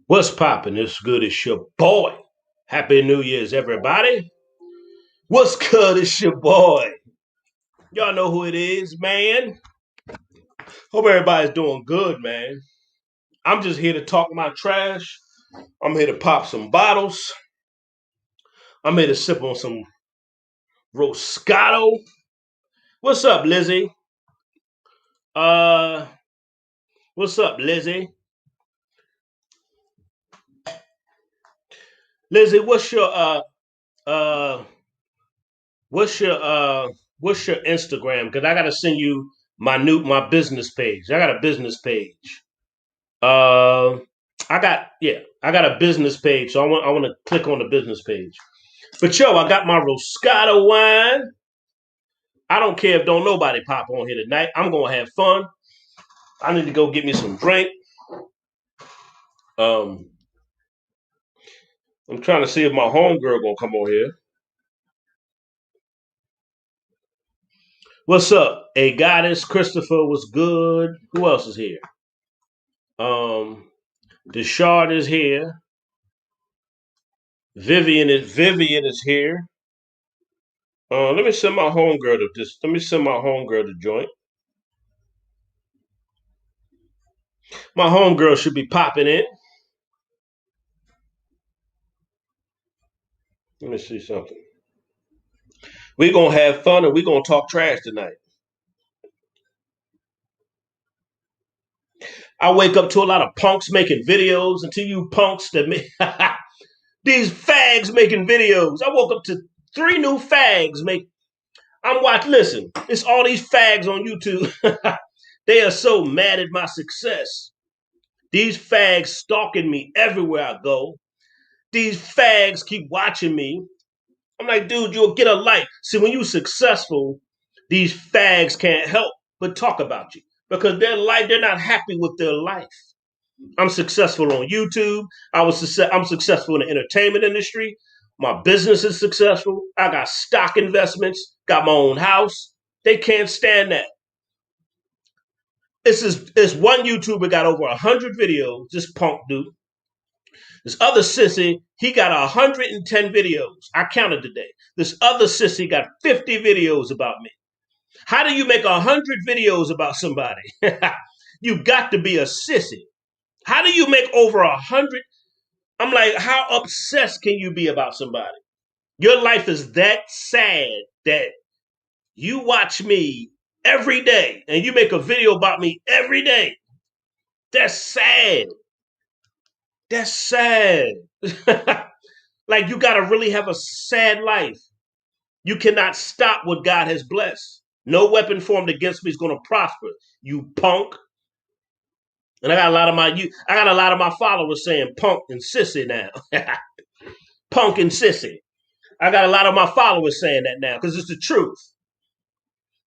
What's poppin'? It's good. It's your boy. Happy New Year's, everybody. What's good? It's your boy. Y'all know who it is, man. Hope everybody's doing good, man. I'm just here to talk my trash. I'm here to pop some bottles. I'm here to sip on some Roscato. What's up, Lizzie? Uh, what's up, Lizzie? Lizzie, uh what's your what's your Instagram? Because I gotta send you my business page. I got a business page. Uh, I got a business page, so I want to click on the business page. But yo, I got my Roscato wine. I don't care if don't nobody pop on here tonight. I'm gonna have fun. I need to go get me some drink. Um, I'm trying to see if my homegirl gonna come on here. What's up? A goddess Christopher was good. Who else is here? Um, Deshard is here. Vivian is here. Let me send my homegirl to this. Let me send my homegirl to joint. My homegirl should be popping in. Let me see something. We're gonna have fun and we're gonna talk trash tonight. I wake up to a lot of punks making videos, and to you punks that make these fags making videos. I woke up to three new fags make. I'm watching. Listen, it's all these fags on YouTube. They are so mad at my success. These fags stalking me everywhere I go. These fags keep watching me. I'm like, dude, you'll get a like. See, when you're successful, these fags can't help but talk about you because they're not happy with their life. I'm successful on YouTube. I'm successful in the entertainment industry. My business is successful. I got stock investments, got my own house. They can't stand that. It's one YouTuber got over 100 videos, this punk dude. This other sissy, he got 110 videos. I counted today. This other sissy got 50 videos about me. How do you make 100 videos about somebody? You got to be a sissy. How do you make over 100? I'm like, how obsessed can you be about somebody? Your life is that sad that you watch me every day and you make a video about me every day. That's sad. That's sad. Like you got to really have a sad life. You cannot stop what God has blessed. No weapon formed against me is going to prosper. You punk. And I got a lot of my followers saying punk and sissy now. Punk and sissy. I got a lot of my followers saying that now because it's the truth.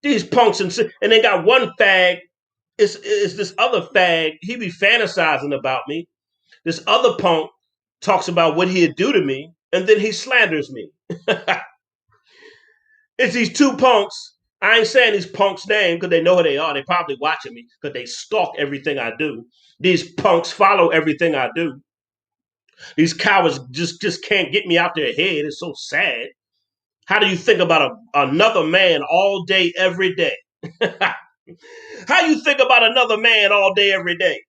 These punks and they got one fag. It's this other fag. He be fantasizing about me. This other punk talks about what he'd do to me, and then he slanders me. It's these two punks. I ain't saying these punks' name because they know who they are. They probably watching me because they stalk everything I do. These punks follow everything I do. These cowards just can't get me out their head. It's so sad. How do you think about another man all day, every day? How you think about another man all day, every day?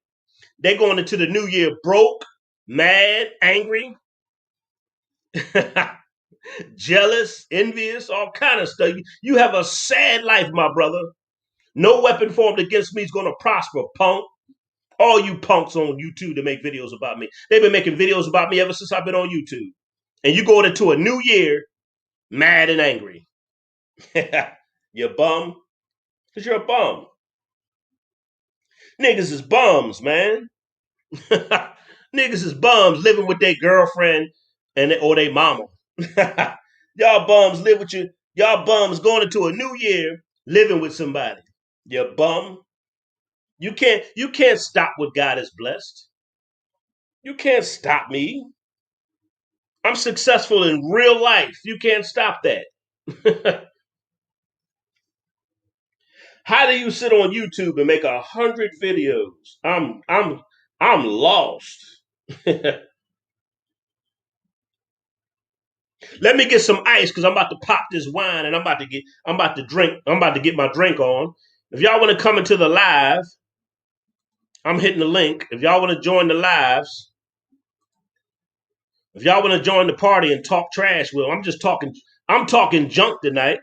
They going into the new year broke, mad, angry, jealous, envious, all kind of stuff. You have a sad life, my brother. No weapon formed against me is going to prosper, punk. All you punks on YouTube to make videos about me. They've been making videos about me ever since I've been on YouTube. And you going into a new year mad and angry. You bum. Because you're a bum. Niggas is bums, man. Niggas is bums living with their girlfriend or their mama. Y'all bums live with you. Y'all bums going into a new year living with somebody. You bum. You can't stop what God has blessed. You can't stop me. I'm successful in real life. You can't stop that. How do you sit on YouTube and make 100 videos? I'm lost. Let me get some ice because I'm about to pop this wine and I'm about to get my drink on. If y'all want to come into the live, I'm hitting the link. If y'all want to join the lives, if y'all want to join the party and talk trash, well, I'm talking junk tonight.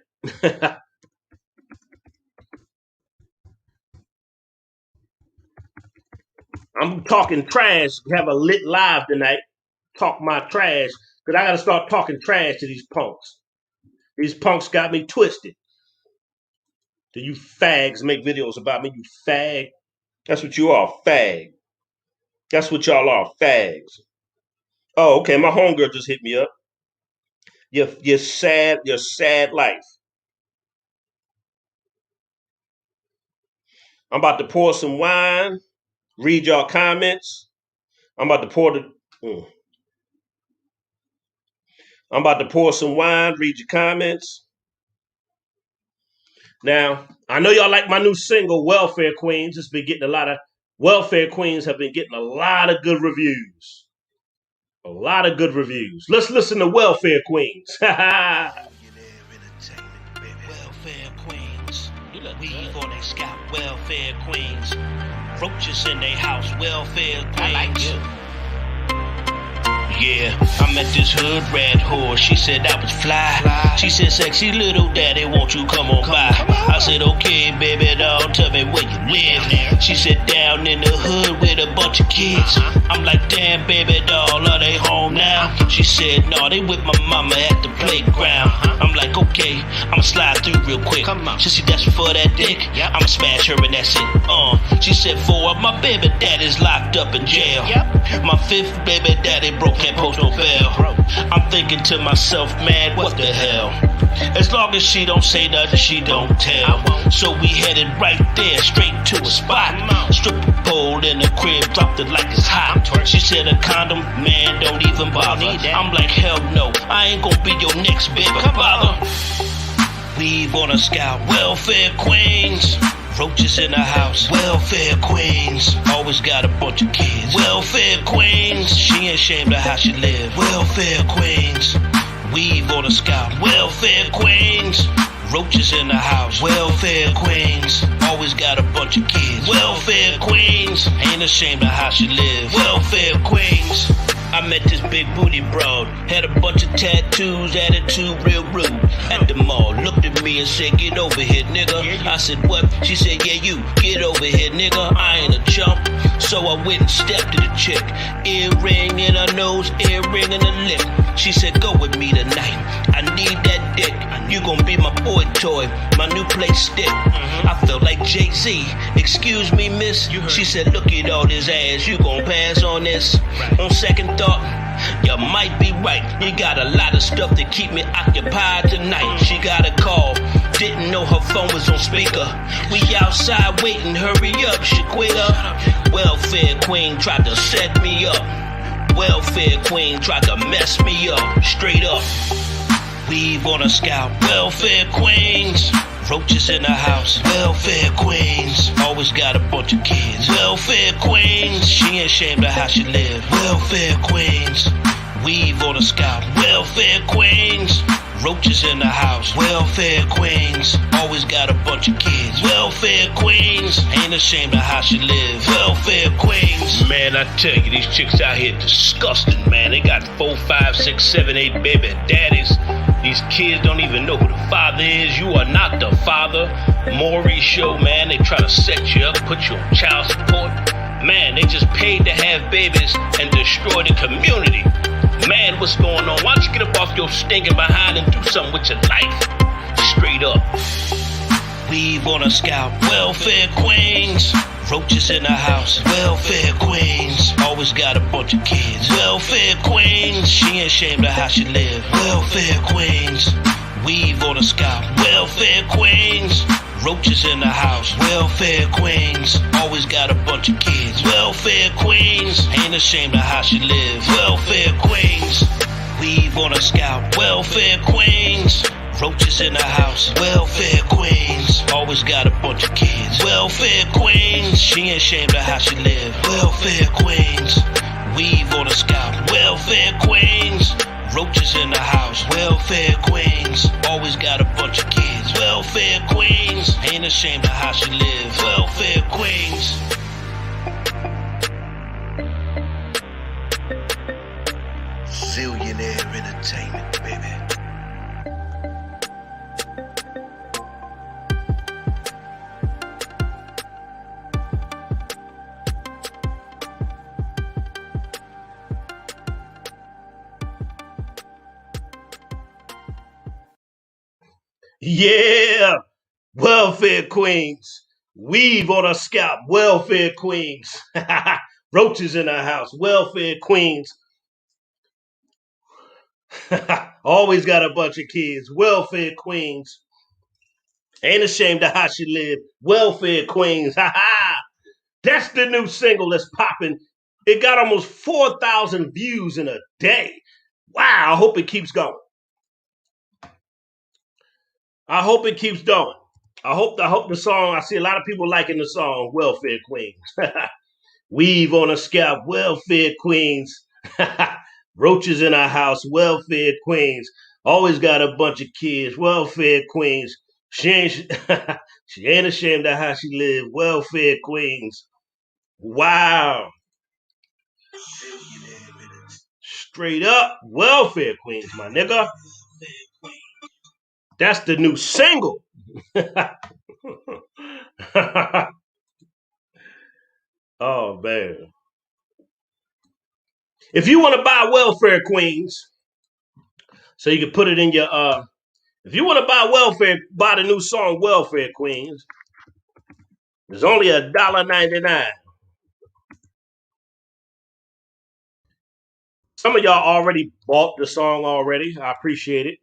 I'm talking trash. Have a lit live tonight. Talk my trash because I got to start talking trash to these punks. These punks got me twisted. Do you fags make videos about me? You fag. That's what you are, fag. That's what y'all are, fags. Oh, okay. My homegirl just hit me up. Your sad life. I'm about to pour some wine. Read y'all comments. I'm about to pour some wine. Read your comments. Now, I know y'all like my new single, Welfare Queens. It's been getting Welfare Queens have been getting a lot of good reviews. A lot of good reviews. Let's listen to Welfare Queens. Welfare Queens. Weave on their scalp. Welfare Queens. Roaches in their house. Welfare Queens. I like you. Yeah, I met this hood rat whore. She said I was fly. She said, sexy little daddy, won't you come on by? I said, okay, baby doll, tell me where you live. She said, down in the hood with a bunch of kids. I'm like, damn, baby doll, are they home now? She said, no, they with my mama at the playground. I'm like, okay, I'ma slide through real quick. She said, that's for that dick. I'ma smash her and that's it. She said, four of my baby daddy's locked up in jail. My fifth baby daddy broke, can't post no bail. I'm thinking to myself, man, what the hell? As long as she don't say nothing, she don't tell. So we headed right there, straight to a spot. Stripper pole in the crib, dropped it like it's hot. She said a condom, man, don't even bother. I'm like, hell no, I ain't gonna be your next big bother. Weave on a scout, Welfare Queens. Roaches in the house, Welfare Queens. Always got a bunch of kids, Welfare Queens. She ain't ashamed of how she live, Welfare Queens. Weave on the scalp, Welfare Queens. Roaches in the house, Welfare Queens. Always got a bunch of kids, Welfare Queens. Ain't ashamed of how she live, Welfare Queens. I met this big booty broad, had a bunch of tattoos, attitude real rude. At the mall, looked at me and said, get over here, nigga. I said, what? She said, yeah, you, get over here, nigga. I ain't a chump. So I went and stepped to the chick. Earring in her nose, earring in her lip. She said, go with me tonight. I need that dick. You gon' be my boy toy, my new play stick. I felt like Jay-Z. Excuse me, miss. She said, look at all this ass. You gon' pass on this? On second thought, you might be right. You got a lot of stuff to keep me occupied tonight. She got a call, didn't know her phone was on speaker. We outside waiting, hurry up, she quit up. Welfare Queen tried to set me up. Welfare Queen tried to mess me up, straight up. Weave on a scalp, Welfare Queens. Roaches in the house, Welfare Queens. Always got a bunch of kids, Welfare Queens. She ain't ashamed of how she live, Welfare Queens. Weave on the scalp, Welfare Queens. Roaches in the house, Welfare Queens. Always got a bunch of kids, Welfare Queens. Ain't ashamed of how she live, Welfare Queens. Man, I tell you, these chicks out here disgusting, man. They got 4, 5, 6, 7, 8 baby daddies. These kids don't even know who the father is. You are not the father. Maury show, man. They try to set you up, put you on child support. Man, they just paid to have babies and destroy the community. Man, what's going on? Why don't you get up off your stinking behind and do something with your life? Straight up. Weave on a scalp, Welfare Queens. Roaches in the house, Welfare Queens. Always got a bunch of kids, Welfare Queens. She ain't ashamed of how she live, Welfare Queens. Weave on a scalp, Welfare Queens. Roaches in the house, Welfare Queens. Always got a bunch of kids, Welfare Queens. Ain't ashamed of how she live, Welfare Queens. Weave on a scalp, Welfare Queens. Roaches in the house, Welfare Queens. Always got a bunch of kids, Welfare Queens. She ain't ashamed of how she live, Welfare Queens. weave on the scalp. Welfare queens, roaches in the house. Welfare queens, always got a bunch of kids. Welfare queens, ain't ashamed of how she lives. Welfare queens. Zillionaire entertainment, baby. Yeah, welfare queens, weave on her scalp. Welfare queens, roaches in her house. Welfare queens, always got a bunch of kids. Welfare queens, ain't ashamed of how she lived. Welfare queens, that's the new single that's popping. It got almost 4,000 views in a day. Wow, I hope it keeps going. I hope it keeps going. I hope the song, I see a lot of people liking the song, Welfare Queens. Weave on a scalp, welfare queens. Roaches in our house, welfare queens. Always got a bunch of kids, welfare queens. She ain't, she ain't ashamed of how she lived, welfare queens. Wow. Straight up, welfare queens, my nigga. That's the new single. Oh, man. If you want to buy welfare queens, so you can put it in your if you want to buy welfare, buy the new song Welfare Queens. It's only $1.99. Some of y'all already bought the song already. I appreciate it.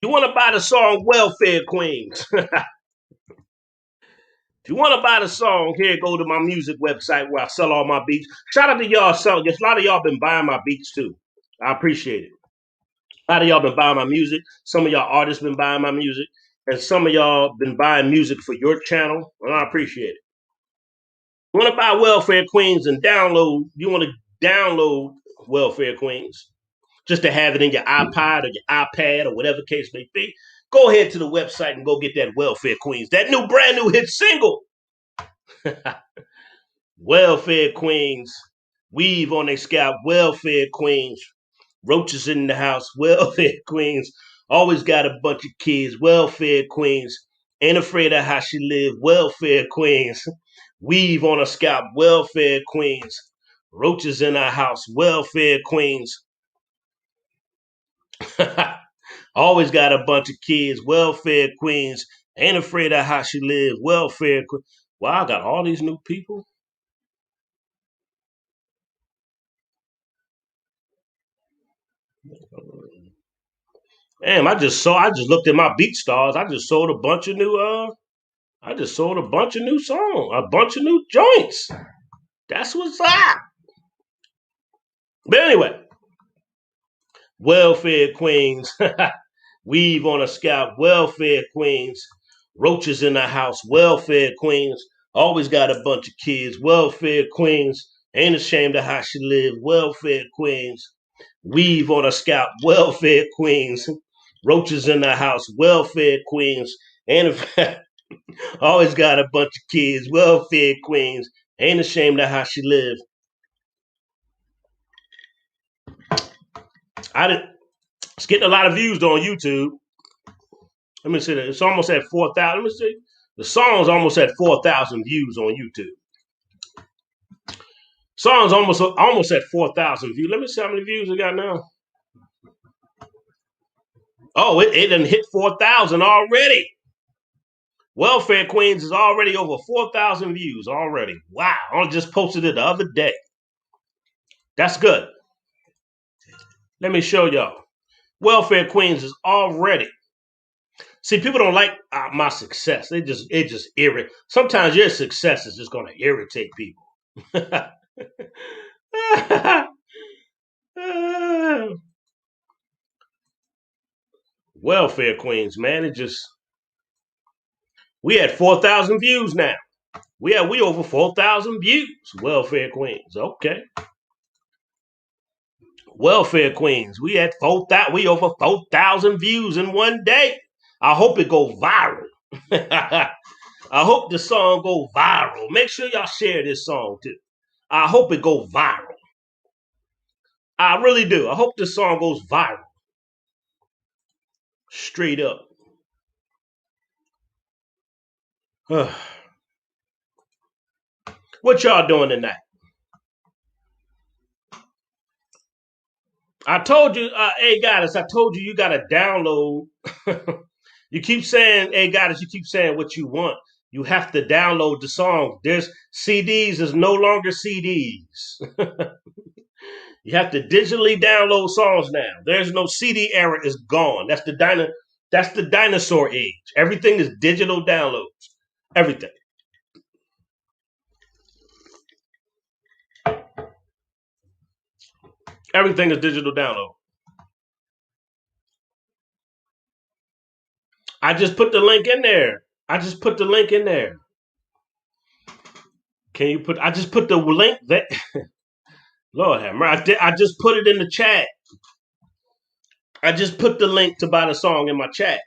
You want to buy the song Welfare Queens. If you want to buy the song, here, go to my music website where I sell all my beats. Shout out to y'all selling. A lot of y'all been buying my beats too. I appreciate it. A lot of y'all been buying my music. Some of y'all artists been buying my music. And some of y'all been buying music for your channel. And I appreciate it. You want to buy Welfare Queens and you want to download Welfare Queens just to have it in your iPod or your iPad or whatever case may be, go ahead to the website and go get that Welfare Queens, that new brand new hit single. Welfare Queens, weave on their scalp, welfare queens, roaches in the house, welfare queens, always got a bunch of kids, welfare queens, ain't afraid of how she live, welfare queens, weave on her scalp, welfare queens, roaches in our house, welfare queens. Always got a bunch of kids, welfare queens, ain't afraid of how she live, welfare queens. Wow, I got all these new people. Damn, I just looked at my beat stars. I just sold a bunch of new songs, a bunch of new joints. That's what's up. But anyway, welfare queens, weave on a scalp, welfare queens, roaches in the house, welfare queens, always got a bunch of kids, welfare queens, ain't ashamed of how she live, welfare queens, weave on a scalp, welfare queens, roaches in the house, welfare queens, and always got a bunch of kids, welfare queens, ain't ashamed of how she live. It's getting a lot of views on YouTube. Let me see that. It's almost at 4,000. Let me see. The song's almost at 4,000 views on YouTube. Song's almost at 4,000 views. Let me see how many views it got now. Oh, it done hit 4,000 already. Welfare Queens is already over 4,000 views already. Wow. I just posted it the other day. That's good. Let me show y'all. Welfare Queens is already. See, people don't like my success. It just irritates. Sometimes your success is just going to irritate people. Welfare Queens, man. We had 4,000 views now. We over 4,000 views. Welfare Queens. Okay. Welfare Queens. We at 4,000. We over 4,000 views in one day. I hope it go viral. I hope the song go viral. Make sure y'all share this song too. I hope it go viral. I really do. I hope this song goes viral. Straight up. What y'all doing tonight? I told you, hey Goddess, I told you gotta download. You keep saying, hey Goddess, you keep saying what you want. You have to download the song. There's CDs is no longer CDs. You have to digitally download songs now. There's no CD era is gone. That's the dinosaur age. Everything is digital downloads. Everything. Everything is digital download. I just put the link in there. Can you put? I just put the link that. Lord have mercy. I just put it in the chat. I just put the link to buy the song in my chat.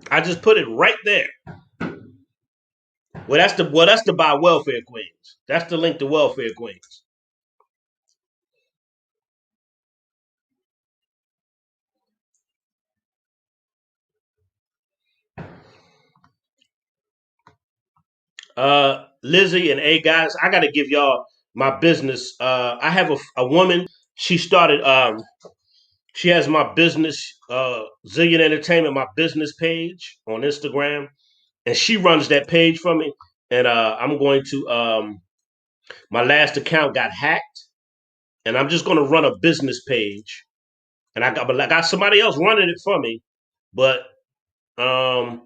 I just put it right there. Well, that's the buy Welfare Queens. That's the link to Welfare Queens. Lizzie and A guys, I gotta give y'all my business. I have a woman. She started. She has my business, Zillion Entertainment, my business page on Instagram, and she runs that page for me. And I'm going to. My last account got hacked, and I'm just going to run a business page. And I got somebody else running it for me, but I'm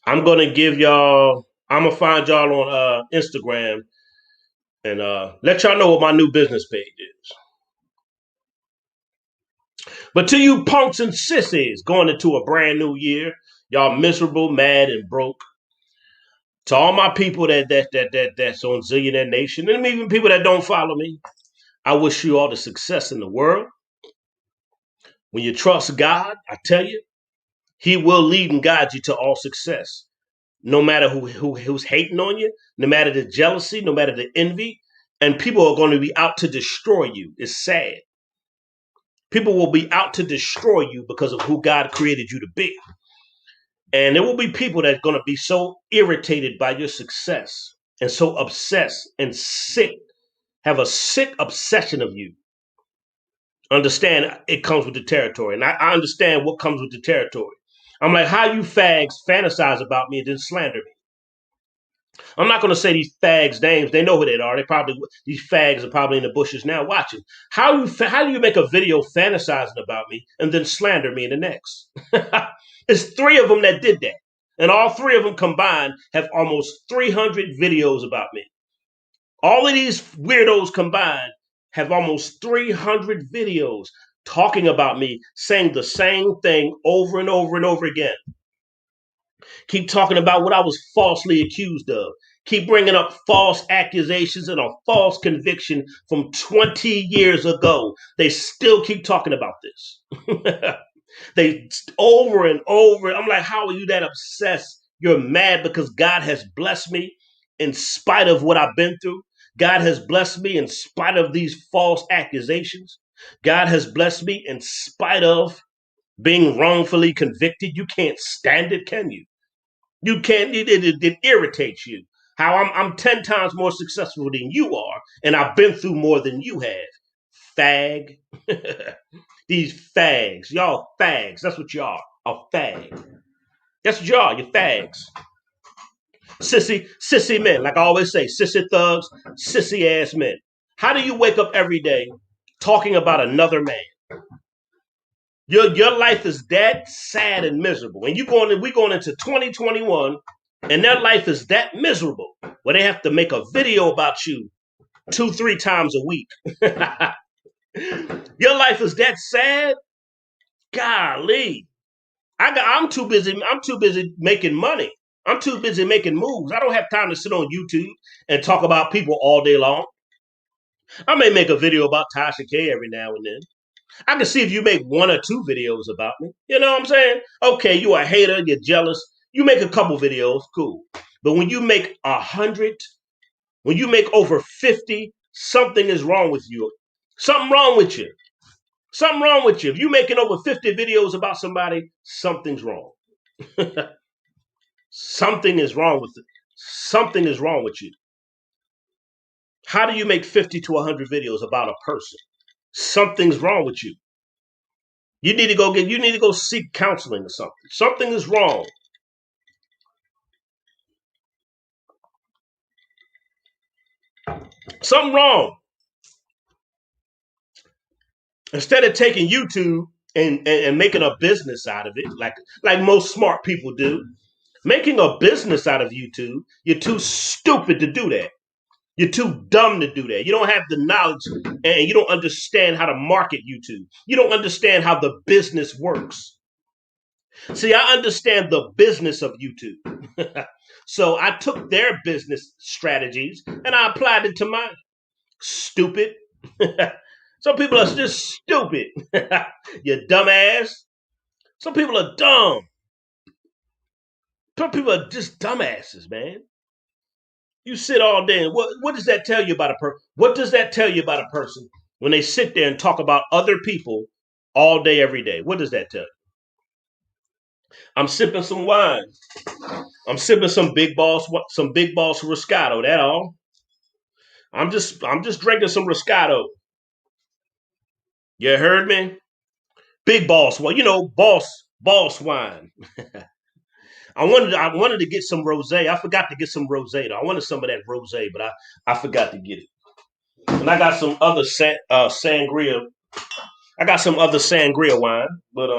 gonna give y'all. I'm gonna find y'all on Instagram and let y'all know what my new business page is. But to you punks and sissies going into a brand new year, y'all miserable, mad, and broke. To all my people that's on Zillionaire Nation, and even people that don't follow me, I wish you all the success in the world. When you trust God, I tell you, He will lead and guide you to all success. No matter who's hating on you, no matter the jealousy, no matter the envy, and people are going to be out to destroy you. It's sad. People will be out to destroy you because of who God created you to be. And there will be people that are going to be so irritated by your success and so obsessed and sick, have a sick obsession of you. Understand it comes with the territory. And I understand what comes with the territory. I'm like, how you fags fantasize about me and then slander me? I'm not going to say these fags' names. They know who they are. These fags are probably in the bushes now watching. How do you make a video fantasizing about me and then slander me in the next? It's three of them that did that, and all three of them combined have almost 300 videos about me. All of these weirdos combined have almost 300 videos talking about me, saying the same thing over and over and over again. Keep talking about what I was falsely accused of. Keep bringing up false accusations and a false conviction from 20 years ago. They still keep talking about this. They over and over. I'm like, how are you that obsessed? You're mad because God has blessed me in spite of what I've been through. God has blessed me in spite of these false accusations. God has blessed me in spite of being wrongfully convicted. You can't stand it, can you? You can't. It irritates you. How I'm 10 times more successful than you are, and I've been through more than you have. Fag. These fags. Y'all fags. That's what you are. A fag. That's what you are. You're fags. Sissy men. Like I always say, sissy thugs, sissy ass men. How do you wake up every day talking about another man? Your life is that sad and miserable. And we going into 2021, and their life is that miserable where they have to make a video about you 2-3 times a week. Your life is that sad. Golly, I'm too busy. I'm too busy making money. I'm too busy making moves. I don't have time to sit on YouTube and talk about people all day long. I may make a video about Tasha K every now and then. I can see if you make one or two videos about me. You know what I'm saying? Okay, you a hater, you're jealous. You make a couple videos, cool. But when you make 100, when you make over 50, something is wrong with you. Something wrong with you. Something wrong with you. If you're making over 50 videos about somebody, something's wrong. Something is wrong with it. Something is wrong with you. How do you make 50 to 100 videos about a person? Something's wrong with you. You need to go seek counseling or something. Something is wrong. Something wrong. Instead of taking YouTube and making a business out of it, like most smart people do, making a business out of YouTube, you're too stupid to do that. You're too dumb to do that. You don't have the knowledge and you don't understand how to market YouTube. You don't understand how the business works. See, I understand the business of YouTube. So I took their business strategies and I applied it to mine. Stupid. Some people are just stupid. You dumbass. Some people are dumb. Some people are just dumbasses, man. You sit all day and what does that tell you about a person? What does that tell you about a person when they sit there and talk about other people all day, every day? What does that tell you? I'm sipping some wine. I'm sipping some big boss Roscato. That all. I'm just drinking some Roscato. You heard me? Big boss wine. You know, boss wine. I wanted to get some rosé. I forgot to get some rosé though. I wanted some of that rosé, but I forgot to get it. And I got some other sangria. I got some other sangria wine, but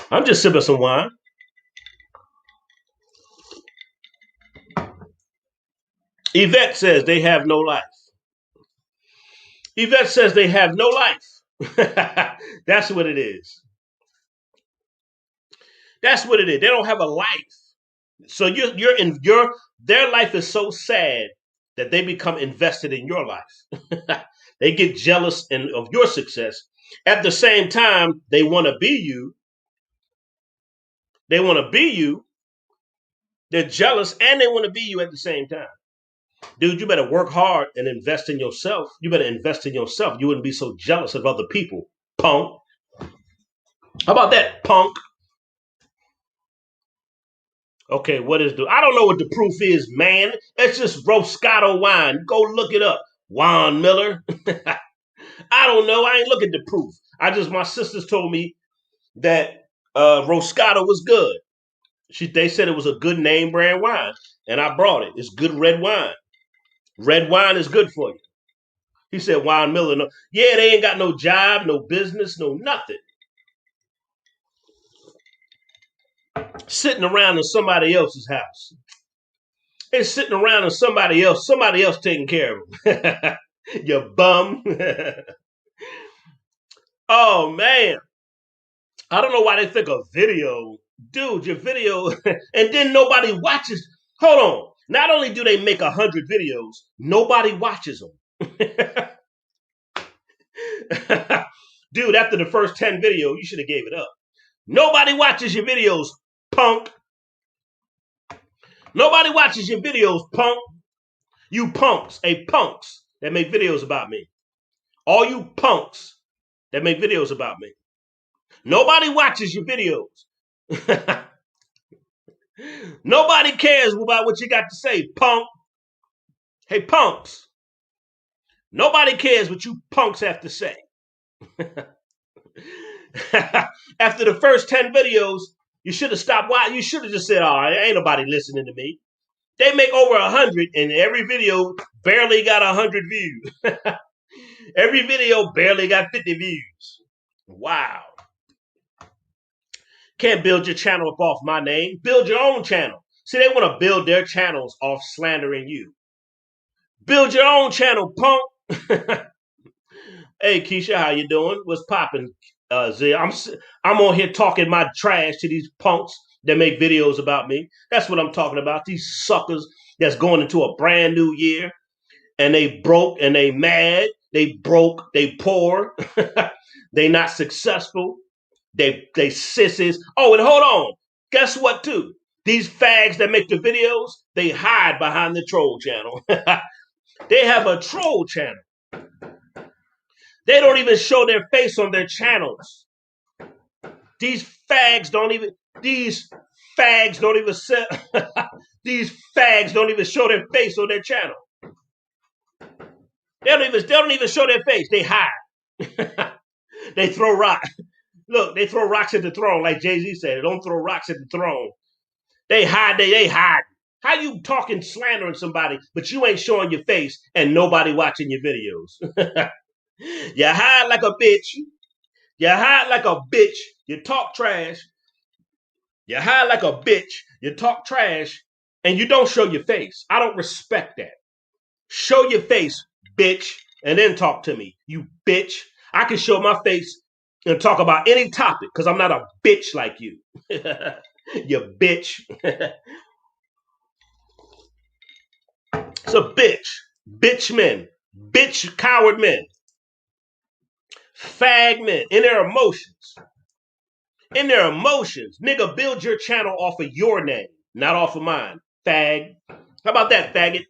I'm just sipping some wine. Yvette says they have no life. Yvette says they have no life. That's what it is. That's what it is. They don't have a life. So their life is so sad that they become invested in your life. They get jealous of your success. At the same time, they want to be you. They want to be you. They're jealous and they want to be you at the same time. Dude, you better work hard and invest in yourself. You better invest in yourself. You wouldn't be so jealous of other people, punk. How about that, punk? Okay, I don't know what the proof is, man. It's just Roscato wine. Go look it up. Juan Miller. I don't know. I ain't look at the proof. My sisters told me that Roscato was good. They said it was a good name brand wine, and I brought it. It's good red wine. Red wine is good for you. He said, Juan Miller, no. Yeah, they ain't got no job, no business, no nothing. Sitting around in somebody else's house. They're sitting around in somebody else taking care of them. You bum. Oh, man. I don't know why they think a video. Dude, your video, and then nobody watches. Hold on. Not only do they make 100 videos, nobody watches them. Dude, after the first 10 videos, you should have gave it up. Nobody watches your videos, punk. Nobody watches your videos, punk. You punks, punks that make videos about me. All you punks that make videos about me. Nobody watches your videos. Nobody cares about what you got to say, punk. Hey, punks. Nobody cares what you punks have to say. After the first 10 videos, you should have stopped watching. You should have just said, oh, ain't nobody listening to me. They make over 100 and every video barely got 100 views. Every video barely got 50 views. Wow. Can't build your channel up off my name. Build your own channel. See, they want to build their channels off slandering you. Build your own channel, punk. Hey, Keisha, how you doing? What's popping, Zia? I'm on here talking my trash to these punks. that make videos about me. That's what I'm talking about. These suckers that's going into a brand new year and they broke and they mad. They broke, they poor, they not successful, they sissies. Oh, and hold on. Guess what, too? These fags that make the videos, they hide behind the troll channel. They have a troll channel. They don't even show their face on their channels. These fags don't even these fags don't even set, these fags don't even show their face on their channel. They don't even show their face. They hide. They throw rocks. Look, they throw rocks at the throne, like Jay-Z said. They don't throw rocks at the throne. They hide. They hide. How you talking, slandering somebody, but you ain't showing your face and nobody watching your videos? You hide like a bitch. You hide like a bitch. You talk trash. You hide like a bitch. You talk trash, and you don't show your face. I don't respect that. Show your face, bitch, and then talk to me, you bitch. I can show my face and talk about any topic because I'm not a bitch like you. You bitch. It's a bitch. Bitch men. Bitch coward men. Fag men in their emotions. In their emotions. Nigga, build your channel off of your name, not off of mine. Fag. How about that, faggot?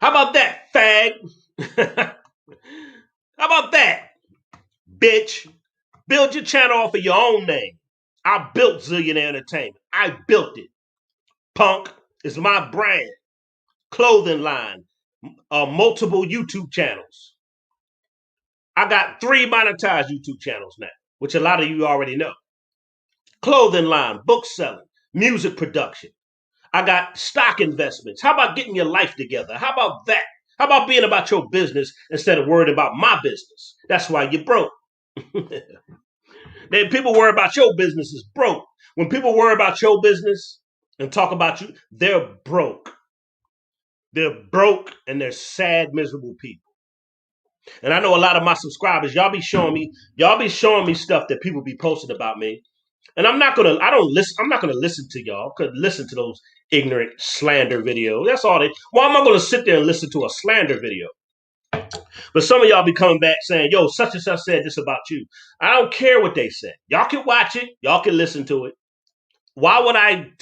How about that, fag? How about that, bitch? Build your channel off of your own name. I built Zillionaire Entertainment. I built it. Punk is my brand. Clothing line. Multiple YouTube channels. I got 3 monetized YouTube channels now, which a lot of you already know. Clothing line, book selling, music production. I got stock investments. How about getting your life together? How about that? How about being about your business instead of worried about my business? That's why you're broke. Then people worry about your business is broke. When people worry about your business and talk about you, they're broke. They're broke and they're sad, miserable people. And I know a lot of my subscribers, y'all be showing me stuff that people be posting about me. And I'm not gonna listen to y'all. Could listen to those ignorant slander videos. That's all they. Why am I gonna sit there and listen to a slander video? But some of y'all be coming back saying, yo, such and such said this about you. I don't care what they said. Y'all can watch it. Y'all can listen to it. Why would I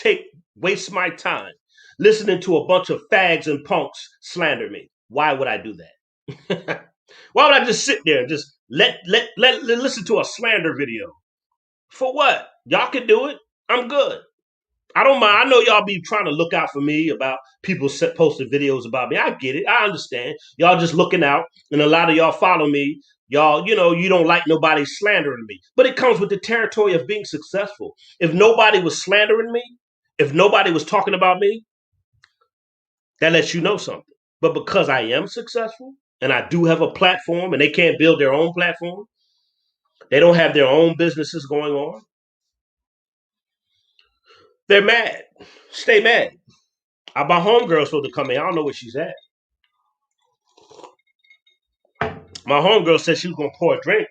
waste my time listening to a bunch of fags and punks slander me? Why would I do that? Why would I just sit there and just listen to a slander video? For what? Y'all can do it. I'm good. I don't mind. I know y'all be trying to look out for me about people posting videos about me. I get it. I understand. Y'all just looking out, and a lot of y'all follow me. Y'all, you don't like nobody slandering me. But it comes with the territory of being successful. If nobody was slandering me, if nobody was talking about me, that lets you know something. But because I am successful, and I do have a platform, and they can't build their own platform, they don't have their own businesses going on, they're mad. Stay mad. My homegirl's supposed to come in. I don't know where she's at. My homegirl said she was going to pour a drink.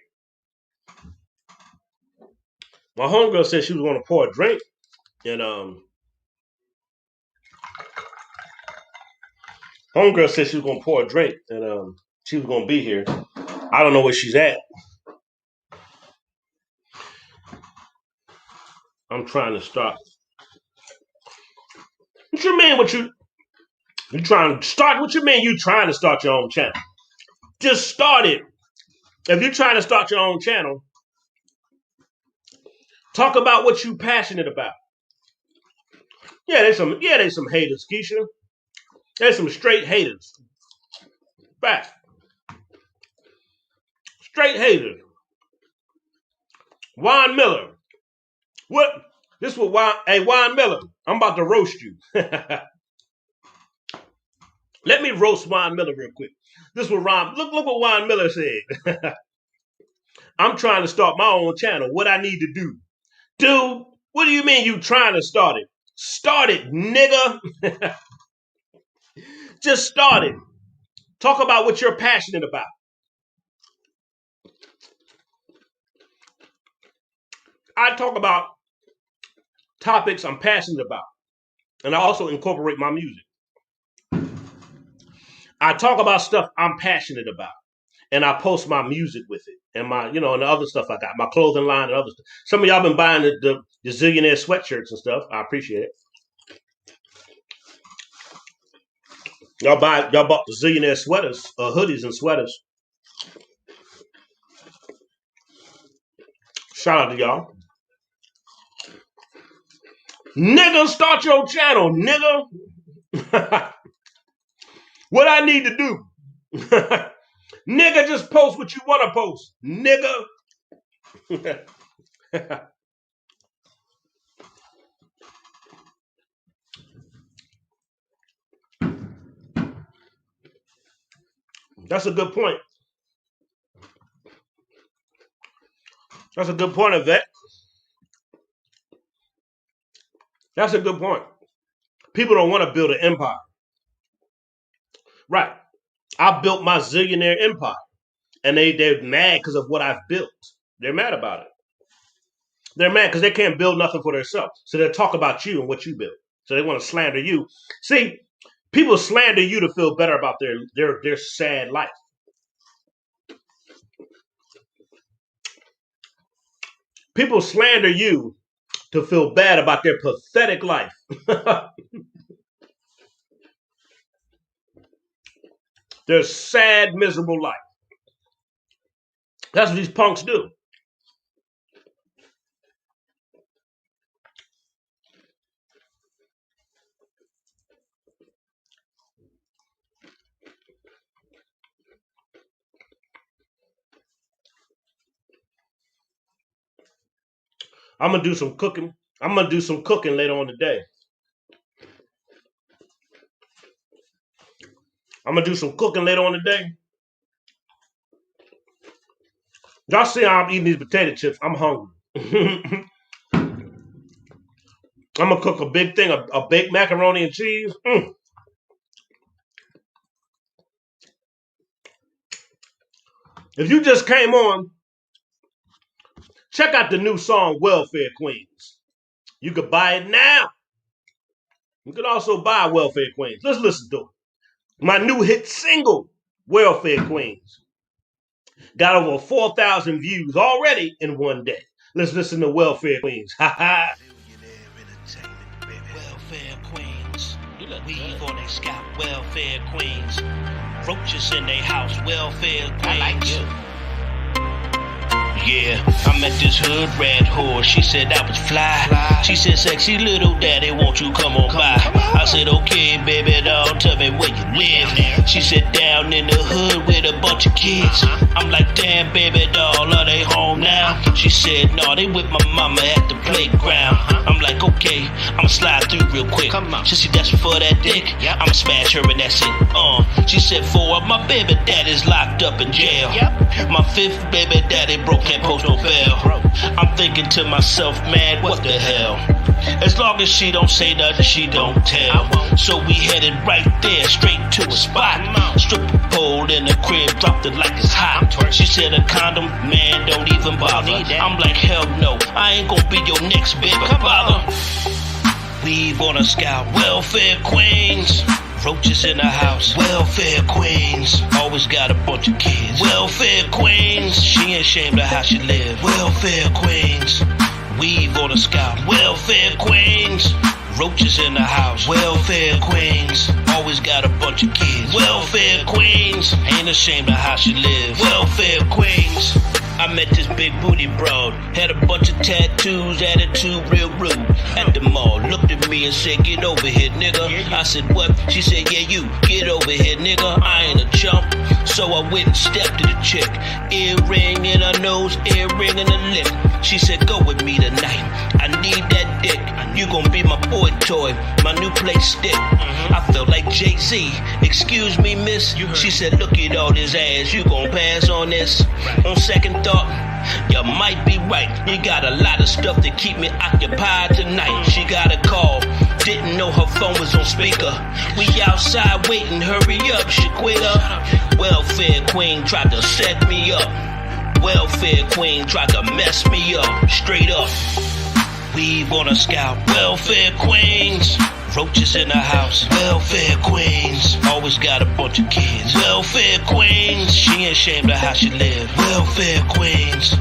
My homegirl said she was going to pour a drink. And homegirl said she was going to pour a drink. And she was going to be here. I don't know where she's at. I'm trying to start. What you mean? You trying to start? What you mean you trying to start your own channel? Just start it. If you're trying to start your own channel, talk about what you're passionate about. Yeah, there's some haters, Keisha. There's some straight haters. Fact. Straight haters. Juan Miller. What? This was Juan Miller. I'm about to roast you. Let me roast Juan Miller real quick. This was look what Juan Miller said. I'm trying to start my own channel. What I need to do. Dude, what do you mean you trying to start it? Start it, nigga. Just start it. Talk about what you're passionate about. I talk about topics I'm passionate about, and I also incorporate my music. I talk about stuff I'm passionate about, and I post my music with it, and my, and the other stuff I got, my clothing line and other stuff. Some of y'all been buying the Zillionaire sweatshirts and stuff. I appreciate it. Y'all bought the Zillionaire sweaters, hoodies and sweaters. Shout out to y'all. Nigga, start your channel, nigga. What I need to do? Nigga, just post what you want to post, nigga. That's a good point. That's a good point, Yvette. That's a good point. People don't want to build an empire. Right. I built my Zillionaire empire. And they're mad because of what I've built. They're mad about it. They're mad because they can't build nothing for themselves. So they'll talk about you and what you built. So they want to slander you. See, people slander you to feel better about their sad life. People slander you to feel bad about their pathetic life. Their sad, miserable life. That's what these punks do. I'm going to do some cooking. I'm going to do some cooking later on today. Y'all see how I'm eating these potato chips. I'm hungry. I'm going to cook a big thing of baked macaroni and cheese. If you just came on, check out the new song, Welfare Queens. You could buy it now. You can also buy Welfare Queens. Let's listen to it. My new hit single, Welfare Queens. Got over 4,000 views already in one day. Let's listen to Welfare Queens. Ha ha. Welfare Queens. Weave on their scalp, Welfare Queens. Roaches in their house, Welfare Queens. I like you. Yeah, I met this hood rat whore. She said I was fly. She said, sexy little daddy, won't you come on by? I said, okay, baby doll, tell me where you live. She said, down in the hood with a bunch of kids. I'm like, damn, baby doll, are they home now? She said, no, they with my mama at the playground. I'm like, okay, I'ma slide through real quick. She said, that's for that dick. I'ma smash her and that's it. She said, 4 of my baby daddies locked up in jail. My 5th baby daddy broke, can't post no bail. I'm thinking to myself, man, what the hell? As long as she don't say nothing, she don't tell. So we headed right there, straight to a spot. Stripper pole in the crib, dropped it like it's hot. She said a condom, man, don't even bother. I'm like, hell no, I ain't gonna be your next baby father. Weave on a scalp, Welfare Queens. Roaches in the house, Welfare Queens. Always got a bunch of kids, Welfare Queens. She ain't ashamed of how she live, Welfare Queens. Weave on the scalp, Welfare Queens. Roaches in the house, Welfare Queens. Always got a bunch of kids, Welfare Queens. Ain't ashamed of how she live, Welfare Queens. I met this big booty broad, had a bunch of tattoos, attitude real rude. At the mall, looked at me and said, get over here, nigga. I said, what? She said, yeah, you, get over here, nigga. I ain't a chump. So I went and stepped to the chick. Earring in her nose, earring in her lip. She said, go with me tonight. I need that dick. You gon' be my boy toy, my new play stick. I felt like Jay-Z. Excuse me, miss. She said, look at all this ass. You gon' pass on this? On second thought, you might be right. You got a lot of stuff to keep me occupied tonight. She got a call, didn't know her phone was on speaker. We outside waiting, hurry up, Shaquita. Welfare Queen tried to set me up. Welfare queen tried to mess me up, straight up. Weave on her scalp. Welfare queens. Roaches in the house. Welfare queens. Always got a bunch of kids. Welfare queens. She ain't ashamed of how she live. Welfare queens.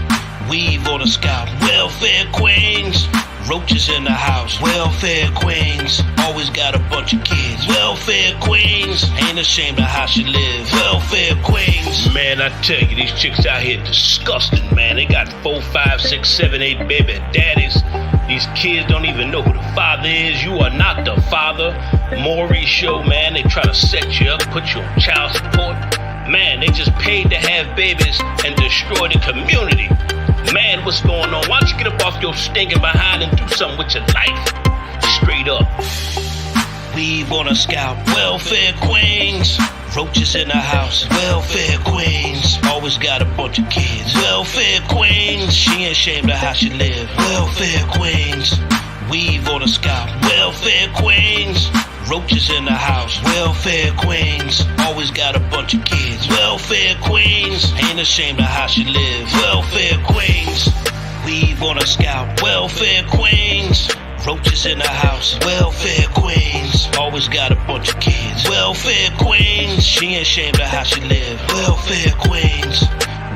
Weave on her scalp. Welfare queens. Roaches in the house. Welfare queens. Always got a bunch of kids. Welfare queens. Ain't ashamed of how she live. Welfare queens. Man, I tell you, these chicks out here disgusting, man. They got 4, 5, 6, 7, 8 baby daddies. These kids don't even know who the father is. You are not the father. Maury show, man. They try to set you up, put you on child support. Man, they just paid to have babies and destroy the community. Man, what's going on? Why don't you get up off your stinking behind and do something with your life? Straight up. Weave on her scalp. Welfare queens. Roaches in the house. Welfare queens. Always got a bunch of kids. Welfare queens. She ain't ashamed of how she live. Welfare queens. Weave on her scalp. Welfare queens. Roaches in the house. Welfare queens. Always got a bunch of kids. Welfare queens. Ain't ashamed of how she live. Welfare queens. Weave on her scalp. Welfare queens. Roaches in the house. Welfare queens. Always got a bunch of kids. Welfare queens. She ain't ashamed of how she live. Welfare queens.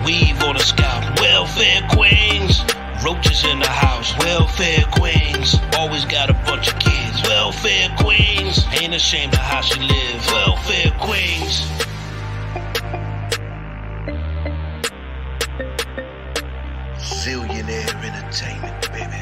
Weave on her scalp. Welfare queens. Roaches in the house. Welfare queens. Always got a bunch of kids. Welfare queens. Ain't ashamed of how she live. Welfare queens. Zillionaire entertainment, baby.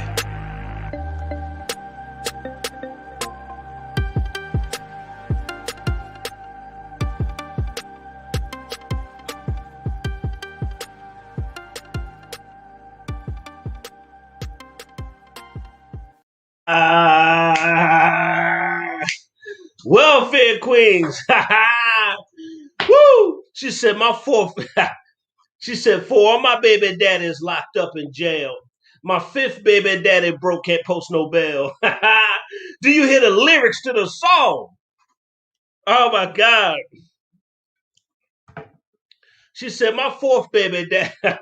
Welfare queens. Woo! She said my fourth. She said 4 of my baby daddies locked up in jail. My 5th baby daddy broke, can't post no bail. Do you hear the lyrics to the song? Oh my God. She said my 4th baby daddy.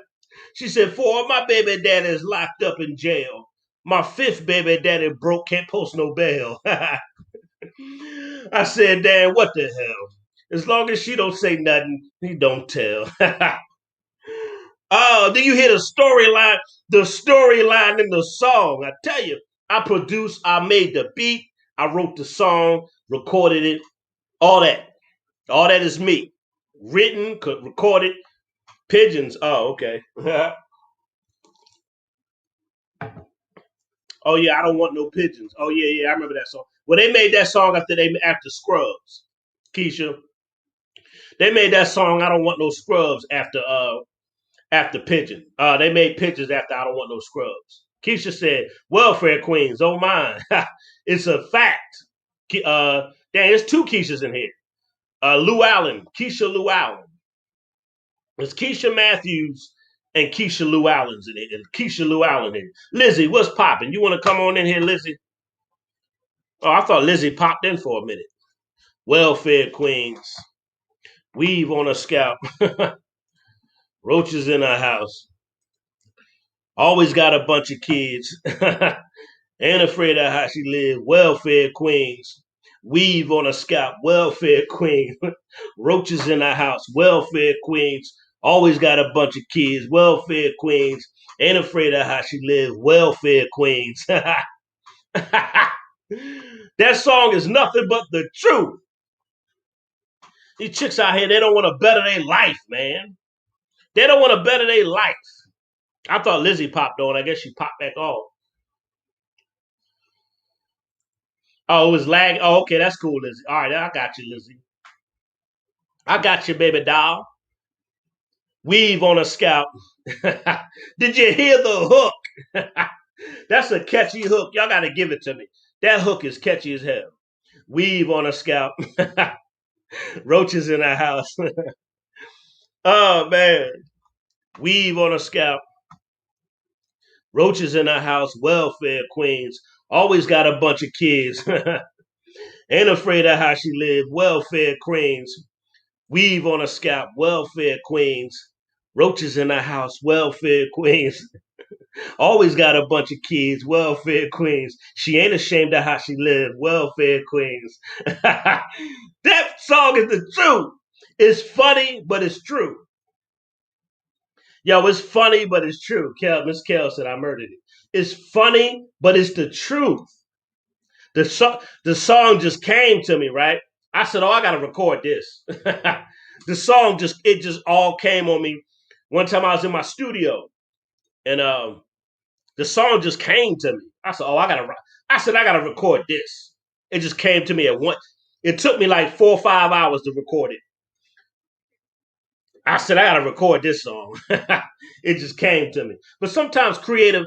She said 4 of my baby daddies locked up in jail. My 5th baby daddy broke, can't post no bail. I said, damn, what the hell? As long as she don't say nothing, he don't tell. Oh, do you hear the storyline? The storyline in the song. I tell you, I produced, I made the beat, I wrote the song, recorded it, all that. All that is me. Written, recorded, pigeons. Oh, okay. Oh yeah, I don't want no pigeons. Oh yeah, I remember that song. Well, they made that song after Scrubs. Keisha, they made that song. I don't want no Scrubs after Pigeon. They made Pigeons after I don't want no Scrubs. Keisha said, "Welfare queens, oh mine, it's a fact." Damn, there's 2 Keishas in here. Lou Allen, Keisha Lou Allen. It's Keisha Matthews and Keisha Lou Allen's in it, and Keisha Lou Allen in it. Lizzie, what's popping? You want to come on in here, Lizzie? Oh, I thought Lizzie popped in for a minute. Welfare queens, weave on her scalp, roaches in her house. Always got a bunch of kids. Ain't afraid of how she live. Welfare queens, weave on her scalp. Welfare queen, roaches in her house. Welfare queens, always got a bunch of kids. Welfare queens, ain't afraid of how she live. Welfare queens. That song is nothing but the truth. These chicks out here, they don't want to better their life, man. They don't want to better their life. I thought Lizzie popped on. I guess she popped back off. Oh, it was lag. Oh, okay, that's cool, Lizzie. All right, I got you, Lizzie. I got you, baby doll. Weave on her scalp. Did you hear the hook? That's a catchy hook. Y'all got to give it to me. That hook is catchy as hell. Weave on her scalp. Roaches in her house. Oh, man. Weave on her scalp. Roaches in her house. Welfare queens. Always got a bunch of kids. Ain't afraid of how she live. Welfare queens. Weave on her scalp. Welfare queens. Roaches in the house, welfare queens. Always got a bunch of kids, welfare queens. She ain't ashamed of how she lived, welfare queens. That song is the truth. It's funny, but it's true. Yo, it's funny, but it's true. Miss Kel said I murdered it. It's funny, but it's the truth. The song just came to me, right? I said, "Oh, I gotta record this." The song just all came on me. One time I was in my studio, and the song just came to me. I said, "Oh, I gotta record this." It just came to me at once. It took me like 4 or 5 hours to record it. I said, "I gotta record this song." It just came to me. But sometimes creative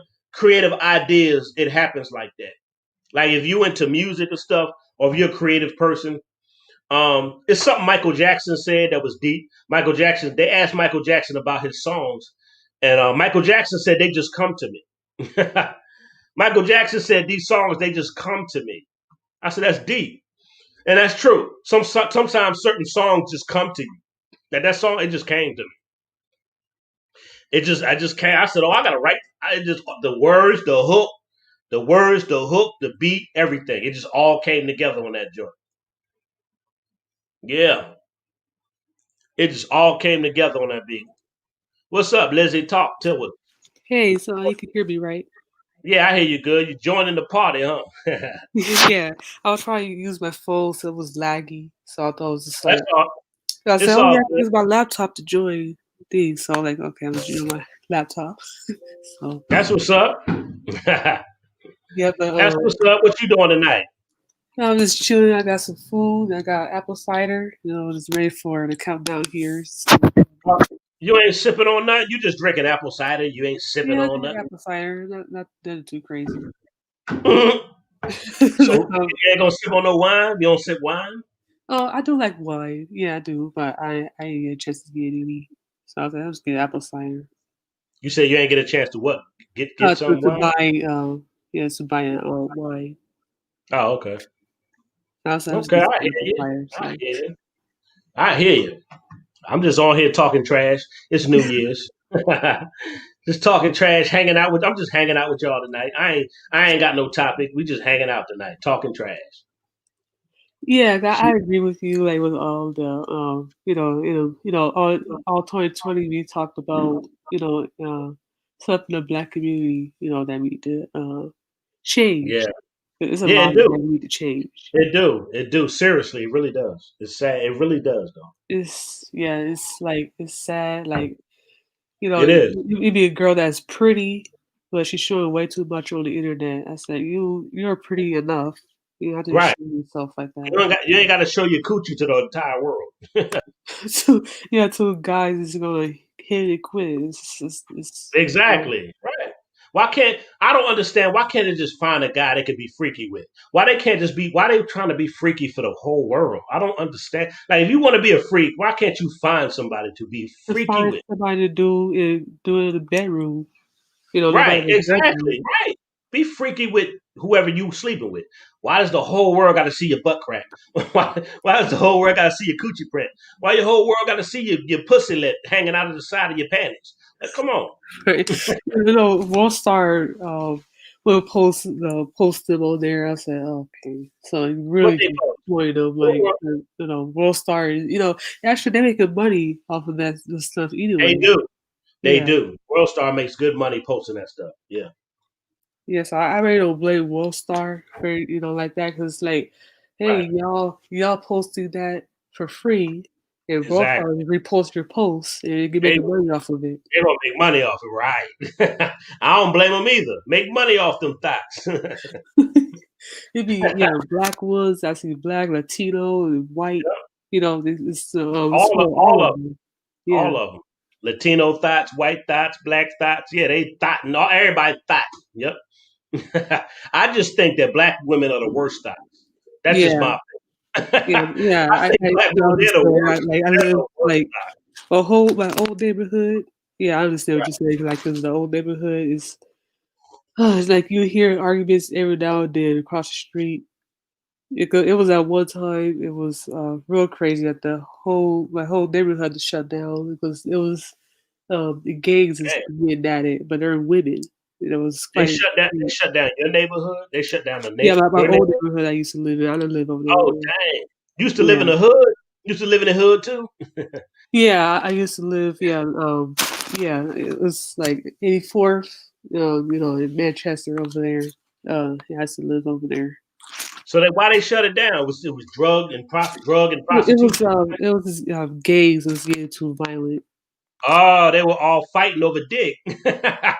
ideas, it happens like that. Like if you into music and stuff, or if you're a creative person, it's something Michael Jackson said that was deep. Michael Jackson, they asked Michael Jackson about his songs, and Michael Jackson said they just come to me. Michael Jackson said these songs they just come to me. I said that's deep, and that's true. Sometimes certain songs just come to you. That song it just came to me. I just came. I said, oh, I gotta write. I just the words, the hook, the beat, everything. It just all came together on that joint. Yeah, it just all came together on that beat. What's up, Lizzie? Talk to us. Hey, so you can hear me, right? Yeah, I hear you good. You joining the party, huh? Yeah, I was trying to use my phone, so it was laggy. So I thought it was just That's like, all. I said, It's oh, all yeah, I can good. use my laptop to join these. So I'm like, okay, I'm just using my laptop. So, That's what's up. yeah, but That's what's up. What you doing tonight? I'm just chilling. I got some food. I got apple cider. Just ready for the countdown here. So, You ain't sipping on nothing. You just drinking apple cider. You ain't sipping yeah, I on got nothing. apple cider. Not nothing too crazy. So Um, you ain't gonna sip on no wine. You don't sip wine. oh, I do like wine. Yeah, I do, but I didn't get a chance to get any. So I was like, I'm just get apple cider. You say you ain't get a chance to what? Get some To wine. buy, yeah, to buy wine. Oh, okay. I was Okay, getting I some hear apple you. cider. I So hear you. I hear you. I'm just on here talking trash. It's New Year's. Just talking trash, hanging out with. I'm just hanging out with y'all tonight. I ain't got no topic. We just hanging out tonight, talking trash. yeah, See, I agree with you. Like with all the all 2020 we talked about something the black community that we need to yeah, change. There's a yeah, lot it that do. we need to change. It do. Seriously, it really does. It's sad. It really does, though. It's like it's sad. Like It is. you be a girl that's pretty, but she's showing way too much on the internet. I said, you're pretty enough. You don't have to Right. show yourself like that. You ain't got to show your coochie to the entire world. So yeah, two guys is gonna hit it quit. Exactly. Right. Why can't I don't understand why can't they just find a guy they could be freaky with? Why they can't just be why they trying to be freaky for the whole world? I don't understand. Like if you want to be a freak, why can't you find somebody to be to freaky find with? somebody to do it in the bedroom. Nobody Right, in the bedroom. exactly. Right. Be freaky with whoever you sleeping with. Why does the whole world got to see your butt crack? Why does the whole world got to see your coochie print? Why your whole world got to see your pussy lip hanging out of the side of your panties? Like, come on. Right? World Star will post them on there. I said, okay, so you What really they disappointed them. what Like, world? World Star. Actually they're making money off of that stuff They anyway. do. They Yeah. do. World Star makes good money posting that stuff. Yeah. Yes, I really don't blame World Star for like that because like, Right. hey y'all posting that for free, and World Exactly. Star repost your posts and you can They make money off of it. they don't make money off it, right? I don't blame them either. Make money off them thoughts. It'd be black woods, actually black, Latino, and white. It's all of for all all of of them. Yeah, all of them. Latino thoughts, white thoughts, black thoughts. Yeah, they thought. No, everybody thought. Yep. I just think that black women are the worst thoughts. That's just yeah, my opinion. yeah. I think black I women, they're the understand. worst. I They're live the worst. like my old neighborhood. Yeah, I understand what you're saying. Like, 'cause the old neighborhood is, it's like you hear arguments every now and then across the street. It was at one time. It was real crazy that my whole neighborhood had to shut down because it was. the gangs is Damn. getting at it, but they're women. It was They quite. shut down. They shut down your neighborhood. They shut down Yeah, my your old neighborhood. neighborhood I used to live in. I don't live over there Oh anymore. dang! Used to live Yeah, in the hood. Used to live in the hood too. yeah. I used to live. Yeah, yeah. It was like 84th. In Manchester over there. Yeah, I used to live over there. So why they shut it down? It was drug and It was prostitution. gangs was getting too violent. Oh, they were all fighting over dick.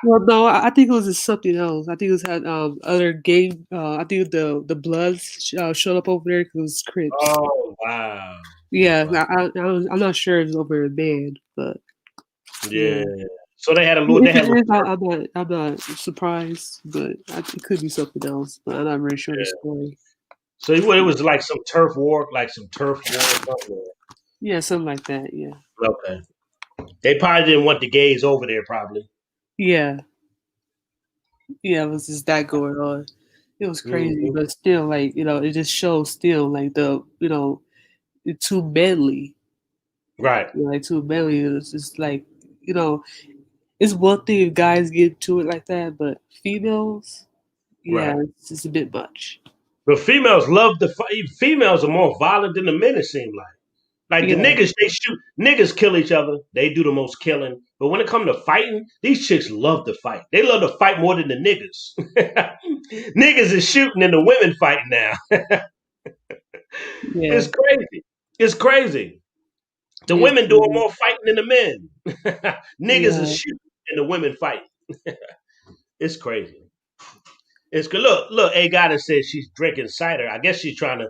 Well, no, I think it was just something else. I think it was had other gang. I think the Bloods showed up over there because it was Crips. Oh wow, Yeah, wow, I'm not sure if it's over in band, but yeah. yeah. So they had a little. They If it had a little. is, I'm not surprised, but it could be something else. But I'm not really sure the Yeah. story. So it was like some turf war, or something. Yeah, something like that. Yeah, Okay. They probably didn't want the gays over there. Probably. yeah, yeah. It was just that going on. It was crazy, Hmm. but still, like it just shows still like it's too manly. Right. Like too manly. It's just like you know, it's one thing if guys get to it like that, but females, yeah, Right. it's just a bit much. But females love the fight. Females are more violent than the men. It seems like. Like the Yeah, niggas, they shoot. Niggas kill each other. They do the most killing. But when it comes to fighting, these chicks love to fight. They love to fight more than the niggas. Niggas is shooting and the women fighting now. yeah, It's crazy. It's crazy. The it's women doing crazy. more fighting than the men. Niggas is Yeah, shooting and the women fighting. It's crazy. It's good. Look. A gotta said she's drinking cider. I guess she's trying to.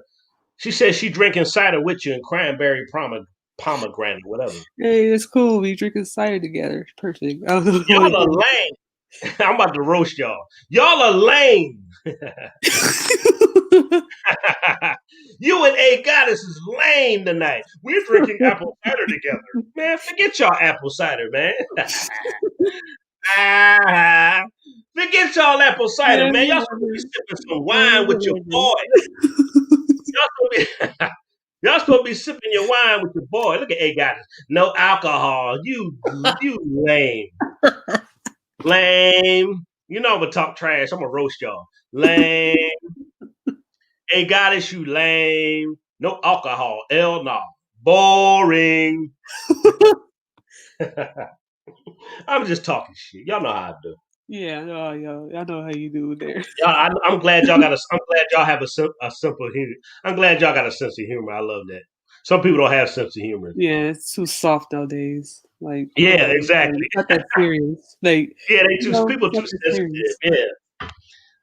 She says she drinking cider with you and cranberry pomegranate, whatever. hey, it's cool. We drinking cider together. Perfect. I don't know what Y'all are lame. I'm about to roast y'all. Y'all are lame. You and A Goddess is lame tonight. We're drinking apple cider together. Man, forget y'all apple cider, man. Ah, forget y'all apple cider, Man, man. Y'all supposed to be whatever. sipping some Man, wine with your whatever. boy. Y'all supposed to be, y'all supposed to be sipping your wine with your boy. Look at A Goddess. No alcohol. You lame. Lame. You know I'm gonna talk trash. I'm gonna roast y'all. Lame. A goddess, you lame. No alcohol. Hell no. Boring. I'm just talking shit. Y'all know how I do. Yeah, no, yo, I know how you do there. I'm glad y'all got a. I'm glad y'all have a simple humor. I'm glad y'all got a sense of humor. I love that. Some people don't have sense of humor. Yeah, it's too soft nowadays. Like, come Yeah, on, like, exactly. it's not that serious. Like, Yeah, they too people it's not too that sensitive. serious. Yeah.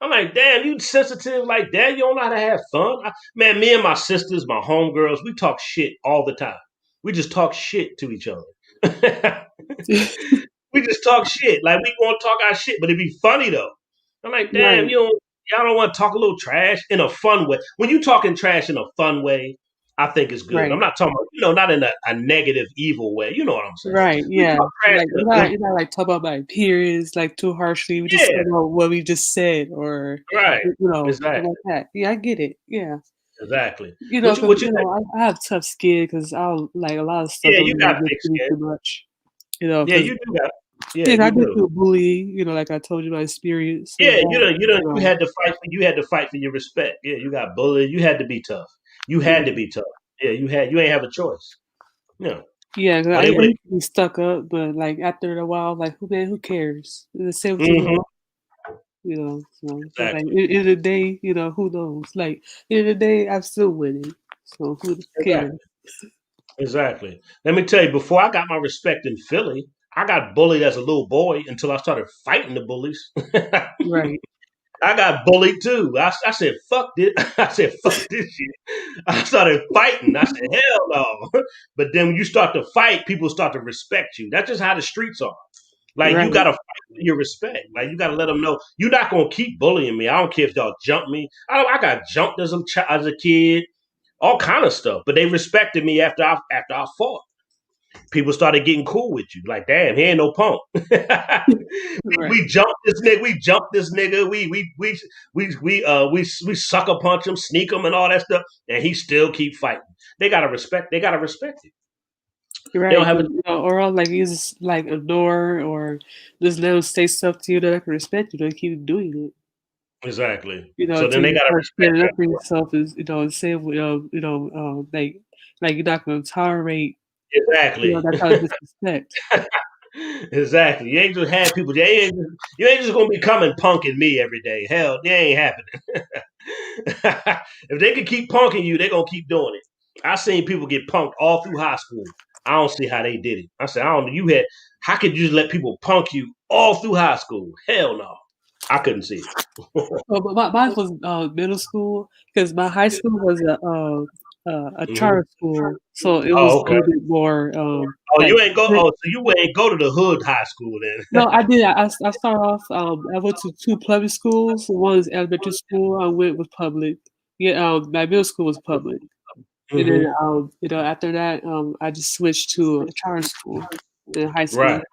I'm like, damn, you sensitive like that? You don't know how to have fun? Man, me and my sisters, my homegirls, we talk shit all the time. We just talk shit to each other. We just talk shit. Like we want to talk our shit, but it'd be funny though. I'm like, damn, Right, y'all don't want to talk a little trash in a fun way. When you talking trash in a fun way, I think it's good. I'm right, not talking about, not in a negative, evil way. You know what I'm saying? right. We Yeah, talk trash like in a, you're not like talk about my periods like too harshly. We just talk yeah, about what we just said, or right, something exactly, like that. Yeah, I get it. Yeah, exactly. What because you think? I have tough skin because I'll like a lot of stuff Yeah, don't you really got get thick to me skin. too much. Yeah, Because you do got. Yeah, yeah, I you did do. feel bullying. Like I told you my experience with Yeah, that. you had to fight for your respect. Yeah, you got bullied. You had to be tough. You had to Yeah. be tough. Yeah, you ain't have a choice. Yeah. Yeah, 'cause Or I they would used to be stuck up, but, like, after a while, like, who cares? It's the same have thing with so it's like, exactly. end of the day, who knows? Like, end of the day, I'm still winning, so who cares? Exactly. Exactly. Let me tell you, before I got my respect in Philly, I got bullied as a little boy until I started fighting the bullies. Right, I got bullied too. I said, fuck this. I said, fuck this shit. I started fighting. I said, hell no. But then when you start to fight, people start to respect you. That's just how the streets are. Like you right, gotta fight for your respect. Like you gotta let them know you're not gonna keep bullying me. I don't care if y'all jump me. I got jumped as a kid, all kind of stuff. But they respected me after I fought. People started getting cool with you. Like, damn, he ain't no punk. right, We jumped this nigga. We jumped this nigga. We sucker punch him, sneak him, and all that stuff, and he still keep fighting. They gotta respect. They gotta respect it. They don't Right, have a or else, like you just like ignore or just let them say stuff to you that I can respect you. Don't keep doing it. exactly. So then Until they you gotta start respect standing that up for more. yourself, is and say like you're not going to tolerate Exactly. that kind of disrespect. Exactly. You ain't just had people. You ain't just gonna be coming punking me every day. Hell, that ain't happening. If they can keep punking you, they're gonna keep doing it. I seen people get punked all through high school. I don't see how they did it. I said, I don't know. You had how could you just let people punk you all through high school? Hell no. I couldn't see it. Oh, but mine was middle school because my high school was a Hmm. charter school, so it was Oh, a okay. little bit more Oh, like you ain't go. Oh, so you ain't go to the hood high school then? no, I did. I started off. I went to two public schools. One was elementary school. I went with public. Yeah, my middle school was public, and then Hmm. after that, I just switched to a charter school in high Right. school.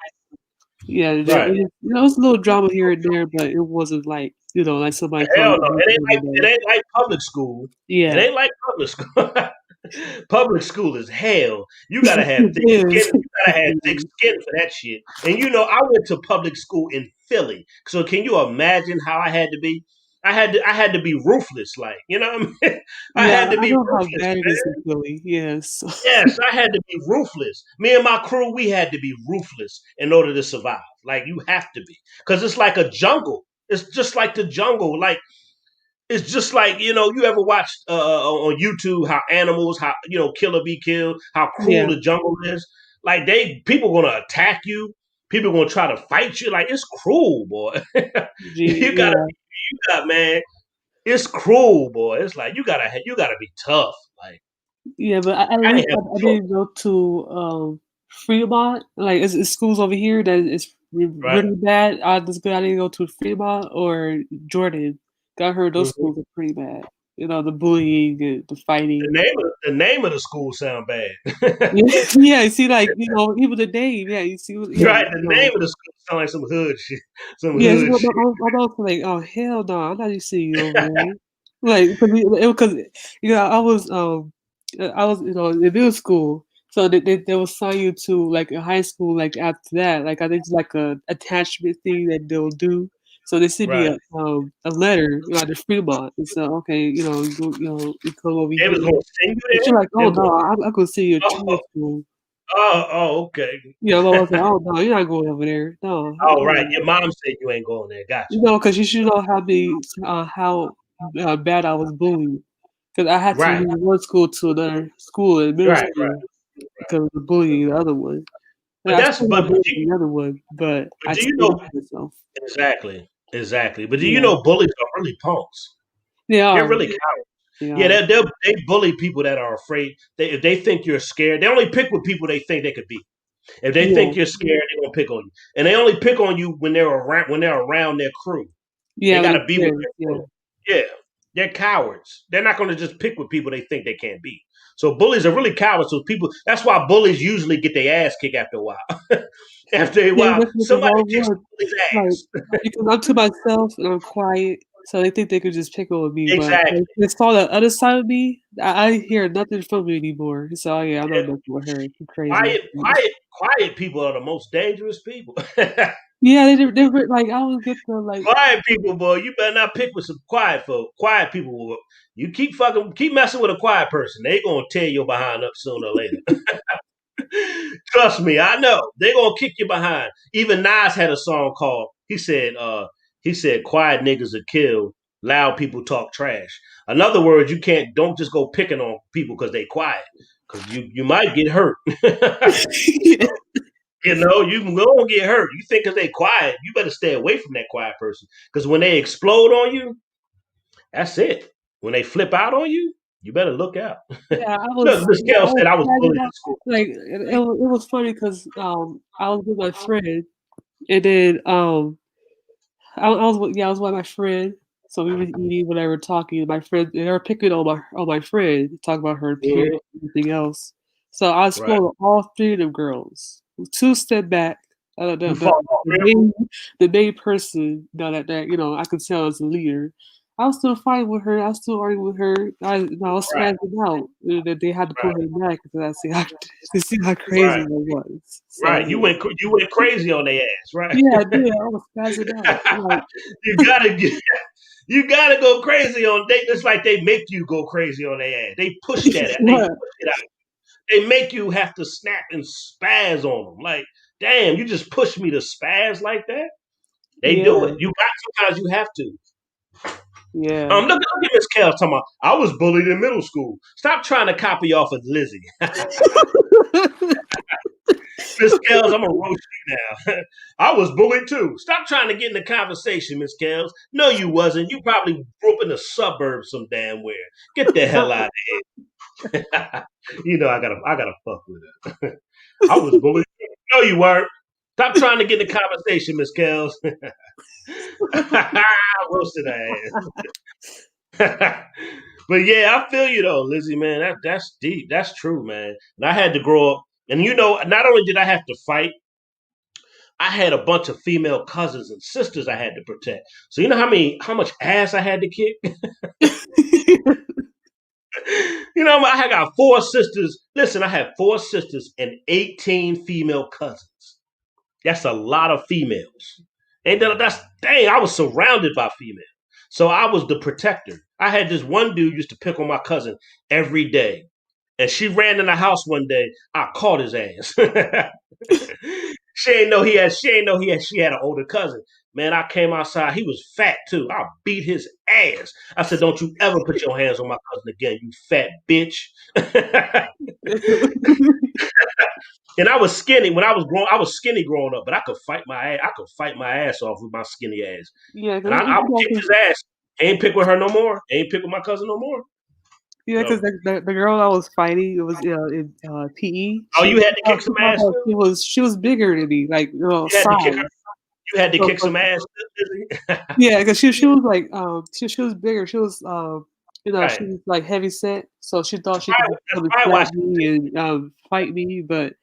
Yeah, Right. it was a little drama here and there, but it wasn't like like somebody Hell calling no. me every It day. ain't like public school. It Yeah, ain't like public school. Public school is hell. You gotta have it thick skin. is. You gotta have thick skin for that shit. And I went to public school in Philly. So can you imagine how I had to be? I had to be ruthless, like, you know what I mean? I Yeah, had to I be know how ruthless, bad it is in man. Philly. Yes. Yes, I had to be ruthless. Me and my crew, we had to be ruthless in order to survive. Like you have to be. Because it's like a jungle. It's just like the jungle. Like it's just like you ever watched on YouTube how animals, how kill or be killed, how cruel Yeah. the jungle is. Like people gonna attack you, people gonna try to fight you. Like it's cruel, boy. Gee, yeah. You got man, it's cruel, boy. It's like you gotta be tough. Like Yeah, but at I least didn't have I a choice, didn't go to Fremont. Like it's schools over here that is right? really bad. Just good I didn't go to Fremont or Jordan. I heard those Mhm. schools are pretty bad. The bullying, the fighting. The name of the school sound bad. Yeah, yeah. See, like even the name. Yeah, you see, yeah, Right, the name of the school sound like some hood shit. Some yeah. hood shit. I'm also like, oh hell no, I'm not even seeing you over there. Like, because I was in middle school, so they will sign you to like a high school. Like after that, like I think it's like a attachment thing that they'll do. So they sent me Right. a letter, the Fremont, and so okay, you come over They was here. gonna send you And she's there? like, They oh was no, gonna I'm gonna see you at charter oh, school. okay. My mom was like, oh no, you're not going over there. No, Oh, right. Your mom said you ain't going there. Gotcha. Because you should know how bad I was bullied. Because I had to Right, leave one school to another school in middle right, school because of the bullying in the other one. And But I that's still got but bullied in the other one, but but I do you stood know up for myself. exactly. But do you Yeah, know bullies are really punks? they They're are. really cowards. They Yeah, are. they bully people that are afraid. If they think you're scared, they only pick with people they think they could beat. If they Yeah, think you're scared, they're gonna pick on you. And they only pick on you when they're around their crew. They yeah. When gotta they're be with friends, their yeah, crew. Yeah. They're cowards. They're not gonna just pick with people they think they can't beat. So bullies are really cowards. So that's why bullies usually get their ass kicked after a while. After a yeah. while, That's what the somebody wrong kicks one. the bully's Like ass. because I'm to myself and I'm quiet, so they think they could just pick on me. But Exactly. when they saw the other side of me, I hear nothing from me anymore. So yeah, I'm not Yeah. messing with her. She's crazy. Quiet, quiet, quiet people are the most dangerous people. Yeah, they were like I was get the like Quiet people, boy, you better not pick with some quiet folk. Quiet people will. You keep messing with a quiet person, they gonna tear your behind up sooner or later. Trust me, I know. They're gonna kick you behind. Even Nas had a song called, he said, quiet niggas are killed, loud people talk trash. In other words, don't just go picking on people because they quiet. Cause you might get hurt. You gonna get hurt. You think because they quiet, you better stay away from that quiet person. Because when they explode on you, that's it. When they flip out on you, you better look out. yeah, Look, Miss I Kell was said I was cracking bullied up. in school. Like it was funny because I was with my friend and then I was I was with my friend. So we were eating, whatever, talking. My friend, they were picking on my friend, talking about her appearance Mhm. and everything else. So I Right. exploded all three of them girls. Two step back. You fall off The real main the main person that I could tell as a leader. I was still fighting with her. I was still arguing with her. I was Right, spazzing out that they had to right, pull her back because I see how to see how crazy right, I was. So right. You went crazy on their ass, right? yeah, I did. I was spazzing out. Like you gotta get, you gotta go crazy on they. It's like they make you go crazy on their ass. They push that, they yeah, push it out. They make you have to snap and spaz on them. Like, damn, you just push me to spaz like that. They do yeah, it. You got sometimes you have to. yeah. Look at Miss Kels talking about I was bullied in middle school. Stop trying to copy off of Lizzie. Miss Kels, I'm gonna roast you now. I was bullied too. Stop trying to get in the conversation, Miss Kels. No, you wasn't. You probably grew up in the suburbs some damn where. Get the hell out of here. I gotta fuck with her. I was bullied. No, you weren't. Stop trying to get in the conversation, Miss Kels. Roasted ass. But yeah, I feel you though, Lizzie, man. That's deep. That's true, man. And I had to grow up. And not only did I have to fight, I had a bunch of female cousins and sisters I had to protect. So you know how much ass I had to kick? I got 4 sisters. Listen, I had 4 sisters and 18 female cousins. That's a lot of females. And that's dang, I was surrounded by females. So I was the protector. I had this one dude used to pick on my cousin every day. And she ran in the house one day. I caught his ass. She had an older cousin. Man, I came outside. He was fat too. I beat his ass. I said, "Don't you ever put your hands on my cousin again, you fat bitch." And I was skinny when I was grown. I was skinny growing up, but I could fight my ass. I could fight my ass off with my skinny ass. yeah, And I kicked his ass. Ain't pick with her no more. Ain't pick with my cousin no more. yeah, because So, the girl I was fighting, it was in PE. oh, She you had to kick some thought ass that too. she was bigger than me, like You had to kick her. size. You had to So, kick some ass too. yeah, because she was like she was bigger. She was she Right. was like heavy set, so she thought she could That's just come and probably why slap me and fight me. But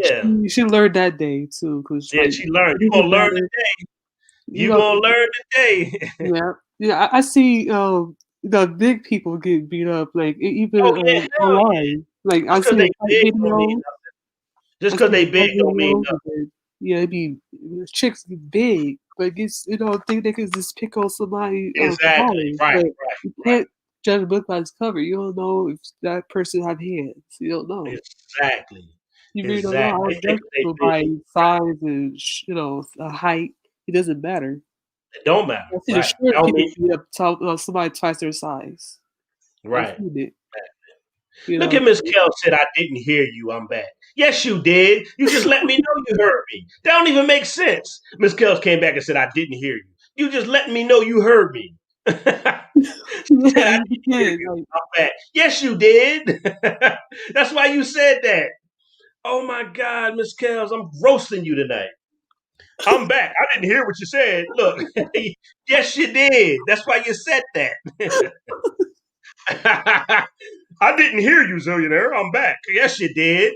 yeah. she learned that day too, because Yeah, like she learned. it You gonna doesn't learn matter, today. you You know. gonna learn today. Yeah, yeah. I see the big people get beat up, like even Oh yeah, hell yeah. online. Like I Just because see a they fight big don't mean video. nothing. Just I because see they a big fight don't mean video. nothing. Yeah, it be chicks be big, but it's think they can just pick on somebody Exactly. smaller, Right, but right, you right. can't judge a book by its cover. You don't know if that person have hands. You don't know. Exactly. You really don't know. I Exactly. would They think judge they people big. by size and height. It doesn't matter. It don't matter. I see the Right. short Don't people mean beat up somebody twice their size. I've right. seen it. Look at Miss Kell said, I didn't hear you. I'm back. Yes, you did. You just let me know you heard me. That don't even make sense. Miss Kells came back and said, I didn't hear you. You just let me know you heard me. She said, Yeah, I you didn't hear can. you. Like, I'm back. Yes, you did. That's why you said that. Oh my God, Miss Kells, I'm roasting you tonight. I'm back. I didn't hear what you said. Look, yes, you did. That's why you said that. I didn't hear you, Zillionaire. I'm back. Yes, you did.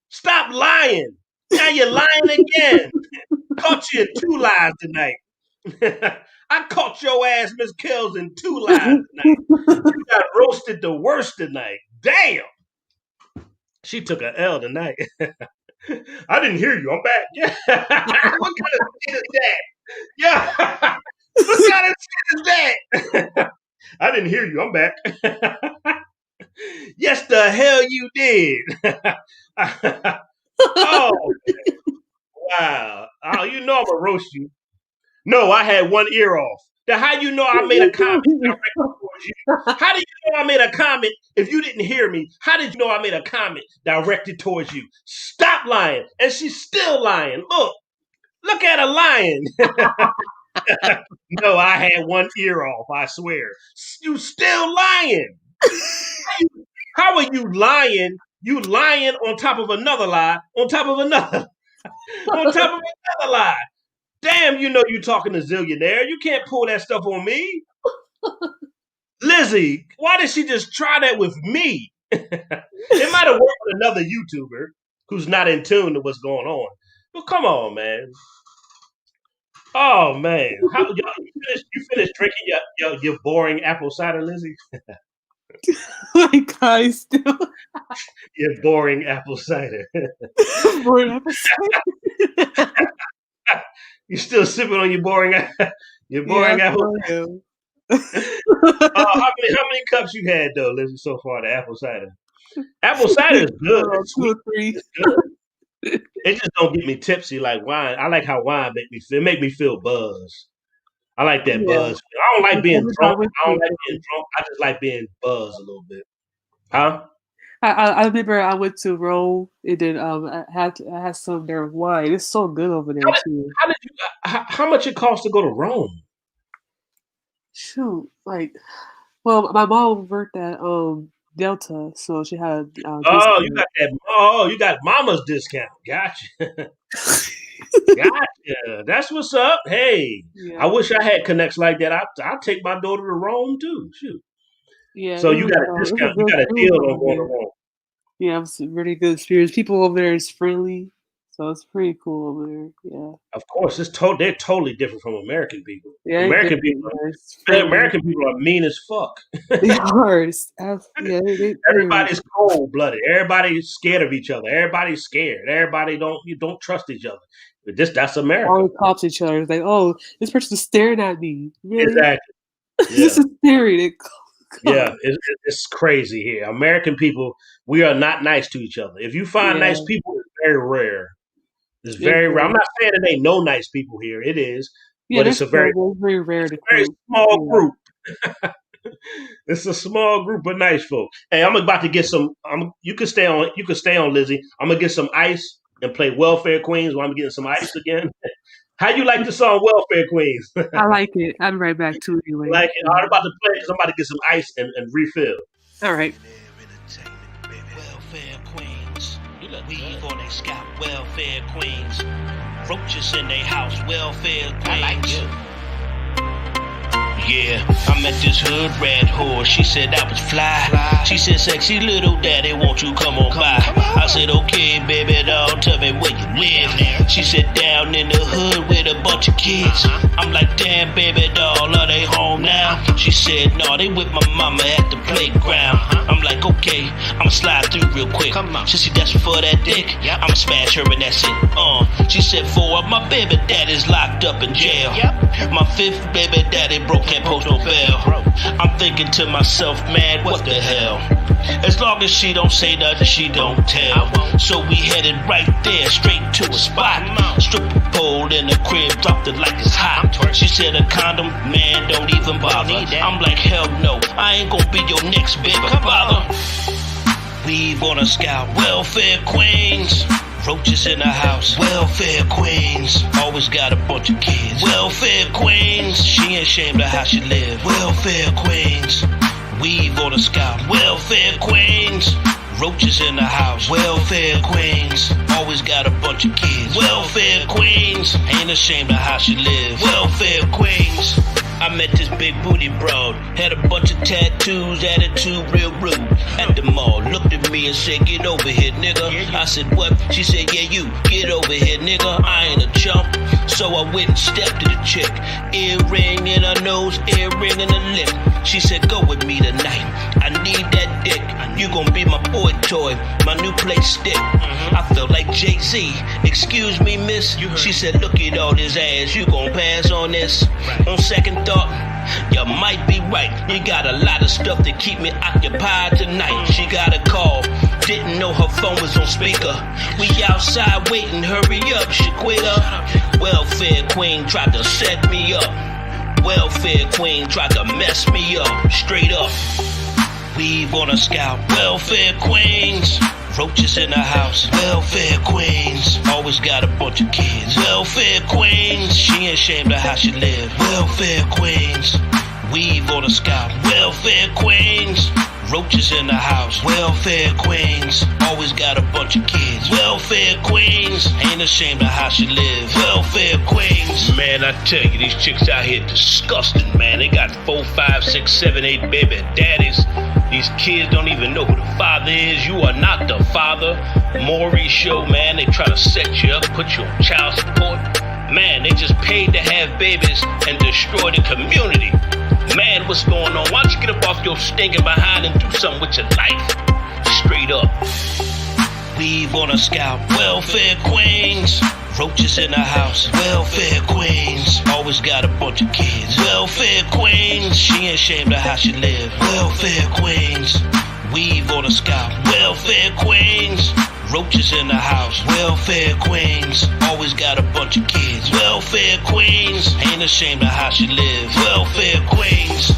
Stop lying. Now you're lying again. Caught you in 2 lies tonight. I caught your ass, Miss Kells, in 2 lies tonight. You got roasted the worst tonight. Damn. She took an L tonight. I didn't hear you. I'm back. Yeah. What kind of shit is that? Yeah. What kind of shit is that? I didn't hear you. I'm back. Yes, the hell you did. Oh, wow. Oh, you know I'm going to roast you. No, I had one ear off. Now, how you know I made a comment directed towards you? How did you know I made a comment if you didn't hear me? How did you know I made a comment directed towards you? Stop lying. And she's still lying. Look at her lying. No, I had one ear off, I swear. You still lying. How are you lying? You lying on top of another lie, on top of another, on top of another lie. Damn, you know you talking to Zillionaire. You can't pull that stuff on me. Lizzie, why did she just try that with me? It might have worked with another YouTuber who's not in tune to what's going on. But come on, man. Oh man, how you finished drinking your boring apple cider, Lizzie? Like guys still Your boring apple cider. bored episode. You still sipping on your boring your Yeah, boring apple. I am. How many cups you had though, Lizzie, so far? The apple cider. Apple cider is good. It's Two sweet. or three. It's good. It just don't get me tipsy like wine. I like how wine make me feel buzz. I like that Yeah. buzz. I don't like being I drunk. went I don't to like being drunk. I just like being buzzed a little bit. Huh? I remember I went to Rome and then I had some of their wine. It's so good over there How did, too. how did you? How much it costs to go to Rome? Shoot, like, well, my mom worked at Delta, so she had Oh, you discount. got that. Oh, you got Mama's discount. Gotcha. Gotcha. That's what's up. Hey, I Yeah, wish I had connects like that. I'll take my daughter to Rome too. Shoot. yeah, So you got a it was a discount. You good got a food deal over on going to there. Rome. Yeah, it was a really good experience. People over there is friendly, so it's pretty cool over there. Yeah, Of course, they're totally different from American people. yeah, it's American different. people, Yeah, it's friendly. American people are mean as fuck. They are. Yeah, they Everybody's cold blooded. Everybody's scared of each other. Everybody's scared. Everybody you don't trust each other. But that's America. always cops each other. It's like, oh, this person's staring at me. Really? Exactly. This Yeah. is staring. Yeah. It's crazy here. American people, we are not nice to each other. If you find Yeah, nice people, it's very rare. It's it's very rare. I'm very, not saying there ain't no nice people here. It is, yeah, but it's there's a very, very rare to very come. small Yeah. group. It's a small group of nice folk. Hey, I'm about to get some. You can stay on. You can stay on, Lizzie. I'm gonna get some ice and play Welfare Queens while I'm getting some ice again. How you like the song Welfare Queens? I like it. I'm right back to it anyway. Like it? I'm about to play because I'm about to get some ice and refill. All right. Welfare queens. Weave on their scalp, welfare queens. Roaches in their house, welfare queens. I like you. Yeah, I met this hood rat whore. She said I was fly. She said, sexy little daddy, won't you come on by? I said, okay, baby doll, tell me where you live. She said, down in the hood with a bunch of kids. I'm like, damn, baby doll, are they home now? She said, no, they with my mama at the playground. I'm like, okay, I'ma slide through real quick. She said, that's for that dick. I'ma smash her and that's it. She said, four of my baby daddy's locked up in jail. My fifth baby daddy broke, can't post no bail. I'm thinking to myself, man, what the hell? As long as she don't say nothing, she don't tell. So we headed right there, straight to a spot. Stripper pole in the crib, dropped it like it's hot. She said a condom, man, don't even bother. I'm like, hell no, I ain't gonna be your next big bother. Weave on a scout, welfare queens. Roaches in the house, welfare queens. Always got a bunch of kids, welfare queens. She ain't ashamed of how she live, welfare queens. Weave on the scout, welfare queens. Roaches in the house, welfare queens. Always got a bunch of kids, welfare queens. Ain't ashamed of how she live, welfare queens. I met this big booty broad, had a bunch of tattoos, attitude real rude. At the mall, looked at me and said, get over here, nigga. I said, what? She said, yeah, you, get over here, nigga. I ain't a chump. So I went and stepped to the chick. Earring in her nose, earring in her lip. She said, go with me tonight. I need that dick. You gon' be my boy toy, my new play stick. I felt like Jay-Z. Excuse me, miss. She said, look at all this ass. You gon' pass on this? On second thought, you might be right. You got a lot of stuff to keep me occupied tonight. She got a call, didn't know her phone was on speaker. We outside waiting, hurry up, she quit up. Welfare queen tried to set me up. Welfare queen tried to mess me up, straight up. Weave on a scout, welfare queens. Roaches in the house, welfare queens. Always got a bunch of kids, welfare queens. She ain't ashamed of how she live, welfare queens. Weave on a scout, welfare queens. Roaches in the house, welfare queens. Always got a bunch of kids, welfare queens. Ain't ashamed of how she live, welfare queens. Man, I tell you, these chicks out here disgusting, man. They got 4, 5, 6, 7, 8 baby daddies. These kids don't even know who the father is. You are not the father. Maury show, man. They try to set you up, put you on child support. Man, they just paid to have babies and destroy the community. Man, what's going on? Why don't you get up off your stinking behind and do something with your life? Straight up. Weave on a scalp, welfare queens. Roaches in the house, welfare queens. Always got a bunch of kids, welfare queens. She ain't ashamed of how she live, welfare queens. Weave on a scalp, welfare queens. Roaches in the house, welfare queens. Always got a bunch of kids, welfare queens. Ain't ashamed of how she live, welfare queens.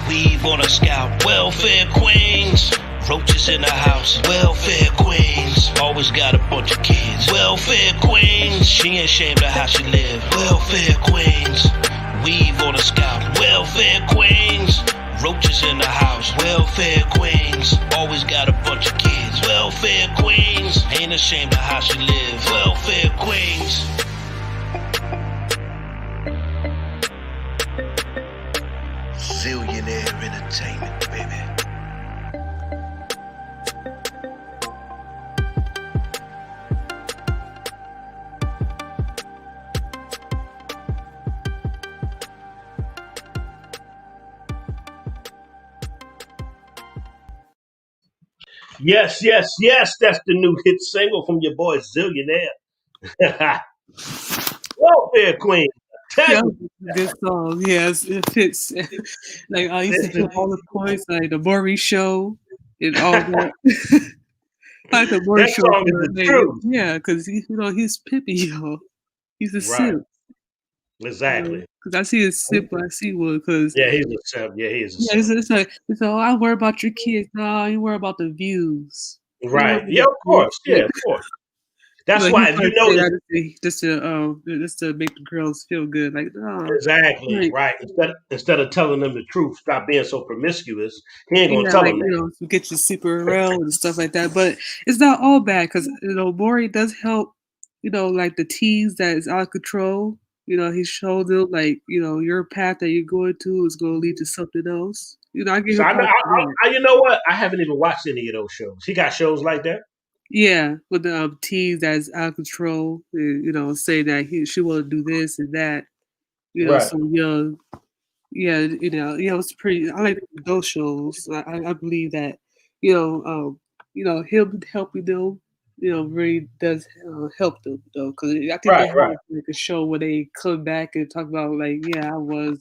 Weave on a scalp, welfare queens. Roaches in the house, welfare queens. Always got a bunch of kids, welfare queens. She ain't ashamed of how she live, welfare queens. Weave on a scalp, welfare queens. Roaches in the house, welfare queens. Always got a bunch of kids, welfare queens. Ain't ashamed of how she live, welfare queens. Zillionaire entertainment, baby. Yes, yes, yes. That's the new hit single from your boy Zillionaire. Welfare Queen. Tell Yeah, you. good song. Yes, it fits. Like I used to hit all the points, like the Maury Show and all that. Like the Maury That Show. song is the truth. Yeah, because he's pimpy, yo. He's a Right. simp. Exactly. Because I see a simp, I see one. Because Yeah, he's a simp. Yeah, he is a yeah, simp. it's like oh, I worry about your kids. No, you worry about the views. You worry Right. about Yeah, the of course. Yeah, bullshit. of course. That's Like he why if probably you say notice, that just to make the girls feel good. Like no, exactly, like right. Instead of telling them the truth, stop being so promiscuous. He ain't gonna yeah, tell like them that. to get you super around and stuff like that. But it's not all bad because Maury does help. Like the teens that is out of control. He showed them like your path that you're going to is going to lead to something else. I give So him I, props for that. you know what? I haven't even watched any of those shows. He got shows like that. Yeah, with the teens that's out of control. Say that she want to do this and that. Right. So young. Yeah, it's pretty. I like those shows. I believe that, him helping them, really does help them though, because I think they Right. have Right. like a show where they come back and talk about like, yeah, I was,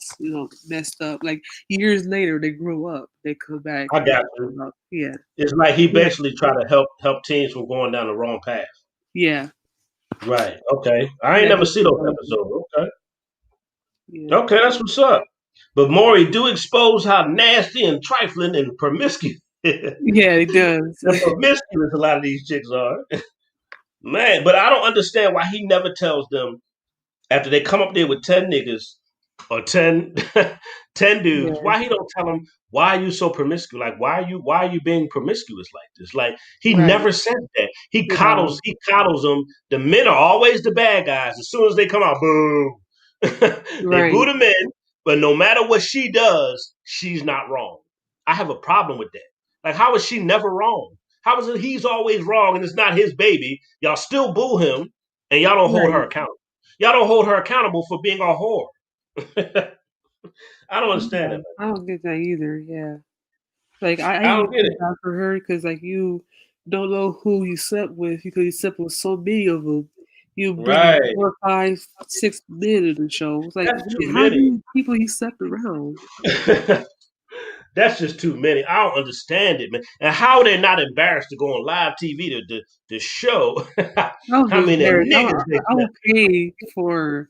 messed up. Like years later, they grow up, they come back I and got talk you. about, yeah, It's like he yeah, basically try to help teens from going down the wrong path. yeah, Right. Okay. I ain't yeah, never that's see the those one. episodes. Okay. Yeah, Okay, that's what's up. But Maury do expose how nasty and trifling and promiscuous and yeah, it does. promiscuous a lot of these chicks are. Man, but I don't understand why he never tells them after they come up there with 10 niggas or 10, 10 dudes, Yeah, why he don't tell them why are you so promiscuous? Like why are you being promiscuous like this? Like he right. never said that. No, He coddles them. The men are always the bad guys. As soon as they come out, boom. They boo right, the men, but no matter what she does, she's not wrong. I have a problem with that. Like, how is she never wrong? How is it he's always wrong and it's not his baby? Y'all still boo him and y'all don't hold her right. accountable. Y'all don't hold her accountable for being a whore. I don't understand Yeah, that. I don't get that either. Yeah. Like I I even don't get feel it. bad for her because like you don't know who you slept with because you slept with so many of them. You bring up Right. 4, 5, 6 men in the show. It's like, That's too wait, how many. many people you slept around? That's just too many. I don't understand it, man. And how they're not embarrassed to go on live TV to show I would how be many embarrassed. niggas they I slept would pay for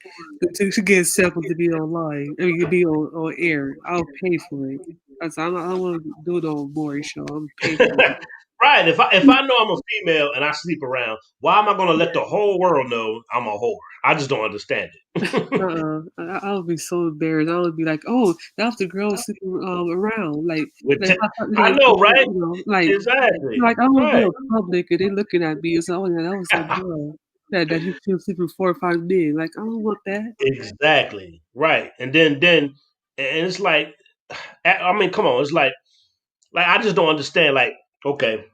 to get sample to be online. I mean, to be on air. I'll pay for it. I don't want to do it on Maury show. I'm pay for with. it. Right. If I know I'm a female and I sleep around, why am I going to let the whole world know I'm a whore? I just don't understand it. I would be so embarrassed. I would be like, "Oh, that was the girl sleeping around." I know, right? Like, Exactly. I don't want to be Right. in public and they looking at me and say, "Oh, yeah, that was that girl that she was sleeping with 4 or 5 men." Like, I don't want that. Exactly. Right. And then and it's like I mean, come on, it's like I just don't understand. Like, okay,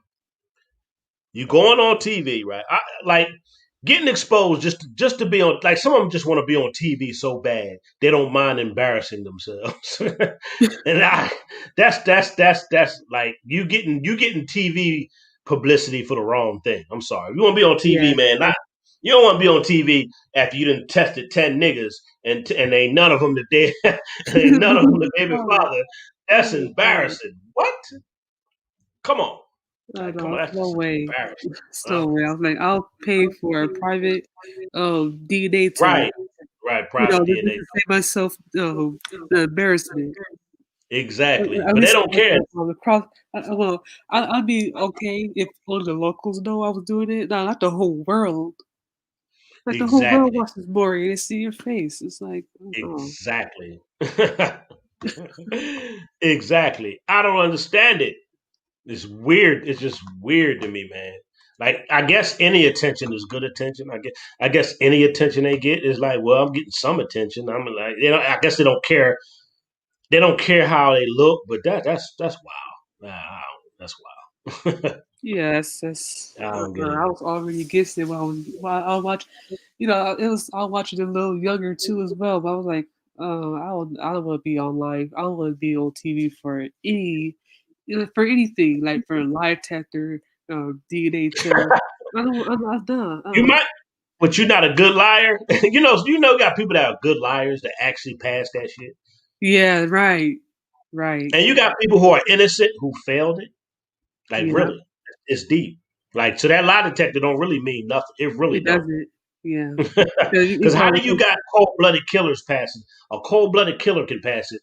you going on TV, right? getting exposed just to be on, like, some of them just want to be on TV so bad they don't mind embarrassing themselves. And that's like you getting TV publicity for the wrong thing. I'm sorry. You want to be on TV, Yeah. man. Not You don't want to be on TV after you done tested 10 niggas and ain't none of them the dead and ain't none of them the baby Oh, father. That's oh, God. embarrassing. What? Come on. I Like, come on, know. that's No just way. embarrassing. No way. I was like, I'll pay for a private DNA test. Right. Right. You know, Private just DNA. to save myself the embarrassment. Exactly. At But they least don't like care. on the cross. Well, I'd be okay if only the locals know I was doing it. No, not the whole world. Like the whole world Exactly. watches Maury and they see your face. It's like, oh, Exactly. Exactly. I don't understand it. It's weird. It's just weird to me, man. Like, I guess any attention is good attention. I guess any attention they get is like, well, I'm getting some attention. I'm like, I guess they don't care. They don't care how they look, but that's wild. That's wild. yeah, that's. I don't get it. I was already against it while I was watch. You know, I was watching it a little younger too as well. But I was like, I don't want to be online. I don't want to be on TV for for anything like for a lie detector, DNA test. I'm done. You might, but you're not a good liar. You got people that are good liars that actually pass that shit. Yeah, right, right. And you got people who are innocent who failed it. Like, Yeah, really, it's deep. Like, so that lie detector don't really mean nothing. It really it don't. doesn't. Yeah, Because it's how all do you got cold blooded killers passing? A cold blooded killer can pass it,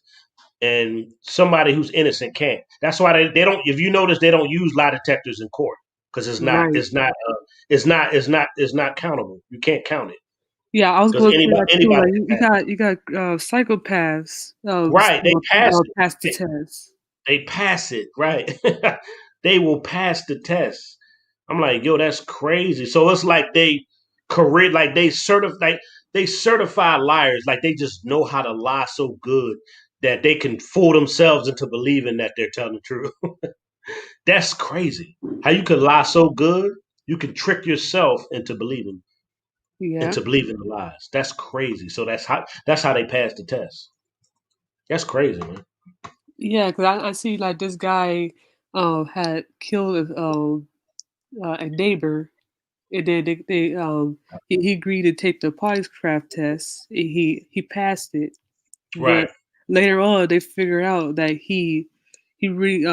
and somebody who's innocent can't. That's why they don't. If you notice, they don't use lie detectors in court because it's not right. it's not it's not it's not it's not countable. You can't count it Yeah, I was because going to say that too. anybody Like can pass you got psychopaths. Right. They pass it. Pass the They, test. they pass it. Right. They will pass the test. I'm like, yo, that's crazy. So it's like they certify liars. Like, they just know how to lie so good that they can fool themselves into believing that they're telling the truth. That's crazy. How you can lie so good, you can trick yourself Yeah, into believing the lies. That's crazy. So that's how they pass the test. That's crazy, man. yeah. Because I see like this guy, had killed a neighbor, and then he agreed to take the polygraph test. And he passed it, but Right. later on they figure out that he really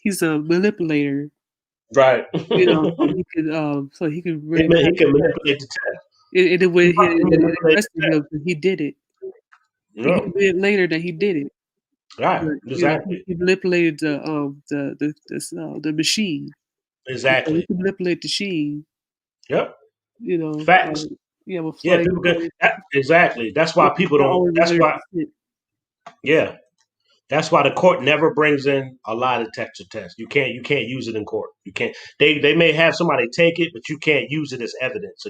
he's a manipulator. Right. You know, he, so he could really pass he can the test. manipulate the test. And then when He he manipulate arrested the test. him, he did it. He No. admitted later that he did it. Right. But, you know, Exactly. he manipulated the machine. So he Exactly. could manipulate the machine, Yep. you know, Facts. yeah, with Yeah, flying people can colors. exactly. That's why It's people not don't always that's why 100%. yeah. That's why the court never brings in a lie detector test. You can't use it in court. You can't. They may have somebody take it, but you can't use it as evidence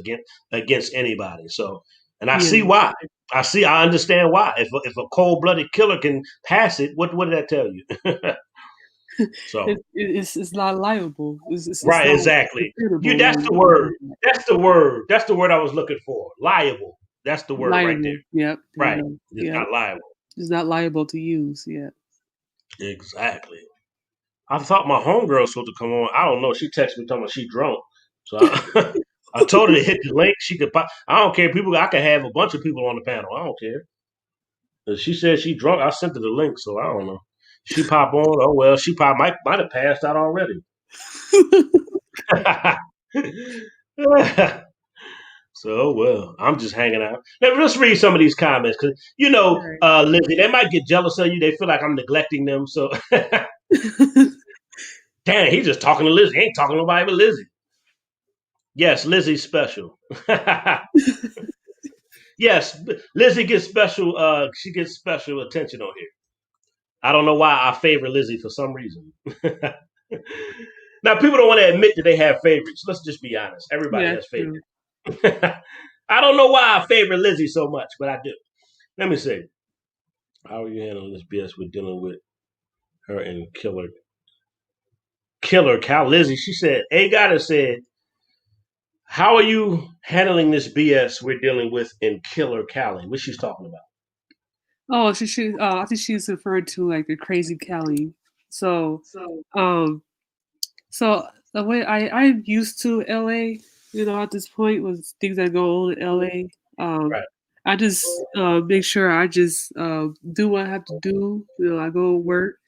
against anybody. So, and I see Yeah. why. I understand why. If a cold blooded killer can pass it, what did that tell you? So, It's not liable. It's right, not exactly. You suitable. that's the word. That's the word. That's the word I was looking for. Liable. That's the word right there. Liable. Yep. There you Right. go. It's Yep. not liable. It's not liable to use. Yeah. Exactly. I thought my homegirl was supposed to come on. I don't know. She texted me talking about she drunk. So I told her to hit the link. She could pop. I don't care. I could have a bunch of people on the panel. I don't care. But she said she drunk. I sent her the link, so I don't know. She pop on. Oh well, she probably might have passed out already. So well, I'm just hanging out. Let's read some of these comments because All right. Lizzie, they might get jealous of you. They feel like I'm neglecting them. So damn, he's just talking to Lizzie. He ain't talking to nobody but Lizzie. Yes, Lizzie's special. Yes, Lizzie gets special. She gets special attention on here. I don't know why I favor Lizzie for some reason. Now, people don't want to admit that they have favorites. Let's just be honest. Everybody Yeah, has true. favorites. I don't know why I favor Lizzie so much, but I do. Let me see. How are you handling this BS we're dealing with her and Killer Cal Lizzie? She said, A Gotta said, How are you handling this BS we're dealing with in Killer Cali? What she's talking about? Oh, I think she's referred to like the crazy Kelly. So, um, so the way I'm used to LA, at this point was things that go on in LA. Um, Right, I just make sure I just do what I have to do. I go work.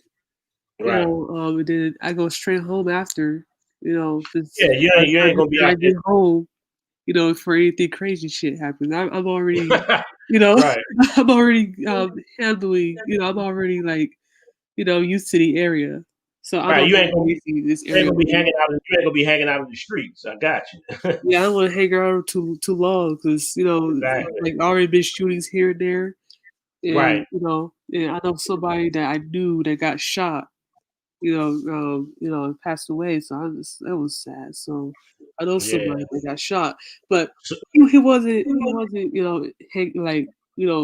right. And then I go straight home after. Yeah, Just you I ain't just gonna be I out get home. For anything crazy shit happens. I'm already, there. you know, Right, I'm already handling. I'm already like used to the area, so I right. don't know anything this You ain't area. gonna be hanging out. You ain't gonna be hanging out in the streets. I got you. Yeah, I don't want to hang around too long because Exactly. like already been shootings here and there, Right. and I know somebody that I knew that got shot. Passed away. So it was sad. So I know Yeah. somebody that got shot, but So, he wasn't like in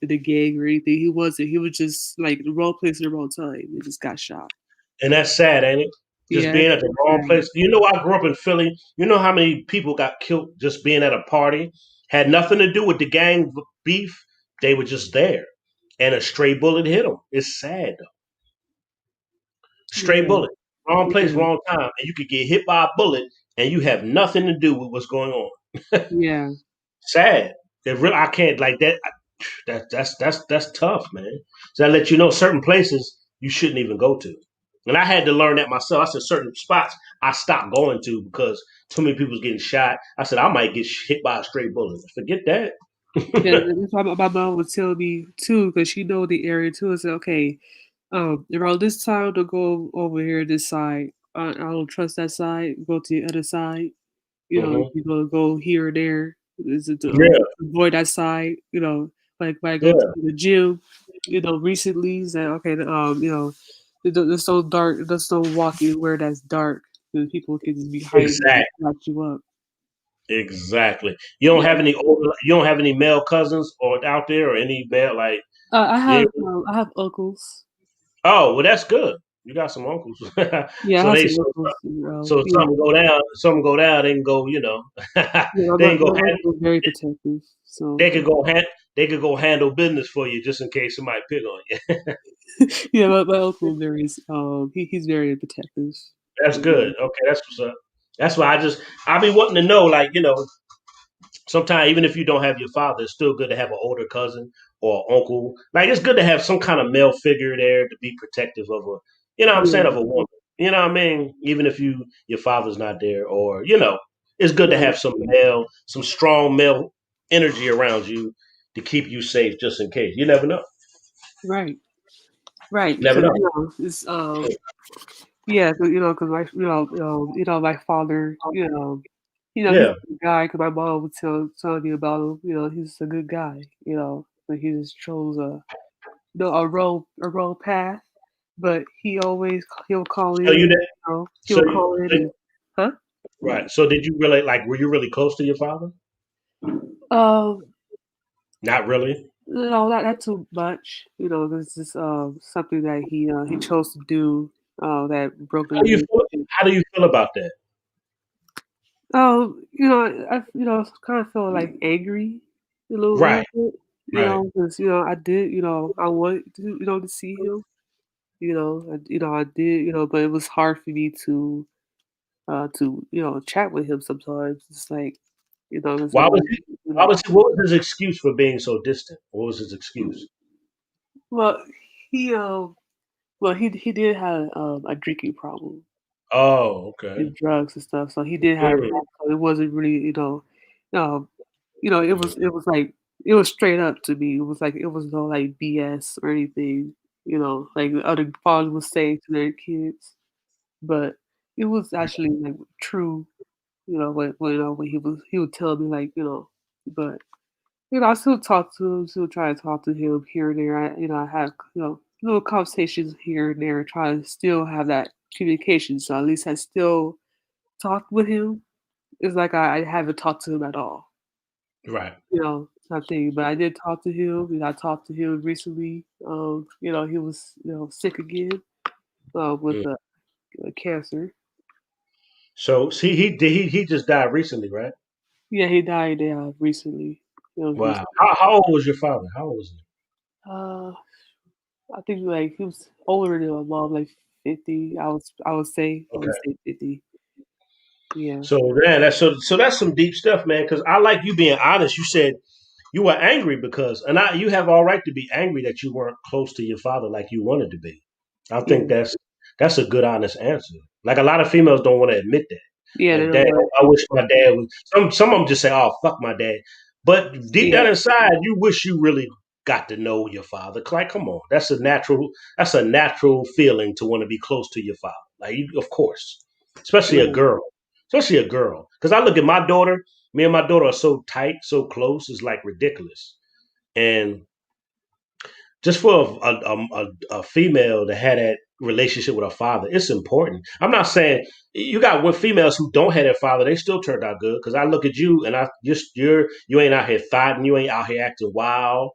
the gang or anything. He wasn't. He was just like the wrong place at the wrong time. He just got shot. and that's sad, ain't it? Just Yeah, being it's at the so wrong sad. place. You know, I grew up in Philly. You know how many people got killed just being at a party? Had nothing to do with the gang beef. They were just there, and a stray bullet hit them. It's sad though. Stray Yeah, bullet, wrong place, yeah, wrong time, and you could get hit by a bullet, and you have nothing to do with what's going on. yeah, Sad. I can't like that. That's tough, man. So I let you know certain places you shouldn't even go to. And I had to learn that myself. I said certain spots I stopped going to because too many people was getting shot. I said I might get hit by a stray bullet. Forget that. yeah. That's why my mom would tell me too, because she know the area too. I said, okay, around this time to go over here this side. I don't trust that side. Go to the other side. Hmm. You're gonna go here or there. Is it to Yeah, avoid that side? Like when I go to yeah, the gym, recently said, okay, there's so dark. There's no walking where that's dark. Because people can just be hiding and exactly, snatch you up. exactly. You don't Yeah, have any you don't have any male cousins or out there or any male like yeah. I have uncles. Oh, well, that's good. You got some uncles, Yeah, I so have they some uncles. so if Yeah, something go down, they can go. You know, yeah. they can My go. uncle is very protective. So They could go they could go handle business for you just in case somebody pick on you. yeah, my uncle very he's very protective. That's good. Okay, that's what's up. That's why I be wanting to know, like, sometimes even if you don't have your father, it's still good to have an older cousin or uncle. Like it's good to have some kind of male figure there to be protective of what I'm saying, Yeah, of a woman. You know what I mean? Even if your father's not there, or it's good to right, have some strong male energy around you to keep you safe, just in case. You never know. right. Right, Never because know. it's yeah, 'cause, because my my father, he's Yeah. a good guy. Because my mom would tell me about him. He's a good guy. But he just chose a wrong path. But he'll call So in. you did. So, He'll call in and huh? right. So did you really like? Were you really close to your father? Um, Not really. no, not too much. This is something that he chose to do. That broke the How do you feel? relationship. How do you feel about that? Oh, I kind of feel like angry a little Right. bit, Right. because I did, I wanted to, to see him, I did, but it was hard for me to chat with him sometimes. It's like, because Why was he? Why like, was he? What was his excuse for being so distant? What was his excuse? well, he he did have a drinking problem Oh, okay. and drugs and stuff, so he did have Mm, that. So it wasn't really, um, it was like it was straight up to me. It was like it was no like BS or anything, like the other fathers would say to their kids, but it was actually like true, when he would tell me like, but I still talk to him, still try to talk to him here and there. I have little conversations here and there, try to still have that communication. So at least I still talk with him. It's like I haven't talked to him at all. right. Nothing. But I did talk to him. I talked to him recently. He was sick again with Mm. cancer. So see, he just died recently, right? Yeah, he died recently. It was Wow. recent. How old was your father? How old was he? Uh, I think like he was older than my mom, like 50. I Okay. would say 50. Yeah, So man, that's some deep stuff, man. Because I like you being honest. You said you were angry because, and you have all right to be angry that you weren't close to your father like you wanted to be. I think yeah, that's a good, honest answer. Like a lot of females don't want to admit that. yeah. They Like, don't dad, want I to. wish my dad was. Some of them just say, "Oh, fuck my dad," but deep Yeah, down inside, you wish you really got to know your father. Like, come on, that's a natural feeling to want to be close to your father. Like, of course, especially a yeah, girl, especially a girl. Because I look at my daughter. Me and my daughter are so tight, so close. It's like ridiculous. And just for a female to have that relationship with her father, it's important. I'm not saying you got with females who don't have their father, they still turned out good. Because I look at you and I just you ain't out here fighting, you ain't out here acting wild.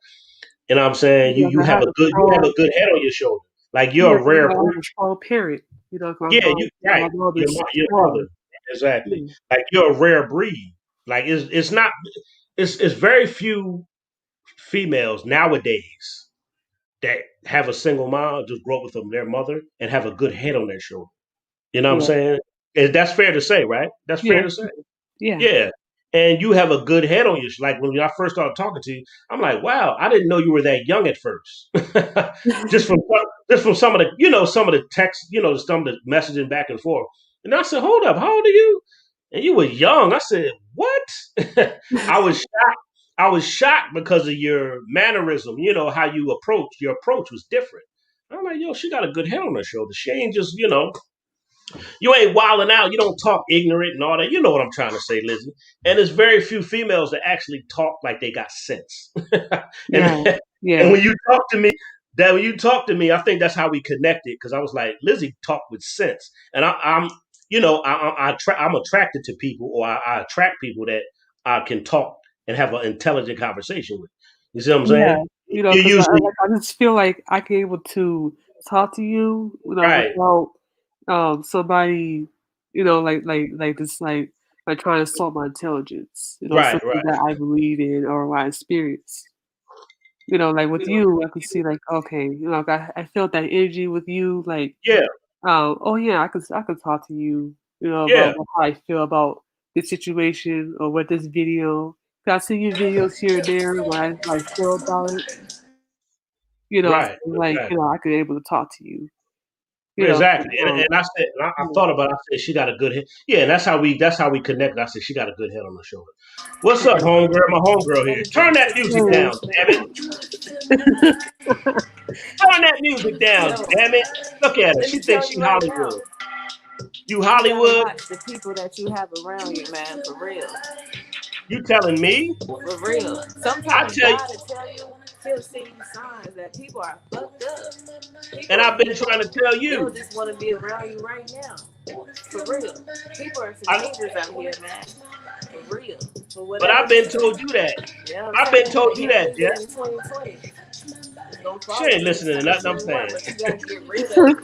You know what I'm saying? yeah. I have a You have a strong. good head on your shoulder. Like Yeah, you're a rare I breed. have a strong parent. You know, 'cause Yeah, you my right. mom is Your mother strong. exactly. Yeah, Like you're a rare breed. Like it's not it's very few females nowadays that have a single mom, just grow up with them, their mother, and have a good head on their shoulder. You know what I'm yeah, saying? That's fair to say, right? That's yeah, fair to say. yeah, Yeah. And you have a good head on you. Like when I first started talking to you, I'm like, wow, I didn't know you were that young at first. just from just from some of the, some of the text, some of the messaging back and forth. And I said, hold up, how old are you? And you were young. I said, what? I was shocked. I was shocked because of your mannerism, how you approach. Your approach was different. I'm like, yo, she got a good head on her shoulder. She ain't just, you ain't wilding out. You don't talk ignorant and all that. You know what I'm trying to say, Lizzie. And there's very few females that actually talk like they got sense. and yeah, and yeah, when you talk to me, I think that's how we connected because I was like, Lizzie talked with sense, and I'm I'm attracted to people, or I attract people that I can talk and have an intelligent conversation with. You see what I'm yeah. saying? You know, You because usually I just feel like I can able to talk to you, right, without somebody, like this, like trying to assault my intelligence. right, Something right. that I believe in or I experience. Like with you, I can see like okay, like I felt that energy with you, like Yeah, oh yeah, I could talk to you, yeah, about how I feel about this situation or what this video. 'Cause I see your videos here and there when I feel about it, so right, like exactly. I could able to talk to you, Exactly, and um, I said, I you know, thought about it. I said she got a good head. Yeah, and that's how we connected. I said she got a good head on her shoulder. What's up, yeah. homegirl? My homegirl here. Turn that music Hey. down, damn it! Turn that music down, Yo, damn it! Look at her. let me She thinks tell she you right now, Hollywood. You you gotta Hollywood? watch the people that you have around you, man, for real. You telling me? For real. I Sometimes tell you, God will tell you, he'll send you signs that people are fucked up. and People, I've been trying to tell they'll you. just want to be around you right now. For real. People are some I, dangerous out here, man. For real. For but whatever I've been reason. told you that. You know what I've I'm been saying? told And you you that, ain't living in Jess. 2020. It's gonna She follow ain't you in listening to nothing I'm 2021, saying. but you gotta get rid of it.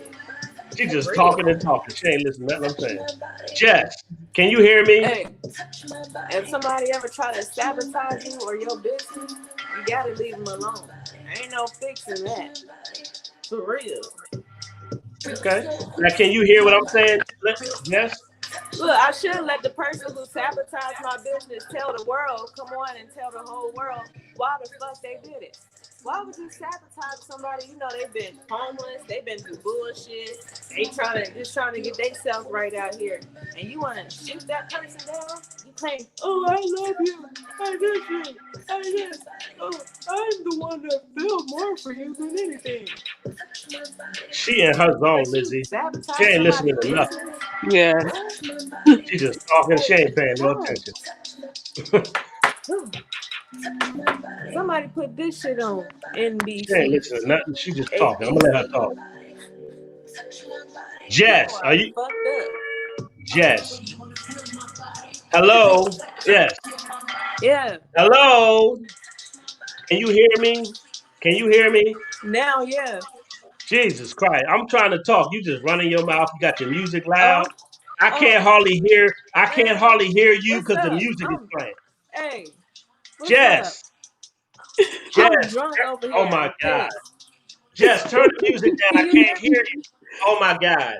She For just real. talking and talking. She ain't listening to nothing I'm saying. Jess, can you hear me? Hey, if somebody ever try to sabotage you or your business, you gotta leave them alone. Ain't no fixing that. For real. Okay. Now, can you hear what I'm saying, Jess? Look, I should let the person who sabotaged my business tell the world, come on and tell the whole world why the fuck they did it. Why would you sabotage somebody? You know they've been homeless, they've been through bullshit, they trying to get themselves right out here, and you want to shoot that person down? You claim, oh, I love you, I miss you, I this, oh, I'm the one that feel more for you than anything. She in her zone, But you Lizzie. She sabotage ain't listening somebody's to nothing. business? Yeah. What? She just talking. She ain't paying no Why? attention. Somebody put this shit on She ain't NBC. listening to nothing. She just talking. I'm gonna let her ABC. talk. People Jess, are are you fucked up. Jess? Hello? Yes. Yeah. Hello? Can you hear me? Can you hear me? Now, yeah. Jesus Christ. I'm trying to talk. You just running your mouth. You got your music loud. Oh, I can't hardly hear. I can't man, hardly hear you what's because the up? music is playing. Hey, what's up? Jess, Jess. I'm drunk over Oh here. my I'm God. pissed. Jess, turn the music down. Can I you can't hear me? hear you. Oh my God.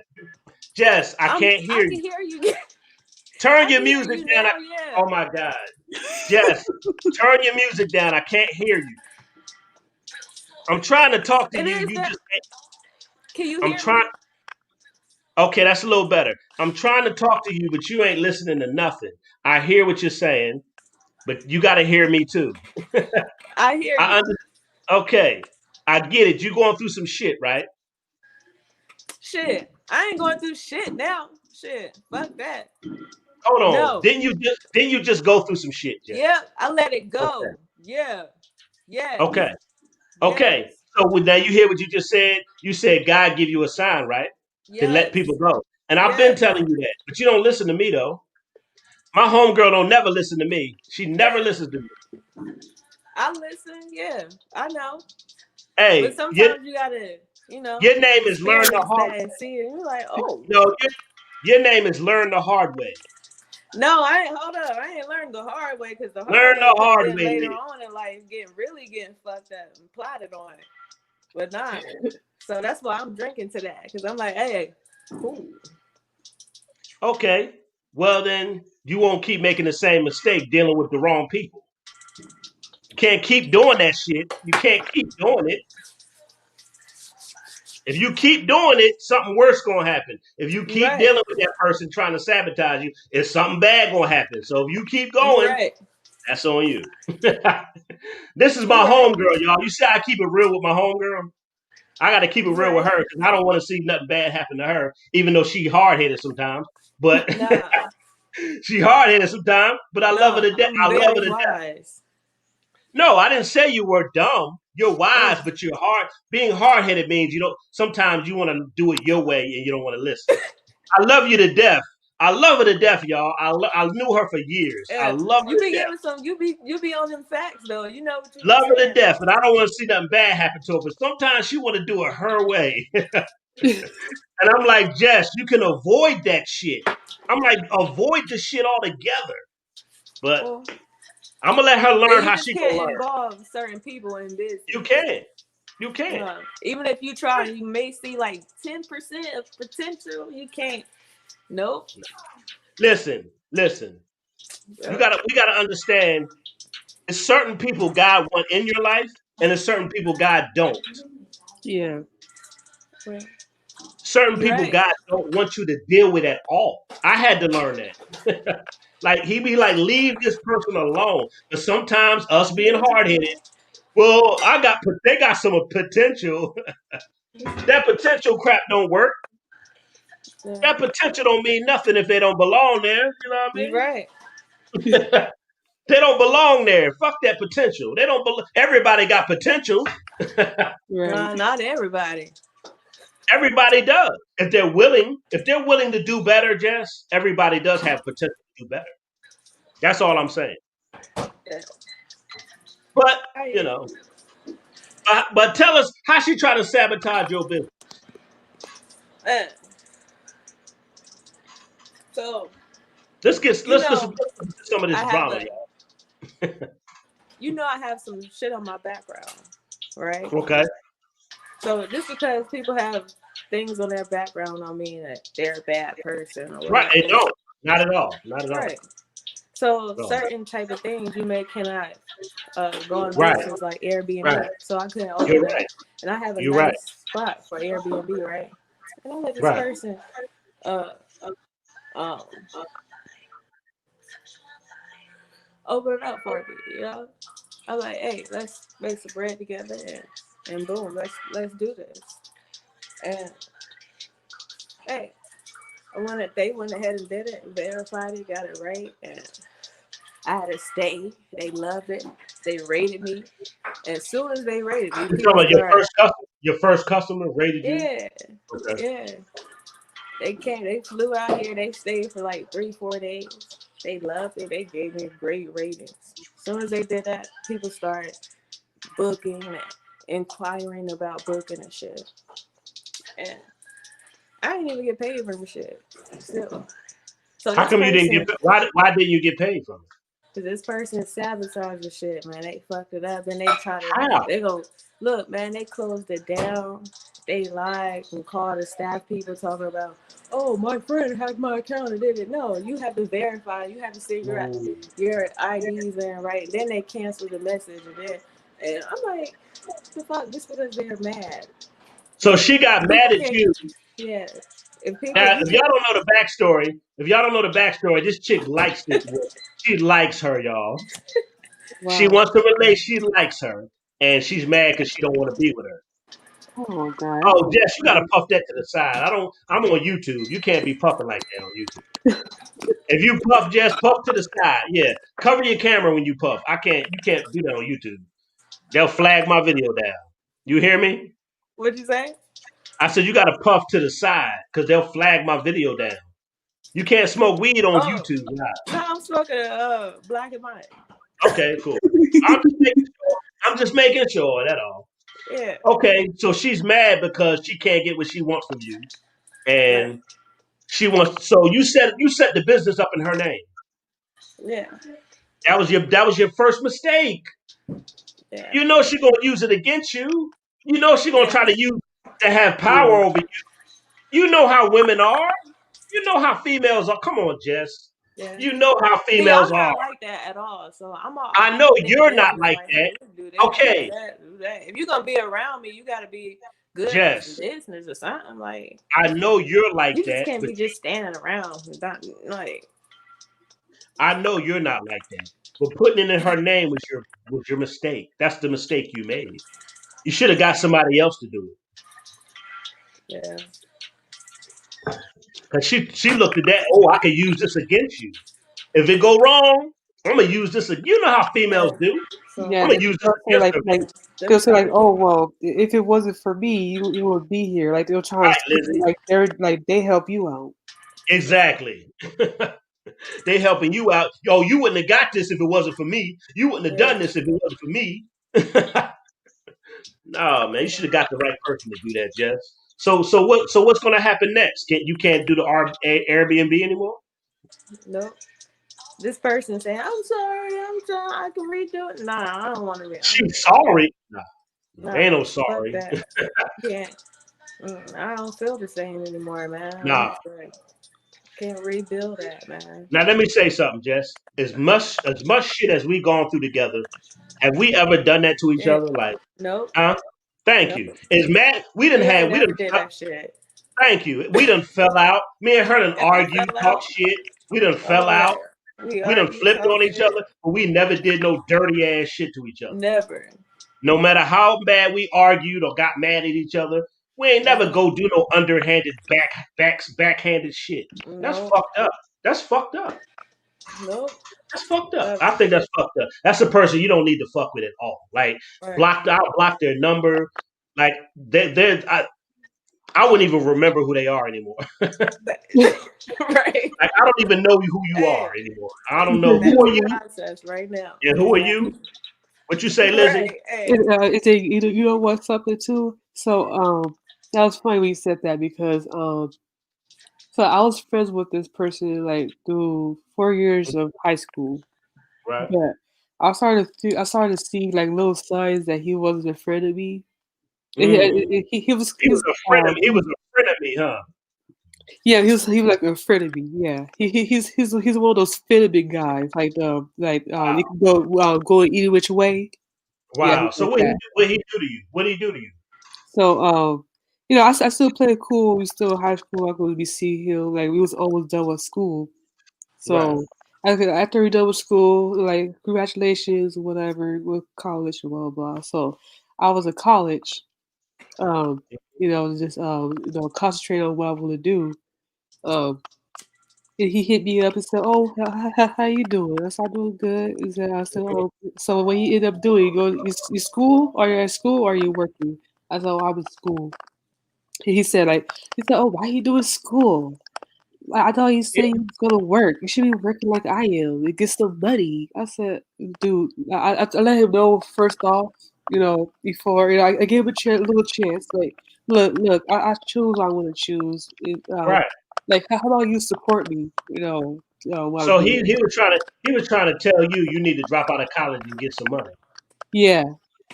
Jess, I can't hear I can you. hear you. Turn I your can hear music you down. now. Yeah. Oh my God. Jess, turn your music down. I can't hear you. I'm trying to talk to It you. is You that. just, Can you I'm hear me? trying. Okay, that's a little better. I'm trying to talk to you, but you ain't listening to nothing. I hear what you're saying, but you got to hear me too. I hear I you. under, okay, I get it. You going through some shit, right? Shit. I ain't going through shit now. Shit. Fuck that. Hold on. No. Didn't you just go through some shit, Jess? Yep. I let it Okay. go. Yeah. Yes. Okay. Yes. Okay. So now you hear what you just said. You said God give you a sign, right? To let Yes. people go. And I've been Yes. telling you that, but you don't listen to me though. My homegirl don't never listen to me. She never listens to me. I listen. Yeah. I know. But Hey, sometimes you gotta, you know, your name is Learn the experience Hard that and see it. And you're like, Way. oh. No, your name is Learn the Hard Way. No, I ain't. Hold up. I ain't learned the hard way because the hard Learn way the could have hard been way, later Lee. on in life, getting fucked up and plotted on. But not. So that's why I'm drinking to that because I'm like, hey, cool. Okay. Well, then you won't keep making the same mistake dealing with the wrong people. You can't keep doing that shit. You can't keep doing it. If you keep doing it, something worse gonna happen. If you You keep right. dealing with that person trying to sabotage you, it's something bad gonna happen. So if you keep You going, right. that's on you. This is You my right. homegirl, y'all. You see, I keep it real with my homegirl. I got to keep it You real with right. her because I don't want to see nothing bad happen to her, even though she hard headed sometimes. But Nah. she hard headed sometimes. But I love her No, to death. I'm I love her very to death. wise. No, I didn't say you were dumb. You're Oh, wise, but you're hard. Being hard headed means you don't. Sometimes you want to do it your way and you don't want to listen. I love you to death. I love her to death, y'all. I knew her for years. I yeah. love her You to be death. giving some. You be on them facts though. You know what you be Love her to saying death, though. and I don't want to see nothing bad happen to her. But sometimes she want to do it her way. And I'm like, Jess, you can avoid that shit. I'm like, avoid the shit altogether. But Well, I'm gonna let her yeah, learn you how just she gonna can't learn. involve certain people in You business. can. You can. Even if you try, you may see like 10% of potential. You can't. Nope. Listen. Yep. We gotta understand there's certain people God want in your life, and there's certain people God don't. Yeah. Well, Certain you're people right. God don't want you to deal with at all. I had to learn that. Like he be like, leave this person alone. But sometimes us being hard headed, well, they got some potential. That potential crap don't work. Yeah. That potential don't mean nothing if they don't belong there. You know what I You're right. mean? They don't belong there. Fuck that potential. They don't. Everybody got potential. Right. Not everybody. Everybody does. If they're willing to do better, Jess, everybody does have potential to do better. That's all I'm saying. Yeah. But you I, know, but tell us how she try to sabotage your business. uh, so you Let's listen know, to some of this I have drama, a. y'all. I have some shit on my background, right? Okay. So just because people have things on their background don't mean that they're a bad person or Right. They whatever. don't. Not at all. Not at all. Right. So No. certain type of things you cannot go on Right. business like Right. Airbnb. So I couldn't You're open up, right. and I have a You're right. nice spot for Airbnb, right? And I let this Right. person uh um open it up for me, you know. I'm like, hey, let's make some bread together, and boom, let's do this. And hey, they went ahead and did it, and verified it, got it right, and I had to stay. They loved it. They rated me. As soon as they rated me, You talking people about start. your first customer rated you? Yeah, Okay. yeah. They came. They flew out here. They stayed for like 3-4 days. They loved it. They gave me great ratings. As soon as they did that, people started booking and inquiring about booking and shit. And I didn't even get paid for the shit. Still. So How this come you didn't person, get? Why didn't you get paid from it? this person sabotaged the shit, man. They fucked it up and they try to, How? they go, look, man, they closed it down. They lied and called the staff people talking about, oh, my friend hacked my account and did it. No, you have to verify. You have to see your IDs in, right? Then they cancel the message and I'm like, the fuck, just because they're mad. So she got mad at you. Yeah. If people, Now, you if y'all can't. don't know the backstory, this chick likes this woman. She likes her, y'all. She Wow. wants to relate. She likes her, and she's mad because she don't want to be with her. Oh God. Oh, Jess, you gotta puff that to the side. I'm on YouTube. You can't be puffing like that on YouTube. If you puff, Jess, puff to the side. Yeah, cover your camera when you puff. I can't. You can't do that on YouTube. They'll flag my video down. You hear me? What'd you say? I said you gotta puff to the side because they'll flag my video down. You can't smoke weed on Oh, YouTube. no, I'm smoking black and white. Okay, cool. I'm just making sure. That all. Yeah. Okay, so she's mad because she can't get what she wants from you, Right. and she wants. So you set the business up in her name. Yeah. That was your first mistake. Yeah. You know she gonna use it against you. You know she gonna Yeah. try to use to have power Yeah. over you. You know how women are. You know how females are. Come on, Jess. Yeah. You know how See, I'm females are. not like that at all. So I I'm know in you're not business like like, that. hey, let's do this, do Okay, that, do that. If you're gonna be around me, you gotta be good for some Jess. business or something. Like I know you're like you just that, can't but be just standing around without, like I know you're not like that. But putting it in her name was your mistake. That's the mistake you made. You should have got somebody else to do it. yeah. Cause she looked at that. Oh, I could use this against you. If it go wrong, I'm gonna use this. You know how Yeah. females do. So Yeah. I'm gonna use this They'll say against her. they'll them say like, certain oh people. well, if it wasn't for me, you would be here. Like they'll try to Right, say, Lizzie. like they help you out. Exactly. They helping you out. Yo, you wouldn't have got this if it wasn't for me. You wouldn't have Yeah. done this if it wasn't for me. No, man, you should have got the right person to do that, Jess. So what's gonna happen next? You can't do the Airbnb anymore? Nope. This person saying, I'm sorry, I can redo it. Nah, I don't want to read. She's sorry. Nah, ain't Nah, no fuck sorry. that. Yeah. I don't feel the same anymore, man. I'm Nah. sorry. Can't rebuild that, man. Now let me say something, Jess. As much shit as we gone through together, have we ever done that to each Yeah. other? Like, Nope. huh? Thank Nope. you. As mad We ain't never did that shit. thank you. We done fell out. Me and her done Never argue, fell talk out. shit. We done All fell that. out. We We done argue, flipped talk on each shit. other, but we never did no dirty ass shit to each other. Never. No matter how bad we argued or got mad at each other, we ain't never No. go do no underhanded backhanded shit. That's Nope. fucked up. That's fucked up. Nope. That's fucked up. I Never. think that's fucked up. That's a person you don't need to fuck with at all. Like Right. I'll block their number. Like I wouldn't even remember who they are anymore. Right. Like I don't even know who you Hey, are anymore. I don't know that's who are the you. process right now. Yeah, who are you? What you say, Lizzie? Right. Hey. You know what something too. So that was funny when you said that because so I was friends with this person like through 4 years of high school, Right. but I started to see like little signs that he wasn't a friend of me. He was He was a friend of me. He was a friend of me, huh? yeah, he was like a friend of me. Yeah, he's one of those fit guys. Wow. You can go either which way. Yeah, Wow. he's So like that. what he do to you? What did he do to you? So I still play it cool. We still in high school. I go to see him. Like we was almost done with school. Right. So after we done with school, like congratulations, whatever, with college and blah blah blah. So I was in college. Um, just concentrate on what I want to do. Um, and he hit me up and said, "Oh, how you doing?" I said, "I'm doing good." I said, "Oh, so what you end up doing? You school? Are you at school or are you working?" I said, "Oh, I'm in school." And he said, "Oh, why you doing school? I thought you Yeah. said you was gonna work. You should be working like I am. It gets some money." I said, "Dude, I let him know first off, before I gave him a little chance. Like Look. I choose. I want to choose. Right. Like how about you support me? What I'm So doing. he was trying to tell you need to drop out of college and get some money. Yeah,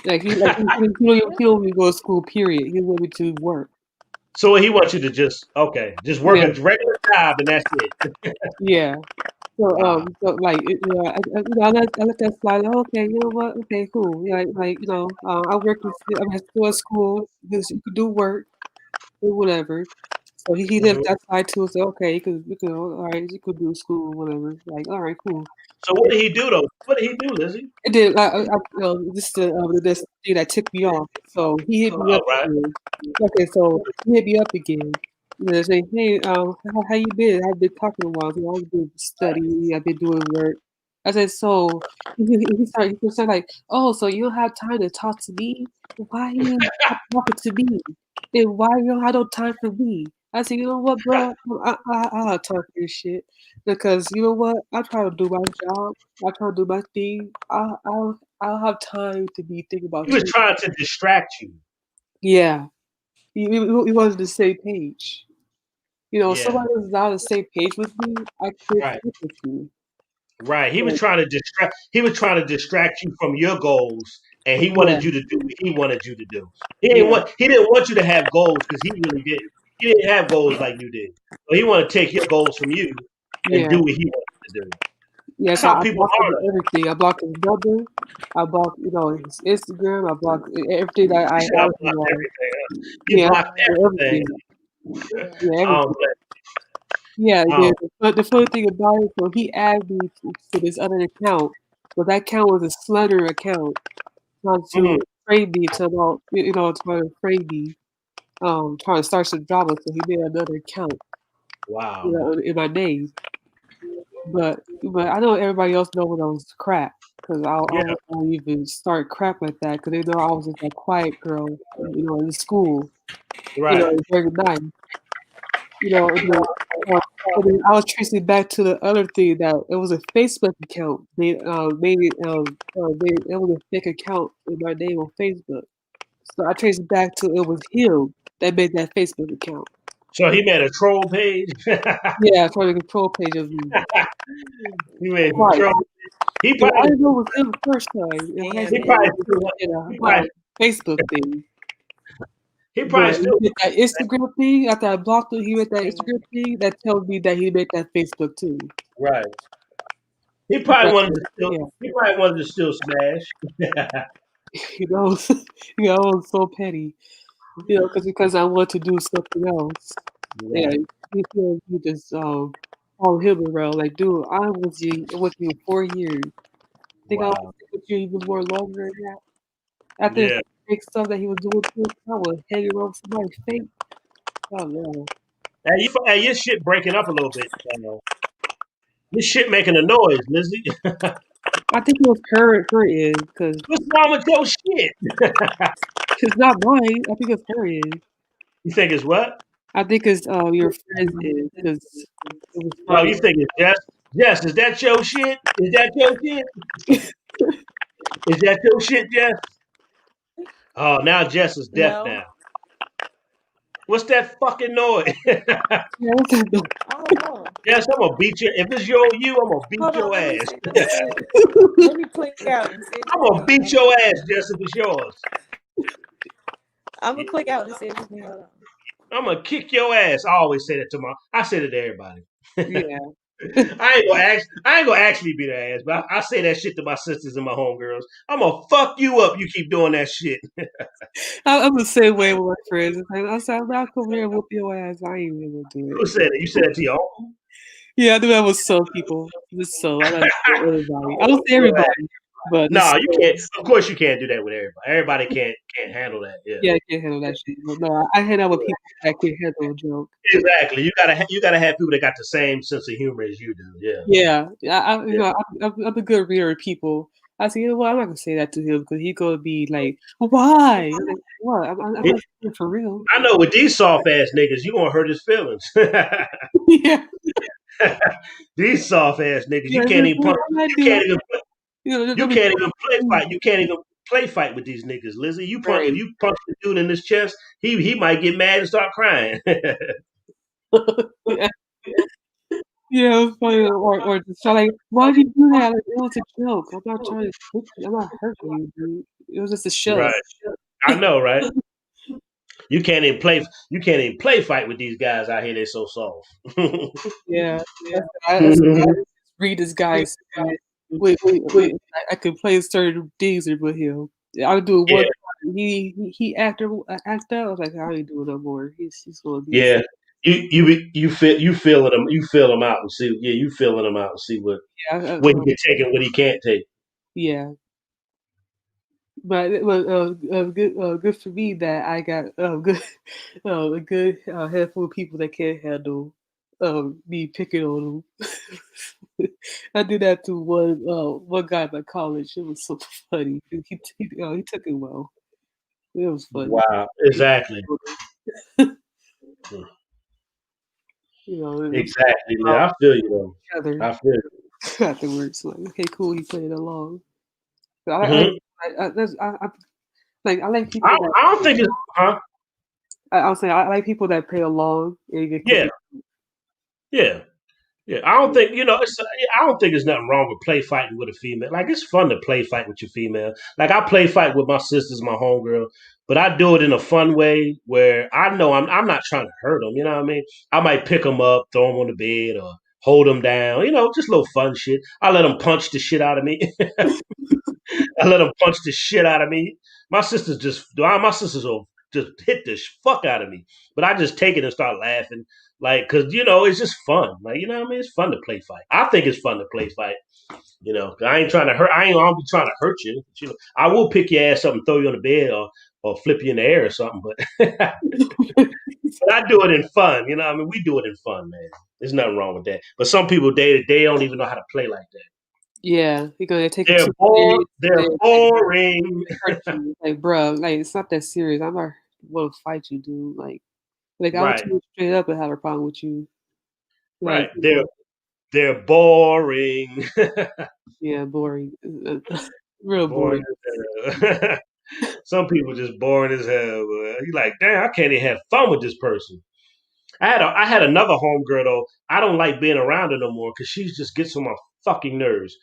he don't even go to school. Period. He want me to work. So he wants you to just work Yeah, a regular job and that's it. yeah. Wow. So like, I let that slide. Like, okay, you know what? Okay, cool. Yeah, I work. I'm still at school. You could do work or whatever. So he did Mhm. that side too. So okay, all right, you could do school, whatever. Like, all right, cool. So what did he do though? What did he do, Lizzie? It did. This this thing that ticked me off. So he hit me Oh, up right. again. Okay, so he hit me up again. Saying, hey, how you been? I've been talking a while. I've been studying. I've been doing work. I said, so he started like, oh, so you don't have time to talk to me? Why you not talking to me? And why you don't have no time for me? I said, you know what, bro? I'll talk this shit because you know what? I try to do my job. I try to do my thing. I'll have time to be thinking He about was you. trying to distract you. Yeah, we was on the same page. Yeah. Somebody who's not on the same page with me, I can't Right. fuck with you. Right. He was Like, trying to distract. He was trying to distract you from your goals, and he yeah, wanted you to do what he wanted you to do. He didn't yeah, want. He didn't want you to have goals because he really didn't. He didn't have goals like you did. So he wanted to take your goals from you and yeah, do what he wanted to do. yeah. That's So how I people blocked him are. with everything. I blocked his number. I blocked, his Instagram. I blocked everything that I You should have asked him blocked on. everything. Huh? You Yeah, blocked everything. everything. Yeah, I don't everything. blame. Yeah, I don't. but the funny thing about it, so he added me to this other account, but that account was a Slender account, trying Mm, to frame me to about, trying to frame me, trying to start some drama. So he made another account, wow. in my name. But I know everybody else know when I was crap, because Yeah. I won't even start crap like that, because they know I was just that quiet girl, in school, Right. very nice. And then, uh, I was tracing back to the other thing that it was a Facebook account. They made it. It was a fake account with my name on Facebook. So I traced it back to it was him that made that Facebook account. So he made a troll page. Yeah, trying to control page of me. He made a Right. troll. He Yeah, I probably. didn't know it was him the first time in high Damn He it. probably school. He still. did He a probably. Facebook thing. He probably But he still. did that Instagram thing after I blocked him. He made that Instagram thing that tells me that he made that Facebook too. Right. He But probably wanted to still. yeah, He probably wanted to still smash. you know, it was so petty. Because I want to do something else. Yeah, Right. he just follow him around like, dude, I was with you 4 years. Think I was Wow. with you even more longer than that. After the Yeah. fake stuff that he was doing to us, I was hanging around somebody's fake. Oh no. Hey, your shit breaking up a little bit. This shit making a noise, Lizzie. I think it was her end, because What's wrong with your shit? it's not mine. I think it's her end. You think it's what? I think it's your friend's end, because it was Oh, funny. you think it's Jess? Jess, is that your shit? Is that your shit? Is that your shit, Jess? Oh, now Jess is deaf No. now. What's that fucking noise? Yeah, what's that? I don't know. Jess, I'm gonna beat you. If it's you, I'm gonna beat Hold on, your let me ass. see. Let me see. Let me click out and see if I'm it's gonna me. beat your ass, Jess, if it's yours. I'm gonna click out and see if it's me. Hold on. I'm gonna kick your ass. I always say that to I say that to everybody. Yeah. I ain't gonna actually beat her ass, but I say that shit to my sisters and my homegirls. I'm gonna fuck you up. You keep doing that shit. I'm the same way with my friends. It's like, I said, I'm not come here and whoop your ass. I ain't even gonna do Who it. said it? You said it to your uncle? Yeah, I do that with some people. Just so I don't say I'm everybody. I gonna don't whoop say your ass. everybody, but No, just you can't. Of course, you can't do that with everybody. Everybody can't handle that. Yeah. yeah, I can't handle that shit. But no, I hang out with people that can handle a joke. Exactly. You gotta have people that got the same sense of humor as you do. Yeah. Yeah, Yeah. I'm a good reader of people. I say, you know what? I'm not gonna say that to him because he gonna be like, why? I'm like, what? I'm not saying for real. I know with these soft ass niggas, you gonna hurt his feelings. Yeah, These soft ass niggas, yeah. Like, you what I can't do? even You know, you let me. can't even play fight. You can't even play fight with these niggas, Lizzie. If Right. you punch the dude in his chest, he might get mad and start crying. Yeah. Yeah, it was funny. Or just like, why'd you do that? Like, it was a joke. I'm not trying to hurt you. I'm not hurting you, dude. It was just a show. Right. I know, right? You can't even play. You can't even play fight with these guys out here. They're so soft. Yeah. I read this guy's wait. I could play certain things with him. I would do it Yeah, one time. He acted. I was like, I ain't doing no more. He's gonna be. yeah. You feeling them. You feel them out and see. Yeah, you feeling them out and see Yeah. what he can take and what he can't take. Yeah. But it was good for me that I got good a good handful of people that can't handle me picking on them. I did that to one guy at my college. It was so funny. He took it well. It was funny. Wow. Exactly. It was Exactly. about Yeah, I feel you each though. other I feel you. afterwards. Like, okay, cool. He played along. So Hmm. I like people that I don't think it's huh. I'll say I like people that play along and get Yeah, yeah. Yeah, I don't think I don't think there's nothing wrong with play fighting with a female. Like it's fun to play fight with your female. Like I play fight with my sisters, my homegirl, but I do it in a fun way where I know I'm not trying to hurt them. You know what I mean? I might pick them up, throw them on the bed, or hold them down. Just little fun shit. I let them punch the shit out of me. I let them punch the shit out of me. My sisters will just hit the fuck out of me, but I just take it and start laughing, like, cause it's just fun. Like, you know what I mean? It's fun to play fight. I think it's fun to play fight. 'Cause I ain't trying to hurt. I ain't gonna be trying to hurt you. I will pick your ass up and throw you on the bed or flip you in the air or something. But but I do it in fun. You know what I mean? We do it in fun, man. There's nothing wrong with that. But some people they don't even know how to play like that. Yeah, because they take it They're too bored. serious. They're boring. They hurt you. Like, bro, like it's not that serious. I'm not want to fight you, dude. Like I would Right. tell you straight up and have a problem with you. Right. Like, They're boring. yeah, boring, real Boring boring. as hell. Some people just boring as hell. You like, damn, I can't even have fun with this person. I had another homegirl though. I don't like being around her no more because she just gets on my fucking nerves.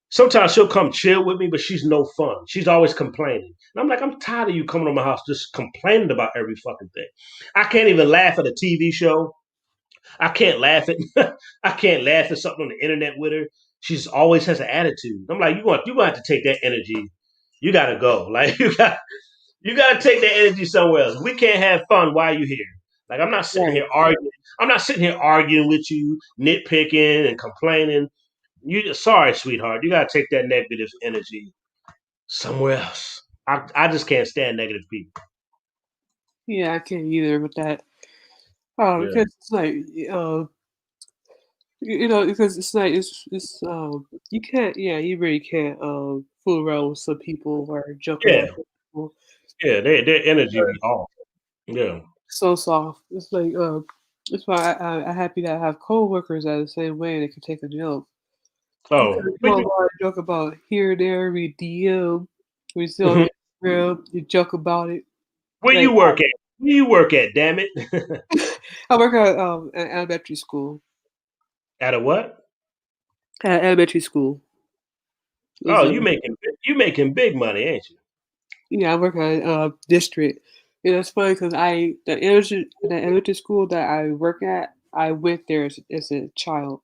Sometimes she'll come chill with me, but she's no fun. She's always complaining. And I'm like, I'm tired of you coming to my house just complaining about every fucking thing. I can't even laugh at a TV show. I can't laugh at I can't laugh at something on the internet with her. She's always has an attitude. I'm like, you gonna have to take that energy. You gotta go. Like you gotta take that energy somewhere else. We can't have fun while you're here. Like I'm not sitting Right. here arguing. I'm not sitting here arguing with you, nitpicking and complaining. You sorry, sweetheart. You gotta take that negative energy somewhere else. I just can't stand negative people. Yeah, I can't either with that. Yeah. Because it's like, because it's like you can't, yeah, you really can't fool around with some people or joke around Yeah. with people. Yeah. Their energy be off. Yeah. So soft. It's like that's why I'm happy that I have coworkers that are the same way. They can take a joke. Oh, Because but you know, joke about here, there, we DM, we see on mhm. Instagram, you joke about it. Where Like you work at? Where you work at? Damn it! I work at an elementary school. At a what? At elementary school. It's Oh, a you making big money, ain't you? Yeah, I work at district. It's funny because the elementary school that I work at, I went there as a child,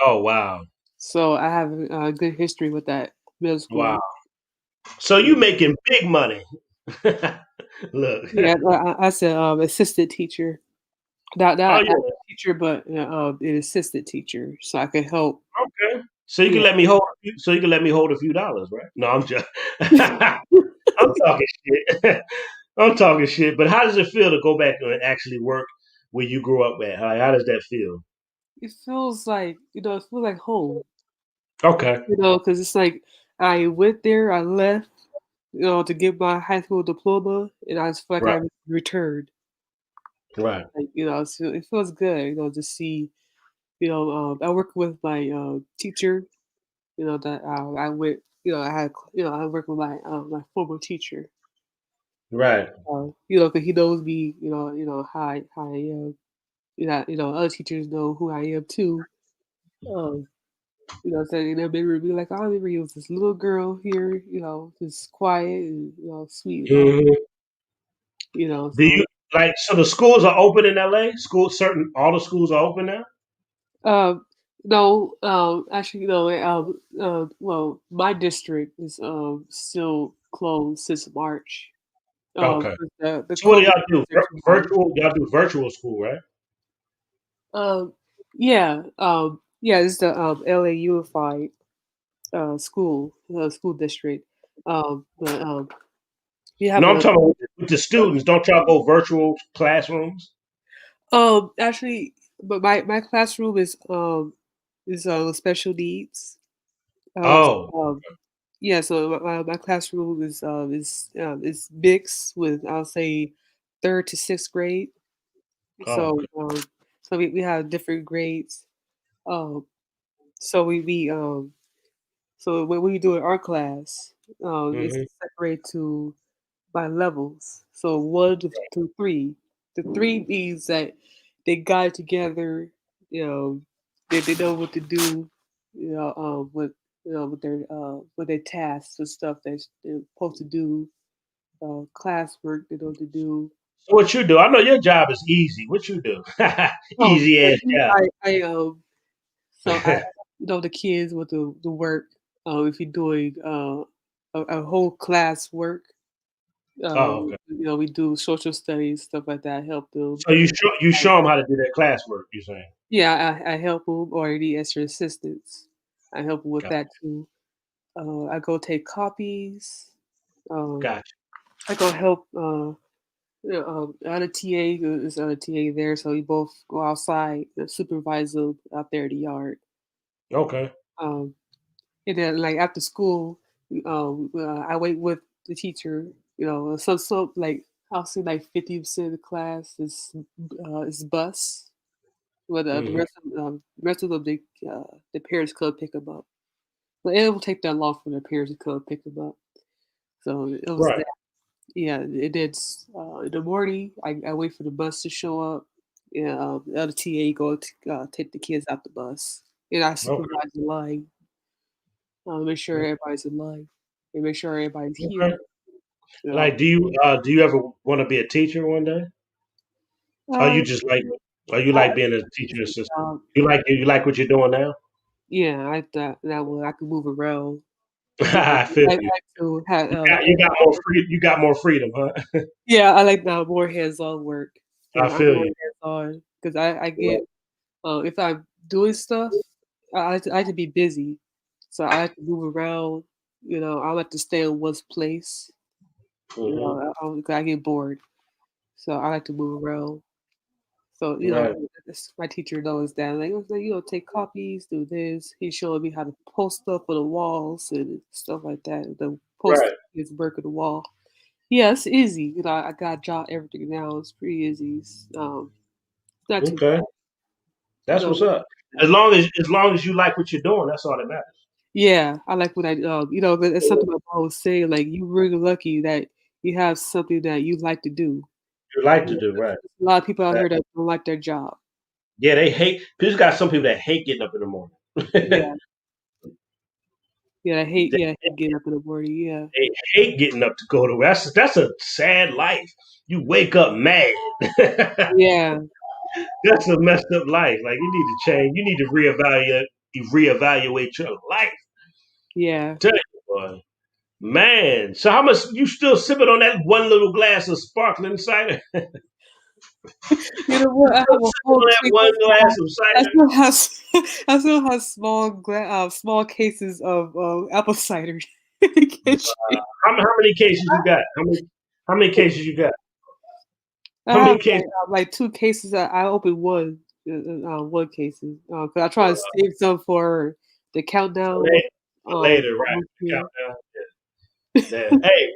Oh wow, so I have a good history with that middle wow. school. So you making big money? Look. Yeah, I said assistant teacher. Oh Not yeah. teacher, but an assistant teacher, so I could help. Okay. So you can Yeah, let me hold. So you can let me hold a few dollars, right? No, I'm just. I'm talking shit. I'm talking shit. But how does it feel to go back and actually work where you grew up at? How does that feel? it feels like it feels like home. Okay. Because it's like I went there, I left, to get my high school diploma, and I just feel like Right. I returned. Right. Like, so it feels good, to see, I work with my teacher. that I went. I had I worked with my former teacher. Right. Because he knows me. How I am. Other teachers know who I am too. Um, saying they remember me like I remember you was this little girl here. Just quiet and sweet and all. Hmm. Do So you like so the schools are open in LA? All the schools are open now? no, actually, no. Well, my district is still closed since March. Okay. 'Cause the So what do COVID y'all do? restrictions. Virtual? Y'all do virtual school, right? Um, yeah, yeah. It's the LA Unified school district. But we have No, I'm a talking with the students. Don't y'all go virtual classrooms? actually, but my classroom is special needs. So, Oh, yeah, so my classroom is mixed with I'll say third to sixth grade. oh, So okay. we have different grades. Um, so when we do an art class, it's Hmm. separated to by levels. So one to three. The three means that they got together. You know, they know what to do. With their tasks and stuff that they're supposed to do. Classwork they know what to do. So what you do? I know your job is easy. What you do? Oh, Easy ass job. I know the kids with the work. If you're doing a whole class work, Oh, okay. we do social studies stuff like that. Help them. So you show them how to do their classwork. You saying? Yeah, I help them or any extra assistance. I help them with Got, that too. I go take copies. Um, gotcha. I go help. Other TA is other TA there, so we both go outside and supervise them out there in the yard. Okay. Um, and then like after school, I wait with the teacher. So like I'll say like 50% of the class is bus. But Hmm. the rest of them, the parents come pick them up. But it will take that long for the parents to come pick them up. So it was Right. that. Yeah, it did. In the morning, I wait for the bus to show up. Yeah, the other TA go to take the kids out the bus, and I Okay. supervise the line. Make sure everybody's in line, and make sure everybody's Okay. here. You Like, know. do you ever want to be a teacher one day? Or Uh, you just like? Or you I, like being a teacher assistant? um, You like what you're doing now? yeah, I thought that one I could move around. I feel I you. like to have You got more free. You got more freedom, huh? yeah, I like more hands-on work. I I'm feel more you. hands-on because I get if I'm doing stuff, I like to be busy, so I like to move around. I like to stay in one place. Hmm. I get bored, so I like to move around. So Right. my teacher knows that. Like, take copies, do this. He's showing me how to post stuff on the walls and stuff like that. The post Right. his work on the wall. Yeah, it's easy. I got jot everything now. It's pretty easy. It's not too Okay. bad. That's what's No, up. As long as you like what you're doing, that's all that matters. yeah, I like what it's something my mom was saying. Like, you really lucky that you have something that you like to do. You like to Yeah, do right. there's a lot of people out That- here that don't like their job. yeah, they hate. People got some people that hate getting up in the morning. Yeah, yeah, they, I hate getting up in the morning. Yeah, they hate getting up to go to work. That's a sad life. You wake up mad. yeah, That's a messed up life. Like you need to change. You need to reevaluate your life. yeah. Tell you, boy. Man, so how much you still sipping on that one little glass of sparkling cider? You know what? I have Still a sipping whole on that case one of glass of I cider? still have I still have small cases of apple cider in the kitchen. How many cases you got? How many cases you got? I How have many cases? like two cases. I opened one cases because I try to save some for the countdown. Later, later, right? Almost here. Countdown. Yeah. Hey,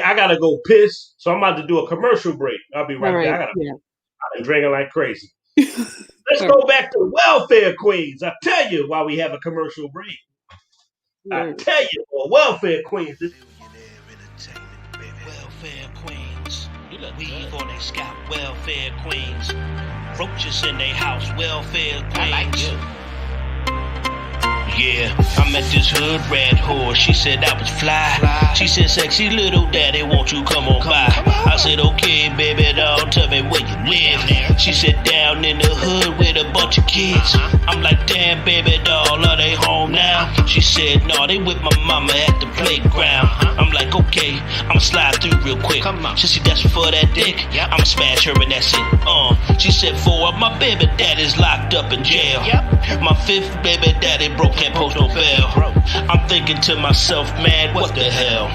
I gotta go piss, so I'm about to do a commercial break. I'll be All right back. right, yeah. I've been drinking like crazy. Let's All go back to welfare queens. I tell you why we have a commercial break. I Word. tell you, boy, welfare queens. Welfare queens. Weave on their scalp. Welfare queens. Roaches in their house. Welfare queens. I like you. Yeah, I met this hood rat whore. She said I was fly. She said, sexy little daddy, won't you come on by? I said, okay, baby doll, tell me where you live. She said, down in the hood with a bunch of kids. I'm like, damn, baby doll, are they home now? She said, no, they with my mama at the playground. I'm like, okay, I'ma slide through real quick. She said, that's for that dick. I'ma smash her and that's it. She said, four of my baby daddies locked up in jail. My fifth baby daddy broke, can't post no bail. I'm thinking to myself, man, what the hell?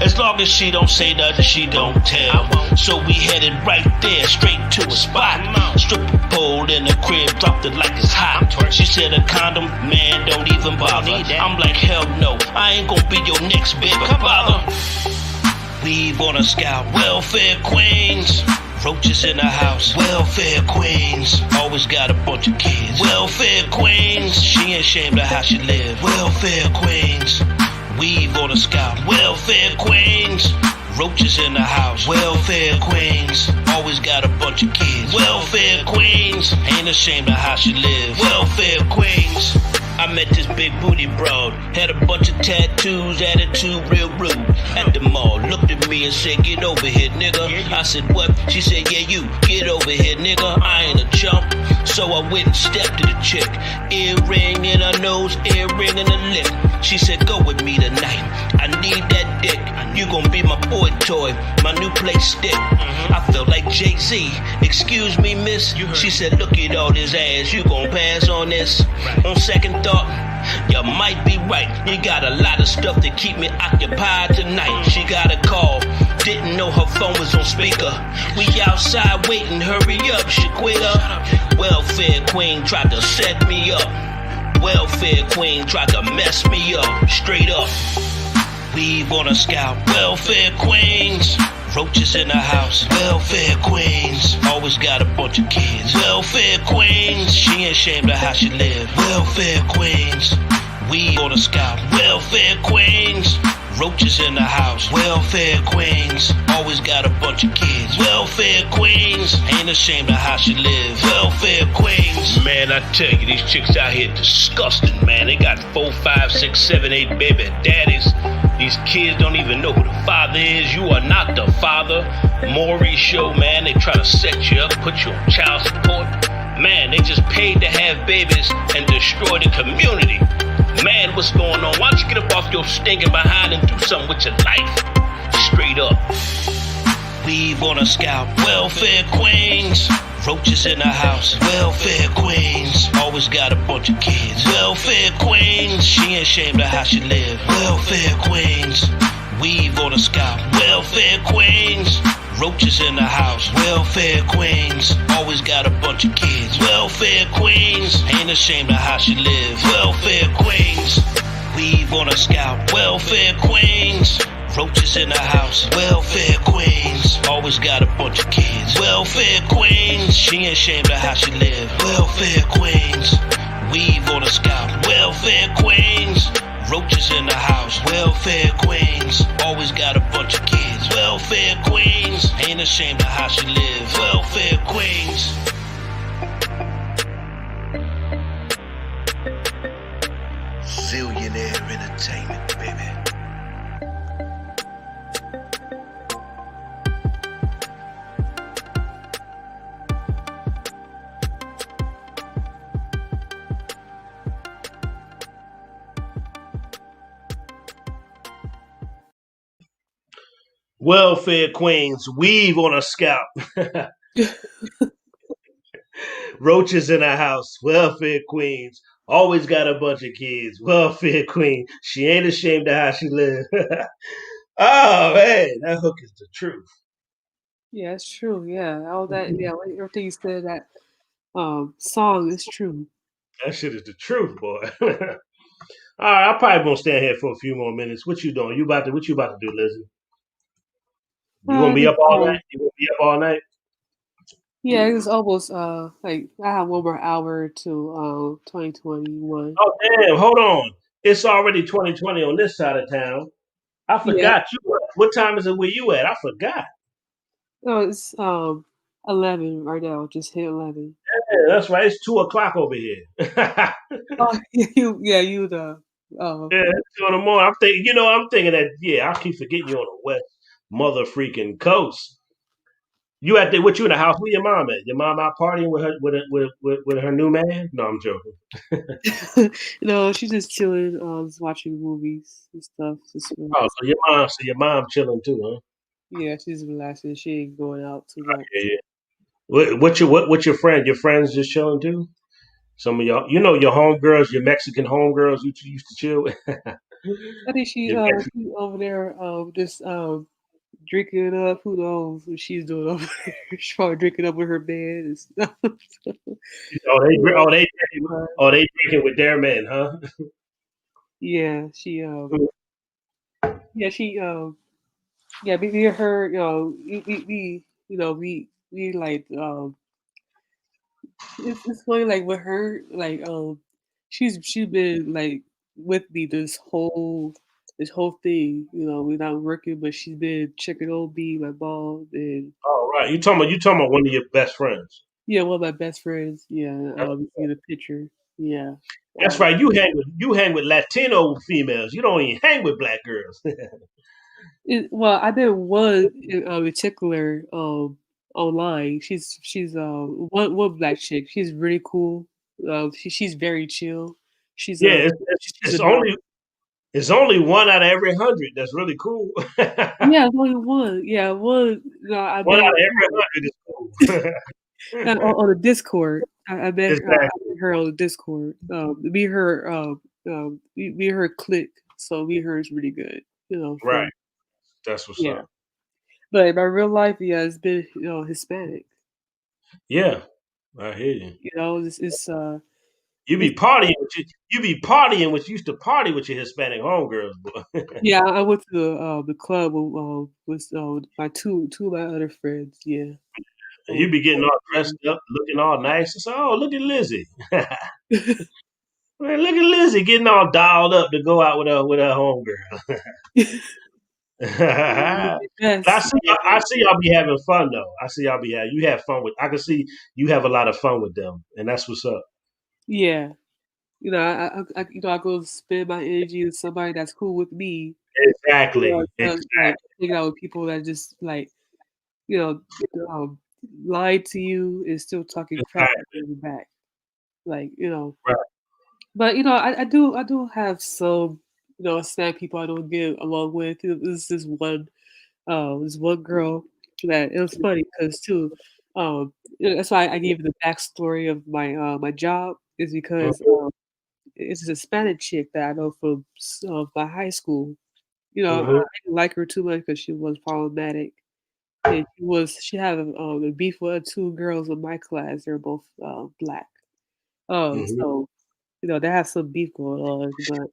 As long as she don't say nothing, she don't tell. So we headed right there, straight to a spot. Stripper pole in the crib, dropped it like it's hot. She said a condom, man, don't even bother. I'm like, hell no, I ain't gonna be your next big bother. Weave on a scalp, welfare queens. Roaches in the house, welfare queens. Always got a bunch of kids, welfare queens. She ain't ashamed of how she live, welfare queens. Weave on the scalp, welfare queens. Roaches in the house, welfare queens. Always got a bunch of kids, welfare queens. Ain't ashamed of how she live, welfare queens. I met this big booty broad, had a bunch of tattoos, attitude real rude. At the mall, looked at me and said, get over here, nigga. I said, what? She said, yeah, you, get over here, nigga. I ain't a chump. So I went and stepped to the chick. Earring in her nose, earring in her lip. She said, go with me tonight. I need that dick. You gon' be my boy toy, my new play stick. I felt like Jay-Z. Excuse me, miss. She said, look at all this ass. You gon' pass on this? On second thought, you might be right. You got a lot of stuff to keep me occupied tonight. She got a call, didn't know her phone was on speaker. We outside waiting, hurry up, she quit up. Welfare queen tried to set me up. Welfare queen tried to mess me up, straight up. Weave on a scalp, welfare queens. Roaches in the house, welfare queens. Always got a bunch of kids, welfare queens. She ain't ashamed of how she live, welfare queens. Weave on a scalp, welfare queens. Roaches in the house, welfare queens. Always got a bunch of kids, welfare queens. Ain't ashamed of how she live, welfare queens. Man, I tell you, these chicks out here disgusting, man. They got 4, 5, 6, 7, 8 baby daddies. These kids don't even know who the father is. You are not the father. Maury show, man. They try to set you up, put you on child support. Man, they just paid to have babies and destroy the community. Man, what's going on? Why don't you get up off your stinking behind and do something with your life? Straight up. Weave on a scalp, welfare queens. Roaches in the house, welfare queens. Always got a bunch of kids, welfare queens. She ain't ashamed of how she live, welfare queens. Weave on a scalp, welfare queens. Roaches in the house, welfare queens. Always got a bunch of kids, welfare queens. Ain't ashamed of how she live, welfare queens. Weave on a scalp, welfare queens. Roaches in the house, welfare queens. Always got a bunch of kids, welfare queens. She ain't ashamed of how she live, welfare queens. Weave on a scalp, welfare queens. Roaches in the house, welfare queens. Always got a bunch of kids, welfare queens. Ain't ashamed of how she live, welfare queens. Zillionaire entertainment, baby. Welfare queens, weave on a scalp. Roaches in a house, welfare queens. Always got a bunch of kids, welfare queen. She ain't ashamed of how she live. Oh man, that hook is the truth. Yeah, it's true. Yeah, all that. Yeah, everything you said that song is true. That shit is the truth, boy. All right, I probably won't stand here for a few more minutes. What you doing? What you about to do, Lizzie? You gonna be Just, up all night? You gonna be up all night? yeah, it's almost like I have one more hour to 2021. Oh damn! Hold on. It's already 2020 on this side of town. I Yeah. forgot you. What time is it where you at? I forgot. No, it's 11 right now. Just hit 11. Yeah, that's right. It's 2 o'clock over here. Yeah, Oh, you the it's 2 in the morning. I'm thinking, I'm thinking that. Yeah, I keep forgetting you on the west mother freaking coast. You at the what? You in the house? Where your mom at? Your mom out partying with her with her new man? No, I'm joking. no, she's just chilling, just watching movies and stuff. Just Oh, relaxing. so your mom chilling too, huh? Yeah, she's relaxing. She ain't going out too much. Yeah, yeah. What's your friend? Your friends just chilling too? Some of y'all, your homegirls, your Mexican homegirls you used to chill with. I think Your she over there just drinking it up. Who knows what she's doing over there? She's probably drinking up with her bed and stuff. Oh, they Yeah, oh they but oh they drinking with their men, huh? yeah, she yeah, me and her, we like it's funny like with her like she's been like with me this whole thing, we're not working, but she's been checking on me, my mom, and Oh, right. You talking about one of your best friends. yeah, one of my best friends. Yeah, you see the picture. Yeah. That's Um, right. You hang with Latino females. You don't even hang with black girls. well, I did one in particular online. She's one black chick. She's really cool. She's very chill. She's Yeah, she's a it's dog. only one out of every 100. That's really cool. One out Yeah, only one. Yeah, one. I of met every 100 is cool. on the Discord. I Exactly. met her on the Discord. Me and her click. So me and her is really good. Right. For That's what's yeah. up. But in my real life, yeah, it's been Hispanic. Yeah, I hear you. It's You be partying with you used to party with your Hispanic homegirls, boy. yeah. I went to the club with my two of my other friends. Yeah. And you be getting all Um, dressed up, looking all nice. It's oh, look at Lizzie. Man, look at Lizzie getting all dolled up to go out with her homegirl. I yes. see. I see y'all be having fun though. I see y'all be having. You have fun with. I can see you have a lot of fun with them, and that's what's up. Yeah. I go spend my energy with somebody that's cool with me. Exactly. Like hanging out with people that just like you know um, lied to you and still talking crap Exactly. behind your back. Like Right. but I do have some snack people I don't get along with. There's this one girl that it was funny because too that's why I gave you the backstory of my job is because Mm-hmm. it's a Hispanic chick that I know from my high school. I Mm-hmm. didn't like her too much because she was problematic. And she had a beef with two girls in my class. They're both black. Mm-hmm. So they have some beef going on, but Right.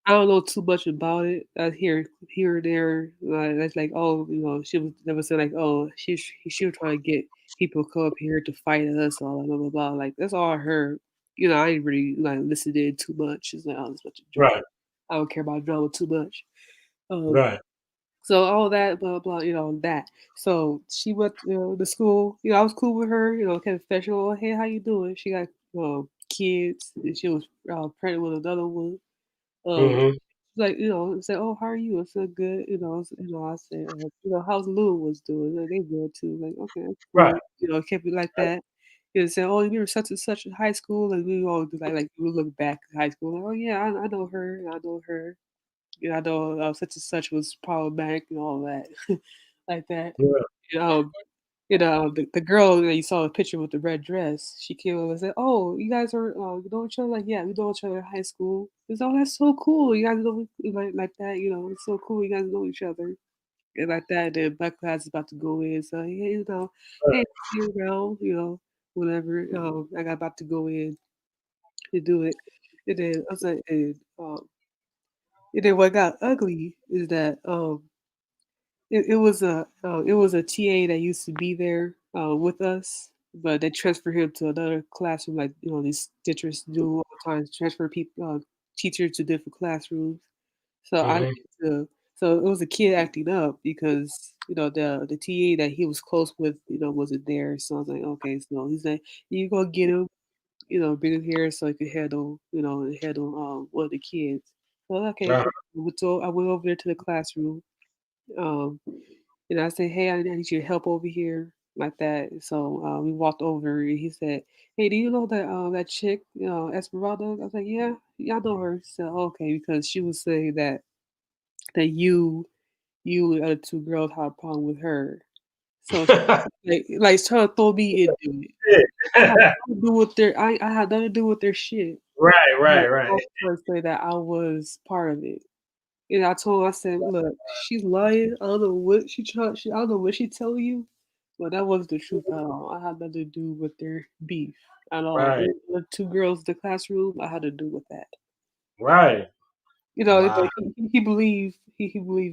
I don't know too much about it. I hear here and there. That's like, oh, she was never said like, oh, she was trying to get people to come up here to fight us, all blah blah blah. Like that's all I heard. I ain't really like listened in too much. It's like, oh, it's a bunch of drama. Right. I don't care about drama too much. Um, Right. so all that, blah blah, that. So she went, to school. I was cool with her. Kind of professional. Hey, how you doing? She got kids. And she was pregnant with another one. Um, Mm-hmm. like say, oh, how are you? I said good. I said, how's Lou was doing? Like, they good too. Like, okay, that's Right. cool. It kept it like that. Say, oh, you were such and such in high school, and we all do like we look back at high school. Like, oh yeah, I know her. I know her. I know such and such was problematic and all that, like that. Yeah. You know, the girl that you saw the picture with the red dress, she came over and said, "Oh, you guys are you know each other?" Like, yeah, we know each other in high school. It's oh, that's so cool. You guys know like that. It's so cool. You guys know each other and like that. Then black class is about to go in, so yeah, hey, see you around. Whatever. I got about to go in to do it, and then I was like, and then what got ugly is that it was a TA that used to be there with us, but they transferred him to another classroom, like these teachers do all the time, transfer people, teachers to different classrooms. So I Hmm. get to so it was a kid acting up because the TA that he was close with wasn't there. So I was like, okay, so he's like, you go get him, bring him here so he can handle one of the kids. So okay, Uh, so I went over there to the classroom. Um, and I said, hey, I need your help over here, like that. So we walked over, and he said, hey, do you know that chick, Esmeralda? I was like, yeah, I know her. So okay, because she was saying that you and the other two girls had a problem with her. So she, like trying to throw me into it. I had nothing to do with I had nothing to do with their shit. right, But right, right. I was trying to say that I was part of it. And I told her, I said, look, she's lying. I don't know what I don't know what she telling you, but that wasn't the truth at all. I had nothing to do with their beef at all. Right, The two girls in the classroom, I had to do with that. right. Wow. Like he believed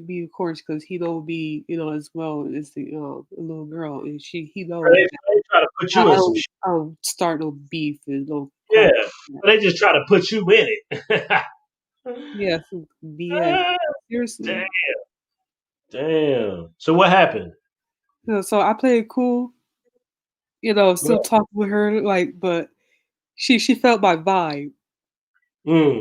me, of course, because he know me, as well as the little girl, and he knows They, that they try to put I you in some don't shit. I don't start no beef and no Yeah. crap like that. They just try to put you in it. Yeah, some BS. Ah, damn, Seriously. damn. So what happened? So I played it cool, still What? talking with her, like, but she felt my vibe,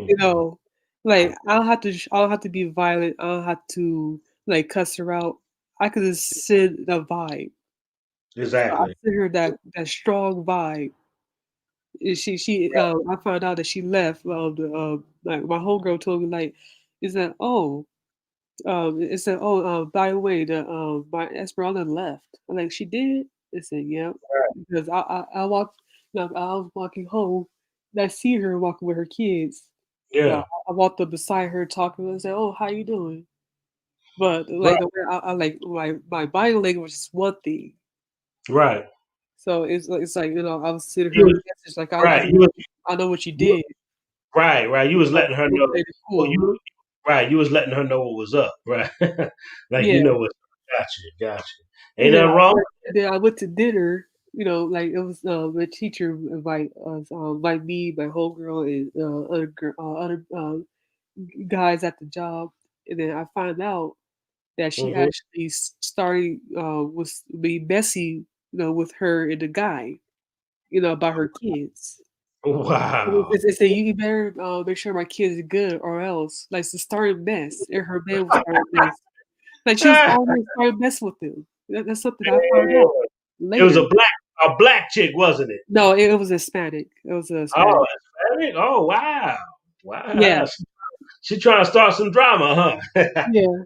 you Mm, know, like I don't have to be violent. I don't have to like cuss her out. I could just send the vibe. So I exactly. sent her that strong vibe. And I found out that she left. Like my homegirl told me, like, is that oh it said, oh, by the way, my Esperanza left. I'm like, she did? It said, yep. Because I walked, I was walking home, and I see her walking with her kids. So Yeah. I walked up beside her, talking, and I said, oh, how you doing? But Right, like the way I like my body language is one thing. right. So it's like I was sending You her was message like right. You was I know what you you, did. right, right. You was Like letting her still know. played it Well, cool. you right. You was letting her know what was up. Right. Like Yeah. you know what. Gotcha, gotcha. Ain't And nothing wrong. then I went to dinner. Like it was the teacher invite us, invite me, my homegirl, and other guys at the job. And then I find out that she Hmm. actually started was being messy, with her and the guy, about her kids. Wow. They say you better make sure my kids are good, or else like it's a started mess. And her man was starting mess. Like she was Ah, always starting mess with him. That's something I found damn. out It was later. a black chick, wasn't it? No, it was Hispanic. It was a Hispanic. Oh, Hispanic. Oh, wow, wow. Yeah, She trying to start some drama, huh? yeah,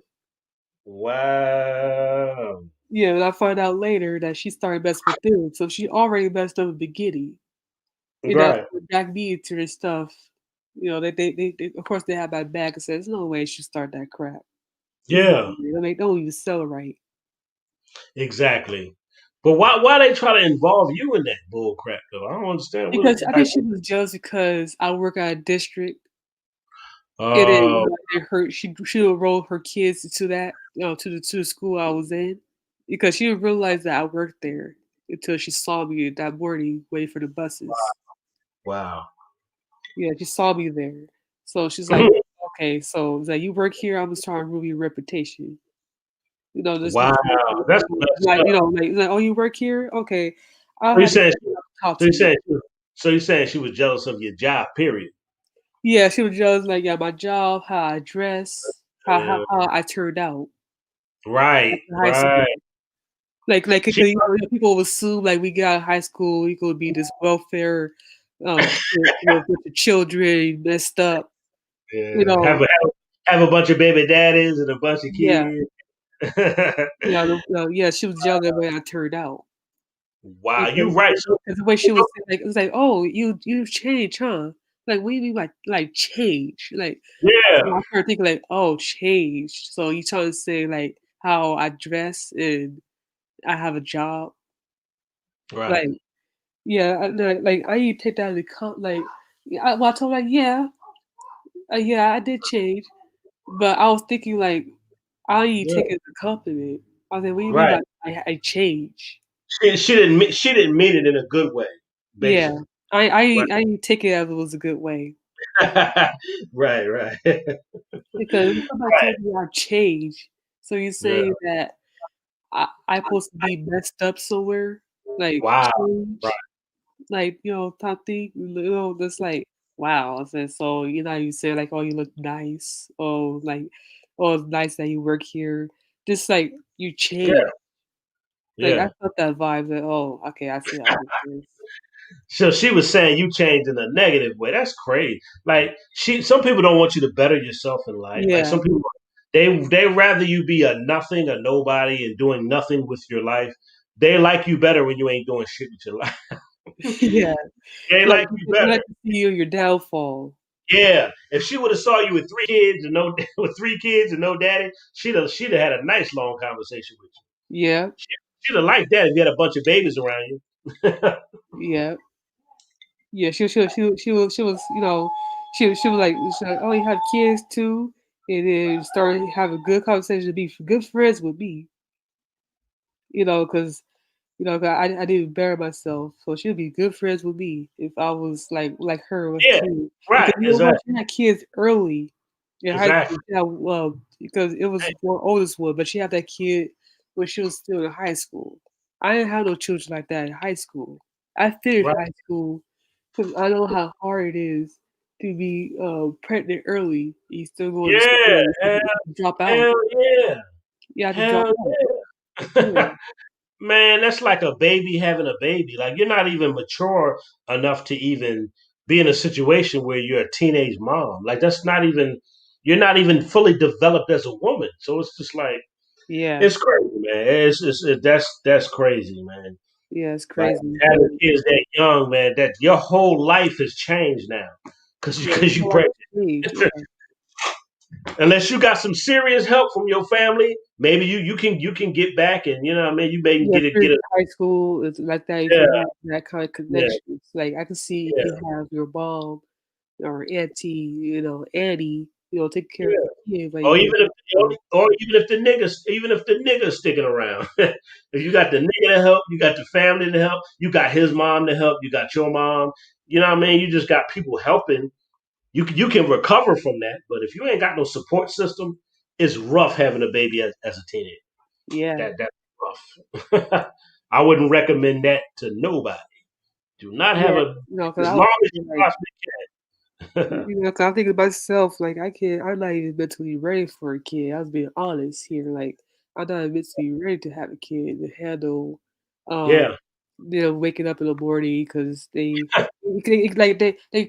Wow. yeah. And I find out later that she started messing with them, so she already messed up in the beginning. That's Right. what dragged me into this stuff. They of course they have my back and said, "There's no way she start that crap." It's no Yeah. way. They don't even sell it right. Exactly. But why they try to involve you in that bull crap though? I don't understand. What Because I like? think she was jealous because I work at a district. And then Oh, she enrolled her kids to that, to the school I was in, because she didn't realize that I worked there until she saw me that morning waiting for the buses. wow. Yeah, she saw me there. So she's like, okay, so it's like you work here, I'm just trying to ruin your reputation. Just Wow. That's messed like up. oh, you work here? Okay. I'll So you have to saying talk so to you you. saying so you saying she was jealous of your job? Period. Yeah, she was just like, yeah, my job, how I dress, Uh, how I turned out right. after high school. Right. Like, She, because people would assume like we got out of high school, you could be this welfare, with the children messed up, you yeah. know. Have a bunch of baby daddies and a bunch of Yeah, kids. yeah. She was jealous of the way I turned out Wow. You because right. So, the way she was saying, like, it was like, oh, you've changed, huh? Like, what do you mean like change? Like, yeah. I started thinking like, oh, change. So you trying to say like how I dress and I have a job, Right. like. Yeah, like I need to take that into account. Like, yeah, I told her, like, yeah, I did change, but I was thinking like I need to Yeah. take it as a compliment. I was like, what do you mean Right. by I change? She didn't mean it in a good way, Yeah, basically. I Right. I I didn't take it as it was a good way. Right, right. Because if somebody Right. told me I've changed, so you Yeah. say that I supposed to be messed up somewhere, like Wow. Right. change, like type thing, that's like wow. I said so. You say like, oh, you look nice, oh, it's nice that you work here. Just like you change. Yeah. Like I Yeah. felt that vibe that oh, okay, I see how this is. So she was saying you changed in a negative way. That's crazy. Like some people don't want you to better yourself in life. Like Yeah, some people, they rather you be a nothing, a nobody, and doing nothing with your life. They like you better when you ain't doing shit with your life. yeah. They Like like you you better. like to see your downfall. Yeah. If she would have saw you with 3 kids and no with 3 kids and no daddy, she'd have had a nice long conversation with you. Yeah, She'd have liked that if you had a bunch of babies around you. yeah. Yeah, she was she was like, oh, you have kids too, and then started having good conversation, be good friends with me, because 'cause I didn't bury myself, so she'll be good friends with me if I was like her with Yeah. kids. Right. Because you know what, Exactly. she had kids early in high Exactly. school. She had, because it was for oldest one, but she had that kid when she was still in high school. I didn't have no children like that in high school. I finished Right. high school because I know how hard it is to be pregnant early. You still going to school, Yeah. you Hell, have to drop out. hell yeah. You have to drop Hell out. Yeah, yeah. Man, that's like a baby having a baby. Like you're not even mature enough to even be in a situation where you're a teenage mom. Like that's not even you're not even fully developed as a woman. So it's just like yeah, it's crazy, man. That's crazy, man. yeah. It's Like crazy. having kids that young, man, that your whole life has changed now because Yeah, it's you more like pregnant. age. Yeah, Unless you got some serious help from your family, maybe you can get back and you know what I mean you may yeah. get a High school is like that. If yeah you have that kind of yeah connection, it's like I can see if yeah you have your mom or auntie, Annie, take care of yeah. the kid, but Or you even if know, even if the nigga's sticking around, if you got the nigga to help, you got the family to help, you got his mom to help, you got your mom. You know what I mean? You just got people helping. You can recover from that, but if you ain't got no support system, it's rough having a baby as a teenager. yeah, That's rough. I wouldn't recommend that to nobody. Do not have yeah. a Because as I was long as you thinking like. possibly can. 'Cause I'm thinking about myself, like I'm not even mentally ready for a kid. I was being honest here, like I'm not mentally ready to have a kid to handle, um, Yeah. waking up in the morning because they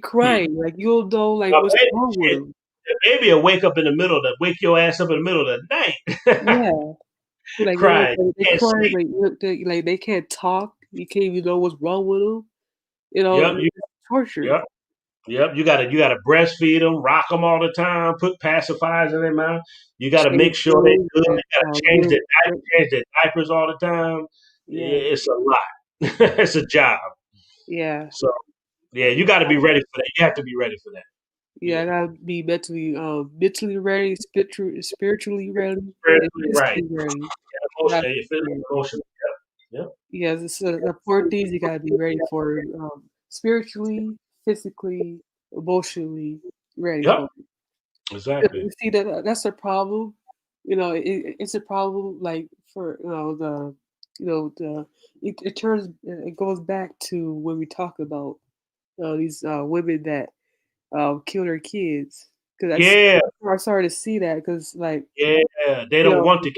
crying, like you don't know like A what's baby, wrong with shit, them. a baby will wake your ass up in the middle of the night, Yeah, like crying. they Can't crying sleep. they can't talk. You can't even know what's wrong with them. Yep. It's torture. Yep. Yep. You gotta breastfeed them, rock them all the time, put pacifiers in their mouth. You gotta Change make sure they're clothes good. and You gotta change their diapers all the time. yeah, It's a lot. It's a job. yeah. So yeah, you got to be ready for that. You have to be ready for that. Yeah, Yeah. I gotta be mentally ready, spiritually ready, and Spiritually right. physically ready. Gotta Emotionally, be physically, emotionally. Yep. yeah, it's the 4 things you gotta be ready for. Spiritually, physically, emotionally ready Yep. for. Exactly. You see that's a problem. It's a problem. Like for it turns it goes back to when we talk about these women that kill their kids. Because Yeah. I started to see that because like Yeah. They you don't know want the.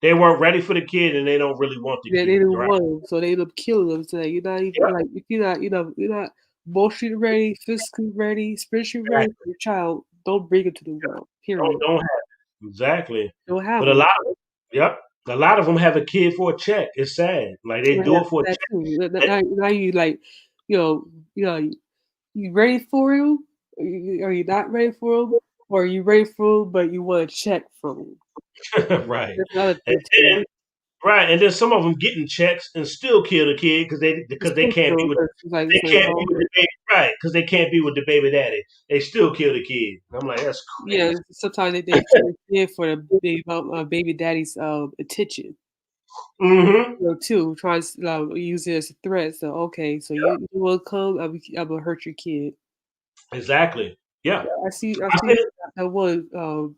They weren't ready for the kid, and they don't really want the they kid. didn't Right. want them, so they end up killing them. So like, you're not even Yep. like if you're not emotionally ready, physically ready, spiritually ready Exactly. for your child, don't bring it to the world. Period. Don't have it. Exactly. Don't have But a them. lot of yep. A lot of them have a kid for a check. It's sad. Like they Yeah, do it for a that check. too. Now you like you know you ready for him? Are you not ready for him? Or are you ready for him, but you want a check from him? Right. That's another And thing too. then right, and then some of them getting checks and still kill the kid It's because they still can't be true with because it's they like, can't be oh, with the baby right because they can't be with the baby daddy. They still kill the kid. I'm like, that's yeah, crazy. sometimes they kill a kid for the baby daddy's attention. Mm-hmm. Too, trying to use it as a threat. So okay, so you will come, I'm gonna hurt your kid. Exactly. Yeah. I I see said, that one.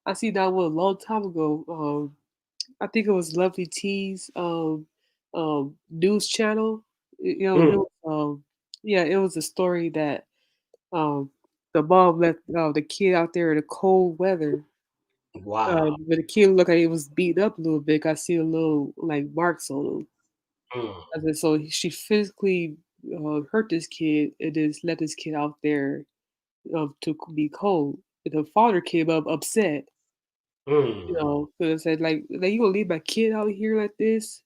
I see that one a long time ago. I think it was Lovely T's news channel. It mm, was, yeah, it was a story that um the mom left the kid out there in the cold weather. wow. But the kid looked like he was beat up a little bit. I see a little like marks on him. Mm, And then so she physically hurt this kid and just let this kid out there to be cold. And the father came up upset, mm, because said like you gonna leave my kid out here like this?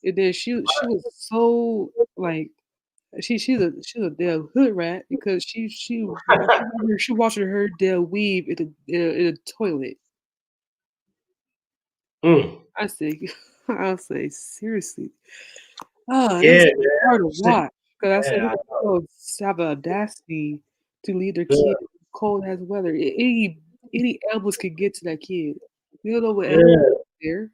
And then she was so like she's a damn hood rat because she washing her damn weave in the toilet. mm. I say I say seriously. Oh, it's Yeah, hard to man. watch because I said Yeah, these girls have the audacity to leave their yeah, kid in cold ass weather. Any animals could get to that kid. You don't know what animals yeah, there.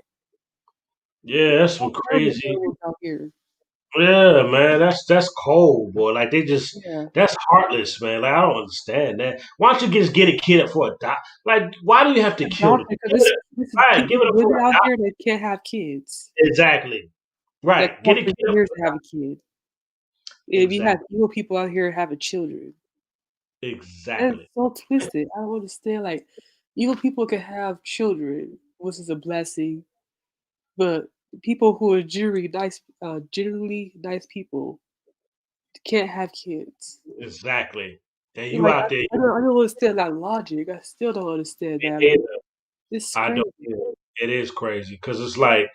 yeah. That's some All terrible crazy. animals out here. Yeah, man. That's cold, boy. Like they just Yeah. that's heartless, man. Like I don't understand that. Why don't you just get a kid up for a dot? Like, why do you have to kill the Adopted kid? because this is Right, give people it up for women out adoption. here that can't have kids. Exactly. That Right. Get fought a for kid up years for to have a kid. And we have exactly. evil people out here having children. That's Exactly. so twisted. I don't understand. Like evil people can have children, which is a blessing. But people who are generally nice people can't have kids. Exactly. And And you like out there, I don't understand that logic. I still don't understand that. you, Like, it's I don't. crazy. It is crazy because it's like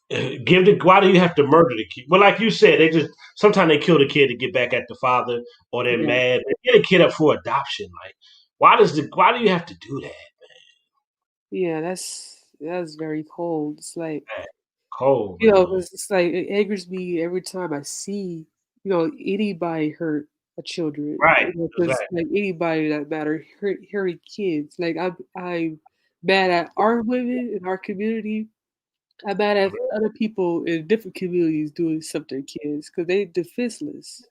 give the. Why do you have to murder the kid? Well, like you said, they just sometimes they kill the kid to get back at the father, or they're Yeah, mad. They get a kid up for adoption. Like, why do you have to do that? yeah, that's very cold. It's like Man, cold man. it's like it angers me every time I see anybody hurt a children. Right. Because Exactly. like anybody that matter hurting kids. Like I'm mad at our women in our community. I'm mad at other people in different communities doing something to kids because they defenseless.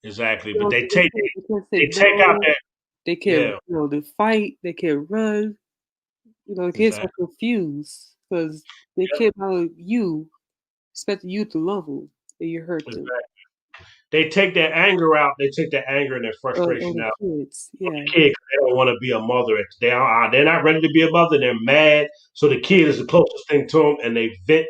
Exactly. You But know, they they take can't say they take out no. that. They can't, Yeah. they fight. They can't run. The kids are Exactly. confused because they came out of you, expecting you to love them, and you hurt them. Exactly. They take their anger out. They take their anger and their On frustration the out kids, on yeah, the kid 'cause they don't want to be a mother. They're not ready to be a mother. They're mad. So the kid is the closest thing to them, and they vent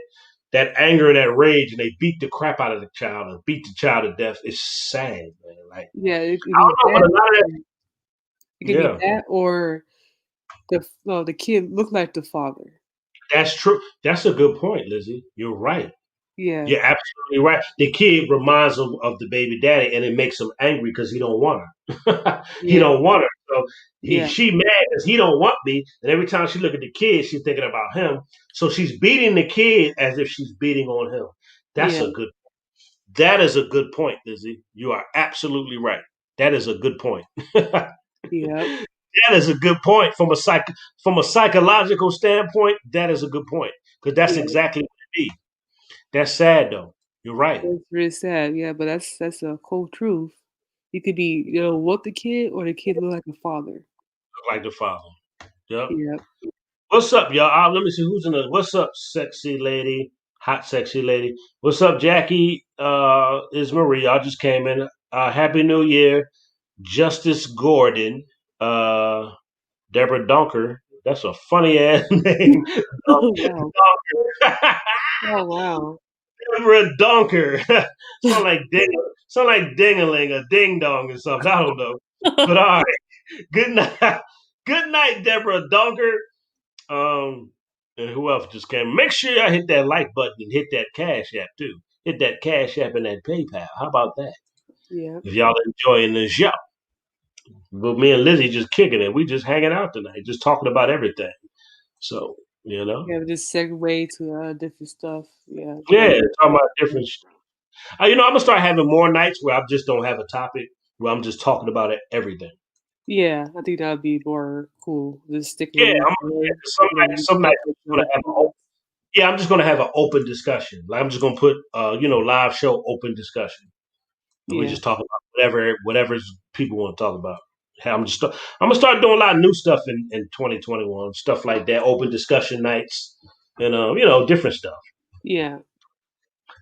that anger and that rage, and they beat the crap out of the child and beat the child to death. It's sad, man. Like yeah. It could I be don't know, that. but a lot of that, It could be yeah, that, or the kid look like the father. that's true. That's a good point, Lizzie. You're right. Yeah, You're absolutely right. The kid reminds him of the baby daddy, and it makes him angry because he don't want her. He yeah, don't want her, so yeah, she mad because he don't want me. And every time she look at the kid, she's thinking about him. So she's beating the kid as if she's beating on him. That's yeah, a good. That is a good point, Lizzie. You are absolutely right. That is a good point. That yeah, is a good point from a psychological standpoint. That is a good point because that's yeah. exactly what it is. That's sad though. You're right. It's really sad. Yeah, but that's a cold truth. You could be, with the kid, or the kid look like the father. Like the father. Yep. Yeah. What's up, y'all? Let me see who's in the. What's up, sexy lady? Hot, sexy lady. What's up, Jackie? Is Marie? Y'all just came in. Happy New Year, Justice Gordon. Uh, Deborah Donker. That's a funny ass name. Oh wow. Donker. Oh wow. Deborah Donker. Sound like dingaling, a ding dong or something. I don't know. But all right. Good night. Good night, Deborah Donker. And who else just came? Make sure y'all hit that like button and hit that Cash App too. Hit that Cash App and that PayPal. How about that? Yeah. If y'all enjoying the show, but me and Lizzie just kicking it. We just hanging out tonight, just talking about everything. So Yeah, but just segue to different stuff. Yeah. yeah, talking about different. I'm gonna start having more nights where I just don't have a topic, where I'm just talking about everything. Yeah, I think that would be more cool. Just sticking Yeah, with I'm one. some nights I'm Other gonna have things. I'm just gonna have an open discussion. Like I'm just gonna put live show open discussion. and we Yeah. just talk about whatever people want to talk about. I'm gonna start doing a lot of new stuff in 2021, stuff like that, open discussion nights, and different stuff. Yeah.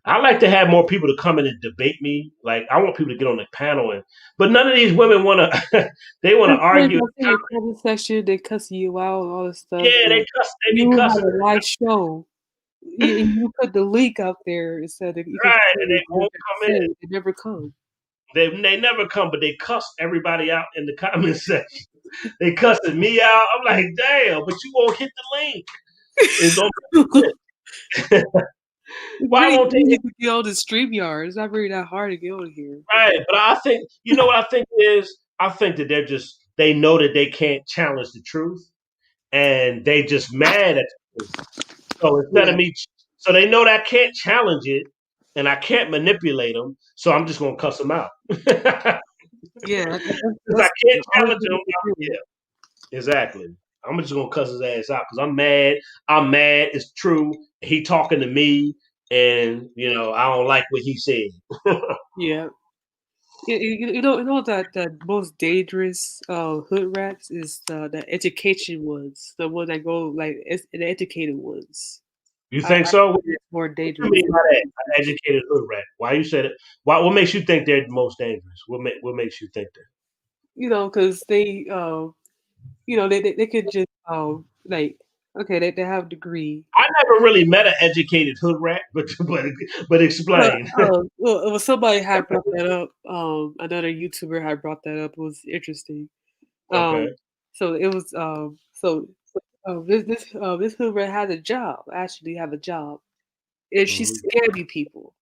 I like to have more people to come in and debate me. Like I want people to get on the panel, but none of these women want to. They want to That's crazy. argue. I see your comment section, they cuss you out and all this stuff. Yeah, And they be you have cussing. a live show. You put the link out there instead of you can Right, say and they won't come in. they never come. They never come, but they cuss everybody out in the comment section. They cussing me out. I'm like, damn, but you won't hit the link. It's on. It's Why really won't they? easy to get on the StreamYard. It's not really that hard to get on here. Right, but I think what I think is I think that they know that they can't challenge the truth, and they just mad at the truth. So instead Yeah. of me, so they know that I can't challenge it, and I can't manipulate them. So I'm just gonna cuss them out because Yeah. I That's can't the only challenge thing them. you can do. Yeah, exactly. I'm just gonna cuss his ass out because I'm mad. I'm mad. It's true. He talking to me, and I don't like what he said. Yeah. You know that the most dangerous hood rats is the education ones, the one that go like the educated ones. You I think so? think it's more What you dangerous. mean by that? An educated hood rat. Why you said it? Why? What makes you think they're the most dangerous? What makes you think that? Because they they could just like okay they have a degree. I never really met an educated hood rat, but but But explain. well, somebody had brought that up. Another YouTuber had brought that up. It was interesting. Okay. Um, so it was this hood rat had a job. Actually, have a job, and she's Hmm. scamming people.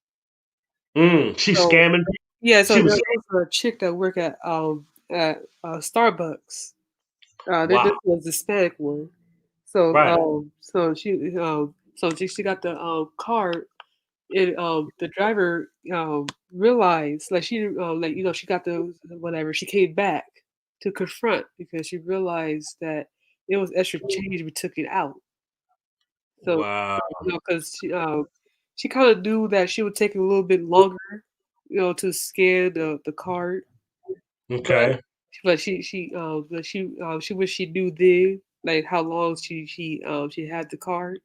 She's So scamming. yeah, She so there was was a chick that worked at Starbucks. This wow. was the Hispanic one. So Right. she got the card. And the driver realized like she she got the whatever. She came back to confront because she realized that it was extra change. We took it out. So Wow. because she kind of knew that she would take a little bit longer, to scan the card, but Okay. she wished she knew then like how long she had the card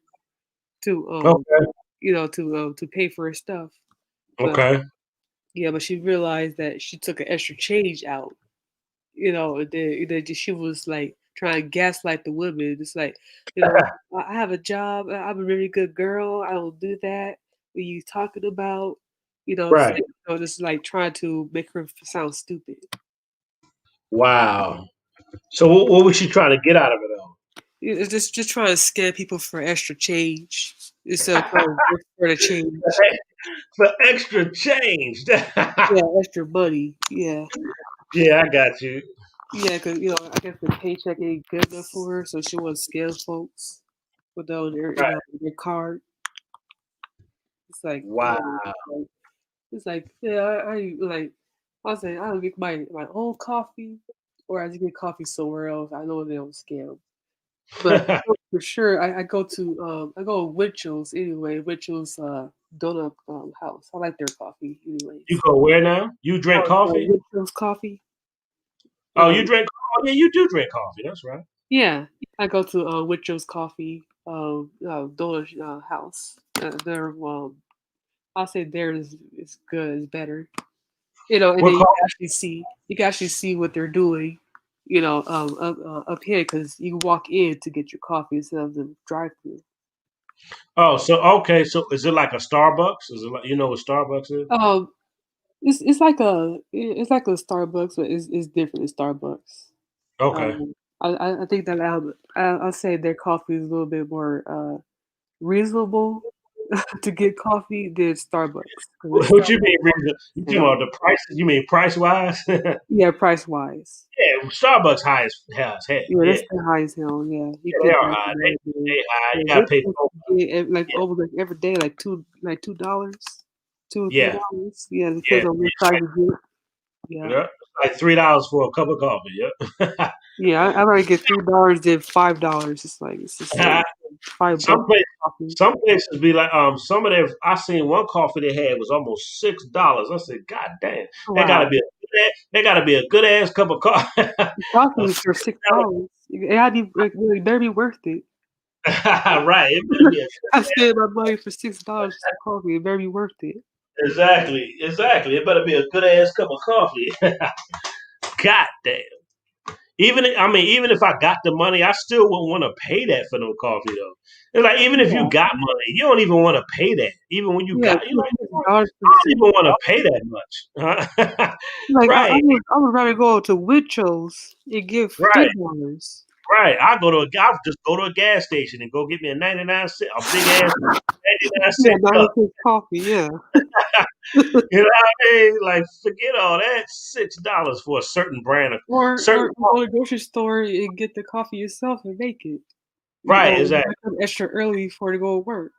to Okay. to pay for her stuff, but Okay. yeah, but she realized that she took an extra change out, and then she was like trying to gaslight the women. It's like, I have a job. I'm a really good girl. I will do that. What are you talking about? Right. Just like trying to make her sound stupid. Wow. So what was she trying to get out of it all? It's just trying to scare people for extra change instead of trying to work for the change. For extra change. Yeah, extra money. Yeah. Yeah, I got you. Yeah, because I guess the paycheck ain't good enough for her, so she wants to scare folks with their card. It's like, Wow. it's like, yeah, I was saying, I don't get my own coffee, or I just get coffee somewhere else. I know they don't scam, but for sure, I go to Winchell's anyway. Winchell's donut house. I like their coffee, You anyways. go where now? You drink coffee? Winchell's coffee. Oh, you Um, drink. Oh, yeah, you do drink coffee. That's right. Yeah, I go to Witcher's Coffee, donut house. Their I'll say theirs is good, is better. And What then coffee? you can actually see what they're doing. Up here because you walk in to get your coffee instead of the drive-through. Oh, so okay. So is it like a Starbucks? Is it like what Starbucks is? Um, it's like a Starbucks, but it's different than Starbucks. Okay. Um, I think that I'll say their coffee is a little bit more reasonable to get coffee than Starbucks because it's What you mean? Starbucks Reason? You talking same. about the prices? You mean price wise? Yeah, Yeah, price wise. Starbucks high as heck. Yeah, Yeah, that's the high as hell. Yeah, you they get are that high. every day. They high. Yeah, You gotta which pay is for. like over like every day, like $2, $2 or Yeah, $3. Yeah, it yeah, depends on what size you get. Yeah. yeah. like $3 for a cup of coffee. Yep. Yeah, I rather get $3 than $5. It's just like $5 some place, coffee. some places be like some of their. I seen one coffee they had was almost $6. I said, God damn, that gotta Wow. be that gotta be a good ass cup of coffee. The coffee A was for $6. It had to be like, really better be worth it. right. It better be a I spent my money for $6 for some coffee. It better be worth it. exactly. It better be a good ass cup of coffee. God damn. Even if I got the money, I still wouldn't want to pay that for no coffee though. It's like even if you Yeah, got money, you don't even want to pay that. Even when you yeah, got, you're like, $6 for I don't six. even want to pay that much. Huh? Like Right, I would rather go to Witchell's and give right, $3. right. I'll just go to a gas station and go get me a 99 cent, a big ass 99 Yeah, cent cup. 96 coffee. Yeah, You know what I mean? Like forget all that. $6 for a certain brand of or certain you go to the grocery store and get the coffee yourself and make it. You right, know, exactly. wake up extra early before to go to work.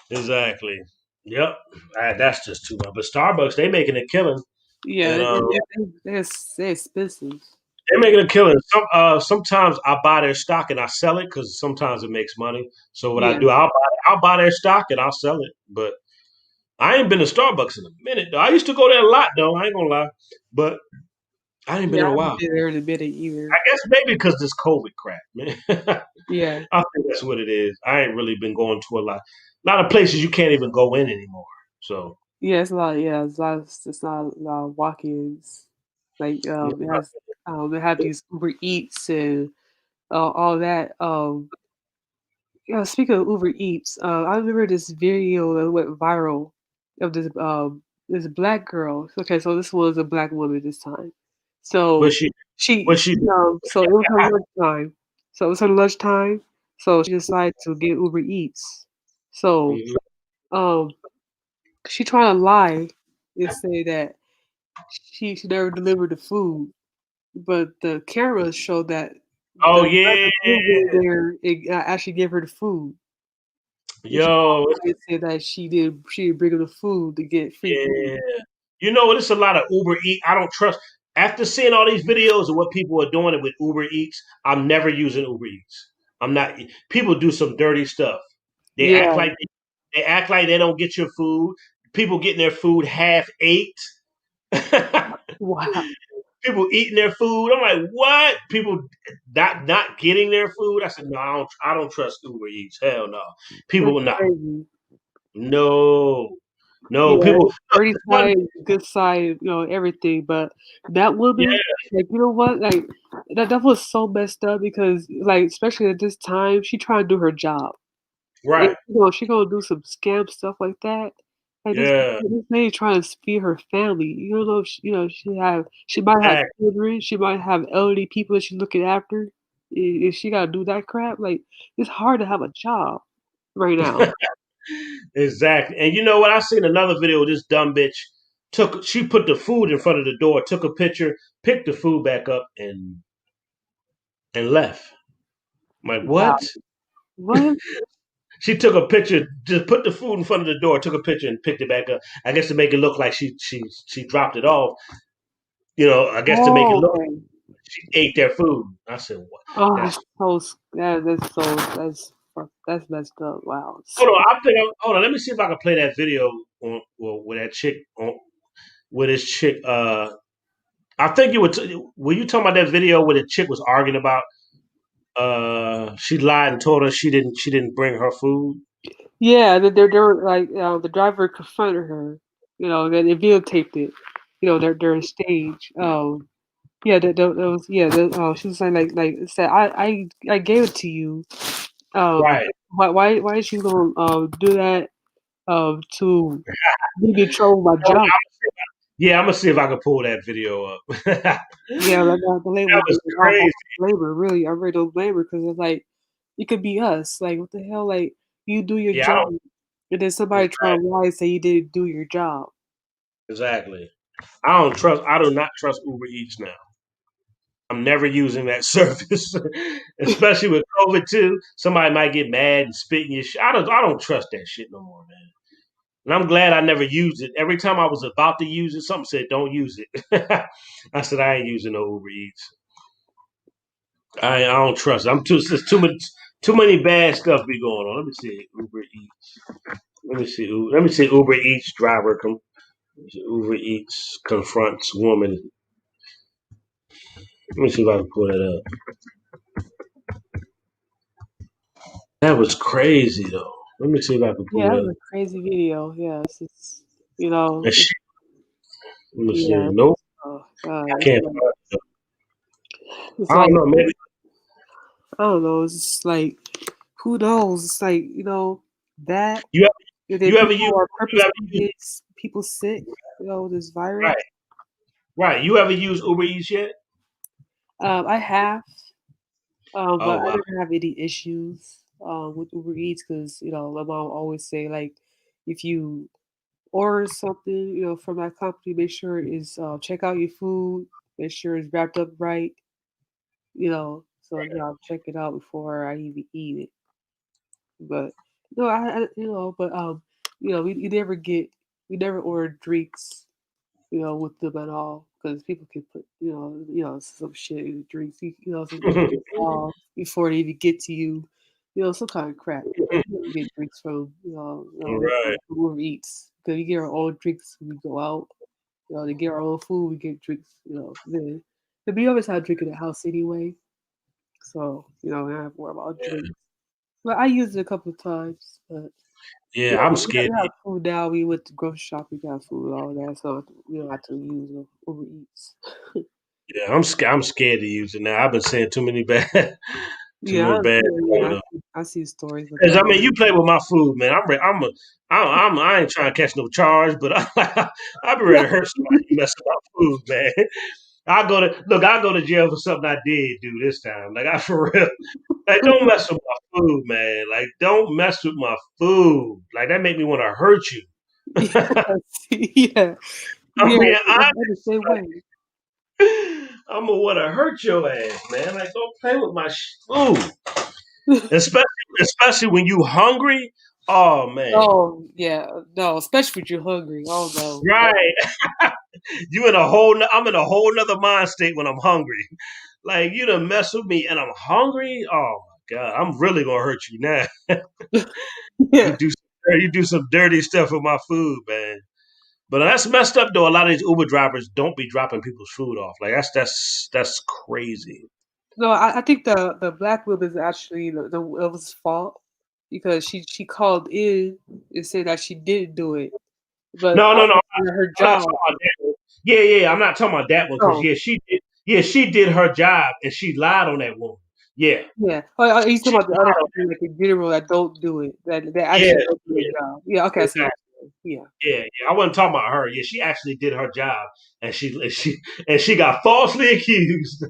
Exactly. Yep. That's just too much. But Starbucks, they making a killing. Yeah, And they're expensive. they're making a killing. Sometimes I buy their stock and I sell it because sometimes it makes money. So what I Yeah, do, I'll buy their stock and I'll sell it. But I ain't been to Starbucks in a minute though. I used to go there a lot though. I ain't gonna lie, but I ain't been yeah, in I a haven't while. been there in a minute I either. guess maybe because this COVID crap, man. Yeah, I think that's what it is. I ain't really been going to a lot of places you can't even go in anymore. So yeah, it's a lot. Yeah, it's not a lot of walk-ins. Like they have these Uber Eats and all that. Yeah, speaking of Uber Eats, I remember this video that went viral of this black girl. Okay, so this was a black woman this time. what So she she, what she she so it was her lunchtime. So it was her lunchtime. So she decided to get Uber Eats. So Mhm. um, she tried to lie and say that she never delivered the food, but the cameras showed that Oh the yeah, driver did go there and actually give her the food. And she yo, lied and said that she didn't bring her the food to get free food. yeah. You know, it's a lot of Uber Eat. I don't trust. After seeing all these videos of what people are doing with Uber Eats, I'm never using Uber Eats. I'm not. People do some dirty stuff. They act Yeah. like they act like they don't get your food. People getting their food half ate. Wow. People eating their food. I'm like, what? People not getting their food. I said, no, I don't trust Uber Eats. Hell no. That's People not. crazy. No, no. Yeah, People. dirty One, side, good side, everything. But that yeah, woman, like, you know what? Like, that was so messed up because, like, especially at this time, she trying to do her job. If, right. she gonna do some scam stuff like that. Like Yeah, this lady trying to feed her family. You don't know if she might have exactly. children, she might have elderly people that she's looking after. If she gotta do that crap, like it's hard to have a job right now. Exactly. And you know what? I seen another video of this dumb bitch she put the food in front of the door, took a picture, picked the food back up and left. I'm like, Wow. what? What? She took a picture, just put the food in front of the door, took a picture and picked it back up. I guess to make it look like she dropped it off. I guess to make it Oh, look okay. she ate their food. I said, what? Oh, That's that's messed up. Wow. hold on. Hold on. Let me see if I can play that video with that chick with this chick. I think were you talking about that video where the chick was arguing about she lied and told her she didn't bring her food. Yeah, they were like the driver confronted her. They videotaped it. Their stage. Yeah, that was yeah. She was saying like said I gave it to you. Right. Why is she gonna do that to get me in trouble with my job? Yeah, I'm gonna see if I can pull that video up. That Yeah, like the label was was like, I don't crazy. blame her. Really, I really don't blame her because it's like it could be us. Like what the hell? Like you do your Yeah, I job, don't and then somebody try to lie and say you didn't do your job. exactly. I do not trust Uber Eats now. I'm never using that service, especially with COVID too. Somebody might get mad and spit in your shit. I don't trust that shit no more, man. And I'm glad I never used it. Every time I was about to use it, something said, "Don't use it." I said, "I ain't using no Uber Eats. I don't trust it. There's too many bad stuff be going on." Let me see Uber Eats. Let me see Uber Eats driver. Uber Eats confronts woman. Let me see if I can pull that up. That was crazy though. Let me see if I can Yeah, pull that that was up. a crazy video. Yeah, it's you know, And she, let me see. yeah, Nope, oh God, I can't find it. it's I like don't know. Maybe I don't know. It's just like who knows? It's like that. you have, And then you ever use people are you ever purposely use get people sick. This virus. right right. You ever use Uber Eats yet? I have, Oh but I wow. never have any issues with Uber Eats because my mom always say like if you order something from that company, make sure it's check out your food, make sure it's wrapped up right, so I'll check it out before I even eat it. But no, but we never order drinks, with them at all because people can put, some shit in the drinks, some before they even get to you, some kind of crap. You don't get drinks from, Right. Uber Eats because we get our own drinks when we go out. To get our own food, we get drinks, then. But we always have a drink in the house anyway, so we don't have to worry about drinks. But I used it a couple of times, but Yeah, I'm we scared. have food now. We went to grocery shopping, got food, all that, so we don't have to use Uber Eats. Yeah, I'm scared to use it now. I've been seeing too many bad, too Yeah, much bad. I see stories with Cause that. I mean, you play with my food, man. I ain't trying to catch no charge, but I be ready to hurt somebody. You mess with my food, man. I go to jail for something I did do this time. Like I for real. Like don't mess with my food, man. Like don't mess with my food. Like that make me want to hurt you. Yeah, I'm yeah, being I'm the same way. I'm gonna want to hurt your ass, man. Like don't play with my food, especially when you hungry. Oh man, Oh yeah, no, especially if you're hungry. Oh no, right? I'm in a whole nother mind state when I'm hungry. Like you done mess with me and I'm hungry. Oh my god, I'm really gonna hurt you now. yeah. You do some dirty stuff with my food, man. But that's messed up though. A lot of these Uber drivers don't be dropping people's food off. Like that's crazy. No, I think the black woman is actually the it was fault because she called in and said that she didn't do it, but No, no, no. obviously her I'm not job. talking about that one. Yeah. I'm not talking about that one because No, she did. Yeah, she did her job and she lied on that woman. Yeah, yeah. He's she talking about the other lied on people, like in general, that don't do it, that that. Yeah, actually don't do their yeah, job. Yeah, okay, I see what exactly. you're saying. Yeah. I wasn't talking about her. Yeah, she actually did her job and she got falsely accused.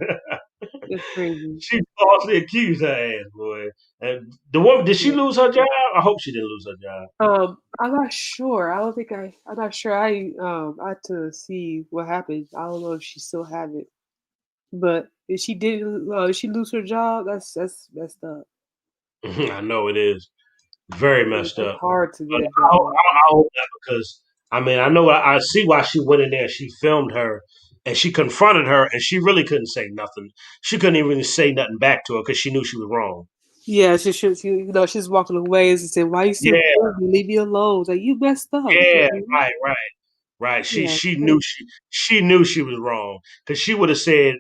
Yeah, it's crazy. She falsely accused her ass, boy. And the woman, did she Yeah. lose her job? I hope she didn't lose her job. I'm not sure. I don't think I'm not sure. I had to see what happened. I don't know if she still have it, but if she lose her job, that's messed up. I know it is very messed It's up. hard to But get a job. I hope not because I mean I know I see why she went in there. She filmed her and she confronted her and she really couldn't say nothing. She couldn't even say nothing back to her because she knew she was wrong. Yeah, she's walking away and saying, "Why you still Yeah, filming me? Leave me alone." It's like you messed up. yeah, Man. right. Yeah, She knew she was wrong because she would have said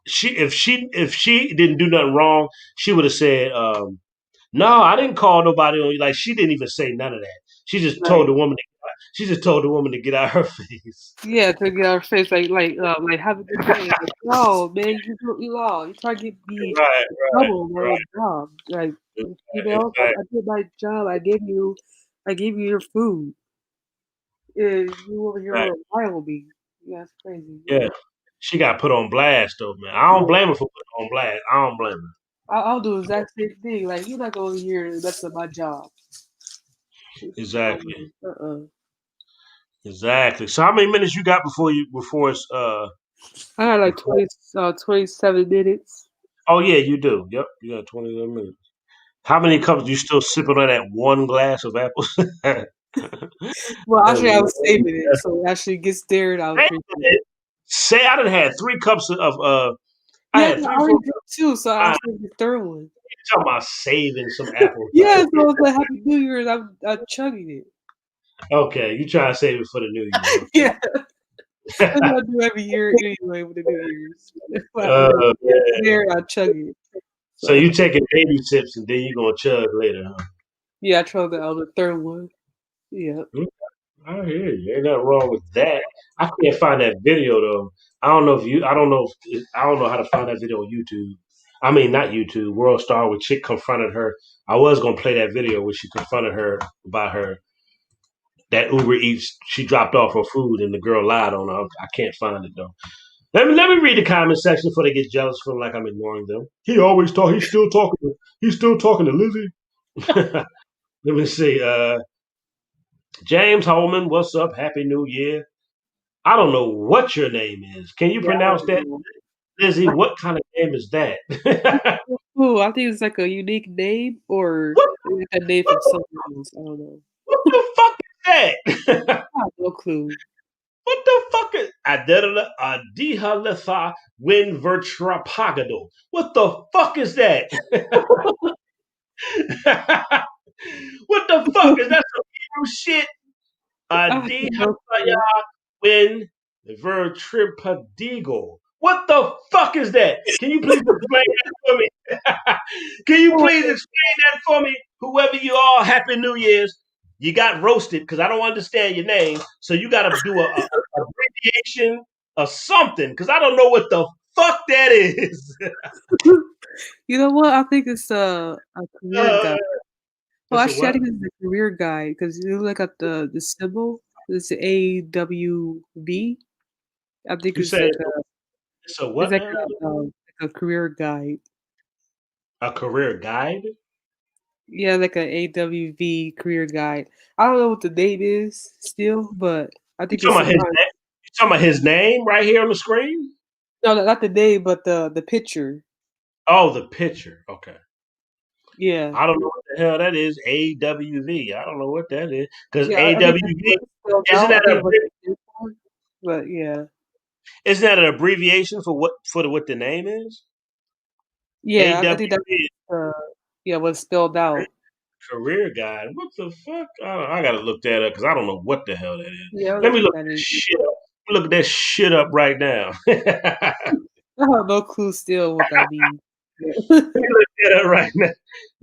if she didn't do nothing wrong she would have said no I didn't call nobody on you like she didn't even say none of that. right. She just told the woman to get out of her face. Yeah, to get our face like have a good day. Like, no, man, you lost. You try to get me Right, in right, trouble on my job. Like, I exactly. did my job. I gave you your food. And you over here Right. relying on me. Yeah, it's crazy. Yeah. She got put on blast though, man. I don't Yeah, blame her for putting on blast. I don't blame her. I'll do the exact same thing. Like, you're not going here and mess up my job. Exactly. Uh-uh. Exactly. So how many minutes you got before it's I had like before 27 minutes. oh yeah, you do. Yep, you got 21 minutes. How many cups you still sipping on that one glass of apples? Well, actually, I was saving it, so it actually gets there, and I'll drink it. Say I done had 3 cups of I Yeah, had I 3 already 4 did two, so I'll save the third one. talking about saving some apple Yeah, cider. so it's like Happy New Year's. I'm chugging it. Okay, you try to save it for the new year. Okay. Yeah, that's what I do every year anyway with the New Year's. Man. There, I chug it. So you taking baby sips and then you gonna chug later, huh? Yeah, I tried the third one. Yeah. I hear you. Ain't nothing wrong with that. I can't find that video though. I don't know how to find that video on YouTube. I mean, not YouTube. World Star where chick confronted her. I was gonna play that video where she confronted her about her that Uber Eats. She dropped off her food and the girl lied on her. I can't find it though. Let me read the comment section before they get jealous, feeling like I'm ignoring them. He always talk. He's still talking. He's still talking to Lizzie. Let me see. James Holman, what's up? Happy New Year. I don't know what your name is. Can you pronounce that, Lizzie? What kind of name is that? Oh, I think it's like a unique name or what, a name from somewhere else. I don't know. what the fuck is that? I have no clue. What the fuck is Adihaletha Win Vertrapagado? What the fuck is that? What the fuck is that? Some Hebrew shit? I have no clue. Win Vertripadigo. What the fuck is that? Can you please explain that for me? Can you please explain that for me? Whoever you are, Happy New Year's. You got roasted because I don't understand your name. So you got to do a abbreviation or something because I don't know what the fuck that is. You know what? I think it's a career guide. Well, It's a actually, I what? think it's a career guide because you look at the symbol. It's AWV. I think You it's say it's a it's what like now? like a career guide. A career guide? Yeah, like an AWV career guide. I don't know what the name is still, but I You think it's talking about some his kind. name? You talking about his name right here on the screen? No, not the name, but the picture. Oh, the picture. Okay. Yeah, I don't know what the hell that is. AWV. I don't know what that is. Because yeah. I think that's AWV what it's spelled isn't out. I that think a it was for, but yeah, isn't that an abbreviation for what the name is? yeah. I think that's AWV yeah what's spelled out. career guide. What the fuck? I gotta look that up because I don't know what the hell that is. Yeah, Let me what look that this is. shit up. Look at that shit up right now. I have no clue still what that means. Yeah. Let me look that up right now.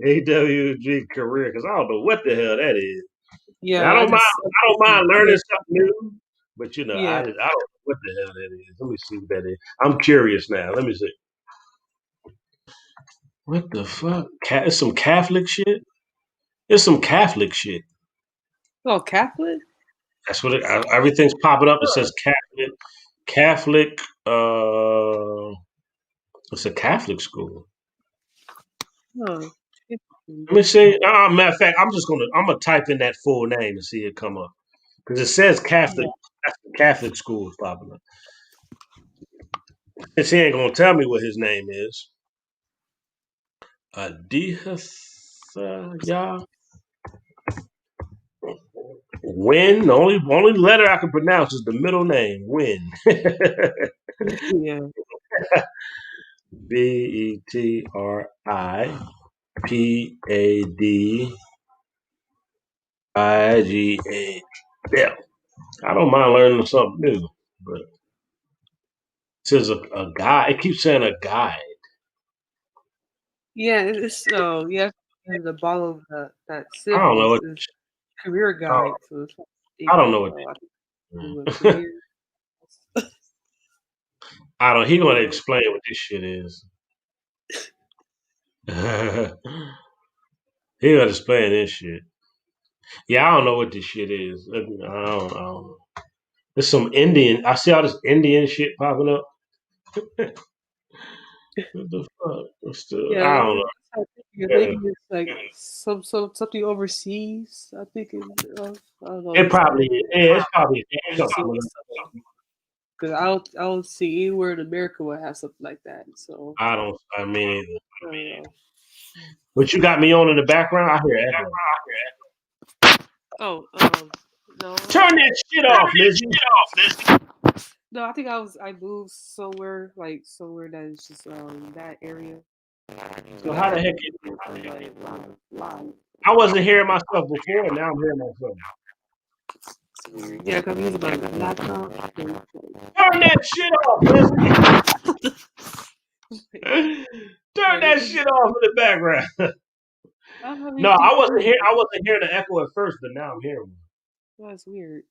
AWG career because I don't know what the hell that is. Yeah, I just I don't mind learning something new, but yeah. I don't know what the hell that is. Let me see what that is. I'm curious now. Let me see. What the fuck? It's some Catholic shit. It's some Catholic shit. Oh, Catholic? That's what everything's popping up. It says Catholic. Catholic. It's a Catholic school. Oh. Let me see. Matter of fact, I'm gonna type in that full name and see it come up because it says Catholic. Catholic school is popping up. Since he ain't gonna tell me what his name is. Adihasaya Win. The only letter I can pronounce is the middle name. Win. Yeah. Betripagada. Yeah. I don't mind learning something new, but it says a guide. It keeps saying a guide. Yeah, it's yeah, in the bottom of that I don't symbol know. is career guide. So it's I don't know what. I think it's a career. I don't. He gonna Yeah. explain what this shit is. He gonna explain this shit. Yeah, I don't know what this shit is. I don't know. There's some Indian. I see all this Indian shit popping up. What the fuck? Yeah, I don't know. I think Yeah. maybe it's like something overseas. I think I don't know. It It's probably is. Yeah, it's probably overseas something. because I don't see anywhere in America would have something like that. So I don't. I mean, either. I don't know. What you got me on in the background? I hear echo. Oh, no, Turn that shit off, Lizzie. no. I think I moved somewhere that is just that area. So But I how the have heck? live. I wasn't hearing myself before, and now I'm hearing myself. It's weird. Yeah, because I'm using my laptop. Turn that shit off, Lizzie. Turn that shit off in the background. I don't have No, anything. I wasn't hearing the echo at first, but now I'm hearing one. That's weird.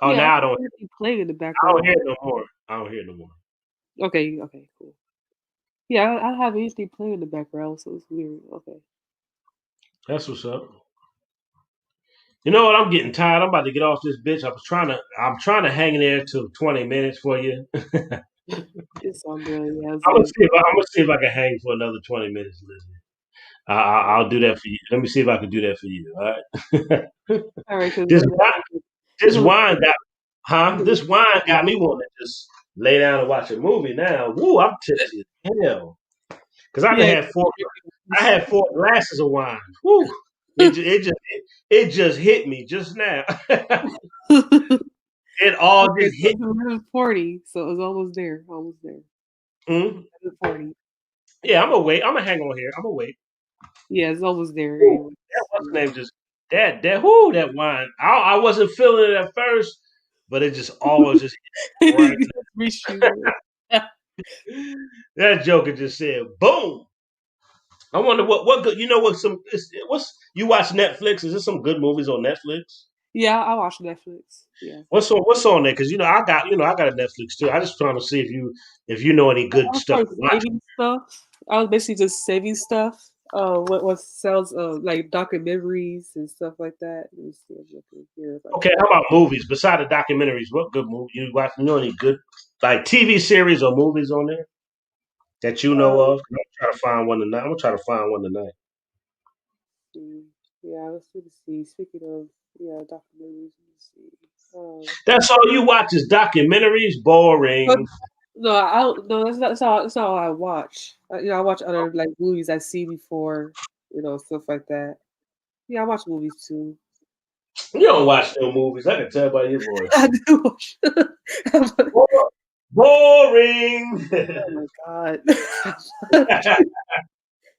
Oh, Yeah, I now don't have anything playing in the I don't background. hear it no more. I don't hear it no more. Okay, okay, cool. Yeah, I don't have anything playing in the background, so it's weird. Okay. That's what's up. You know what? I'm getting tired. I'm about to get off this bitch. I'm trying to hang in there till 20 minutes for you. It's all good. Yeah, I'm gonna see if I can hang for another 20 minutes, Lizzie. I'll do that for you. Let me see if I can do that for you. All right. all right, because this wine, it's this a little. wine this wine got me wanting to just lay down and watch a movie now. Woo, I'm tipsy as hell. Cause I done Yeah. I had 4 glasses of wine. Woo. It just hit me just now. It all Okay, just so hit. it's 11:40, so it's almost there. Almost there. Mm? 11:40. Yeah, I'm gonna wait. I'm gonna hang on here. I'm gonna wait. Yeah, it's almost there. Woo, Anyways. that what's the name? Just that wine. I wasn't feeling it at first, but it just always just hit right. Reach you. That joker just said, "Boom." I wonder what good. You know what? What's you watch Netflix? Is there some good movies on Netflix? Yeah, I watch Netflix. Yeah. What's on there? Because I got a Netflix too. I just trying to see if you know any I good was stuff to like watch. saving stuff. I was basically just saving stuff. What sells like documentaries and stuff like that. Let me see if I can hear if I Okay, how about movies? Beside the documentaries, what good movie you watch? You know any good like TV series or movies on there that you know can. of? I'm gonna try to find one tonight. I'm gonna try to find one tonight. See. Yeah, let's see. Speaking of documentaries, let me see. That's all you watch is documentaries. But Boring. no, I don't. No, that's not all I watch. I watch other like movies I see before. Stuff like that. Yeah, I watch movies too. You don't watch no movies. I can tell by your voice. I do watch. Oh Boring. my god.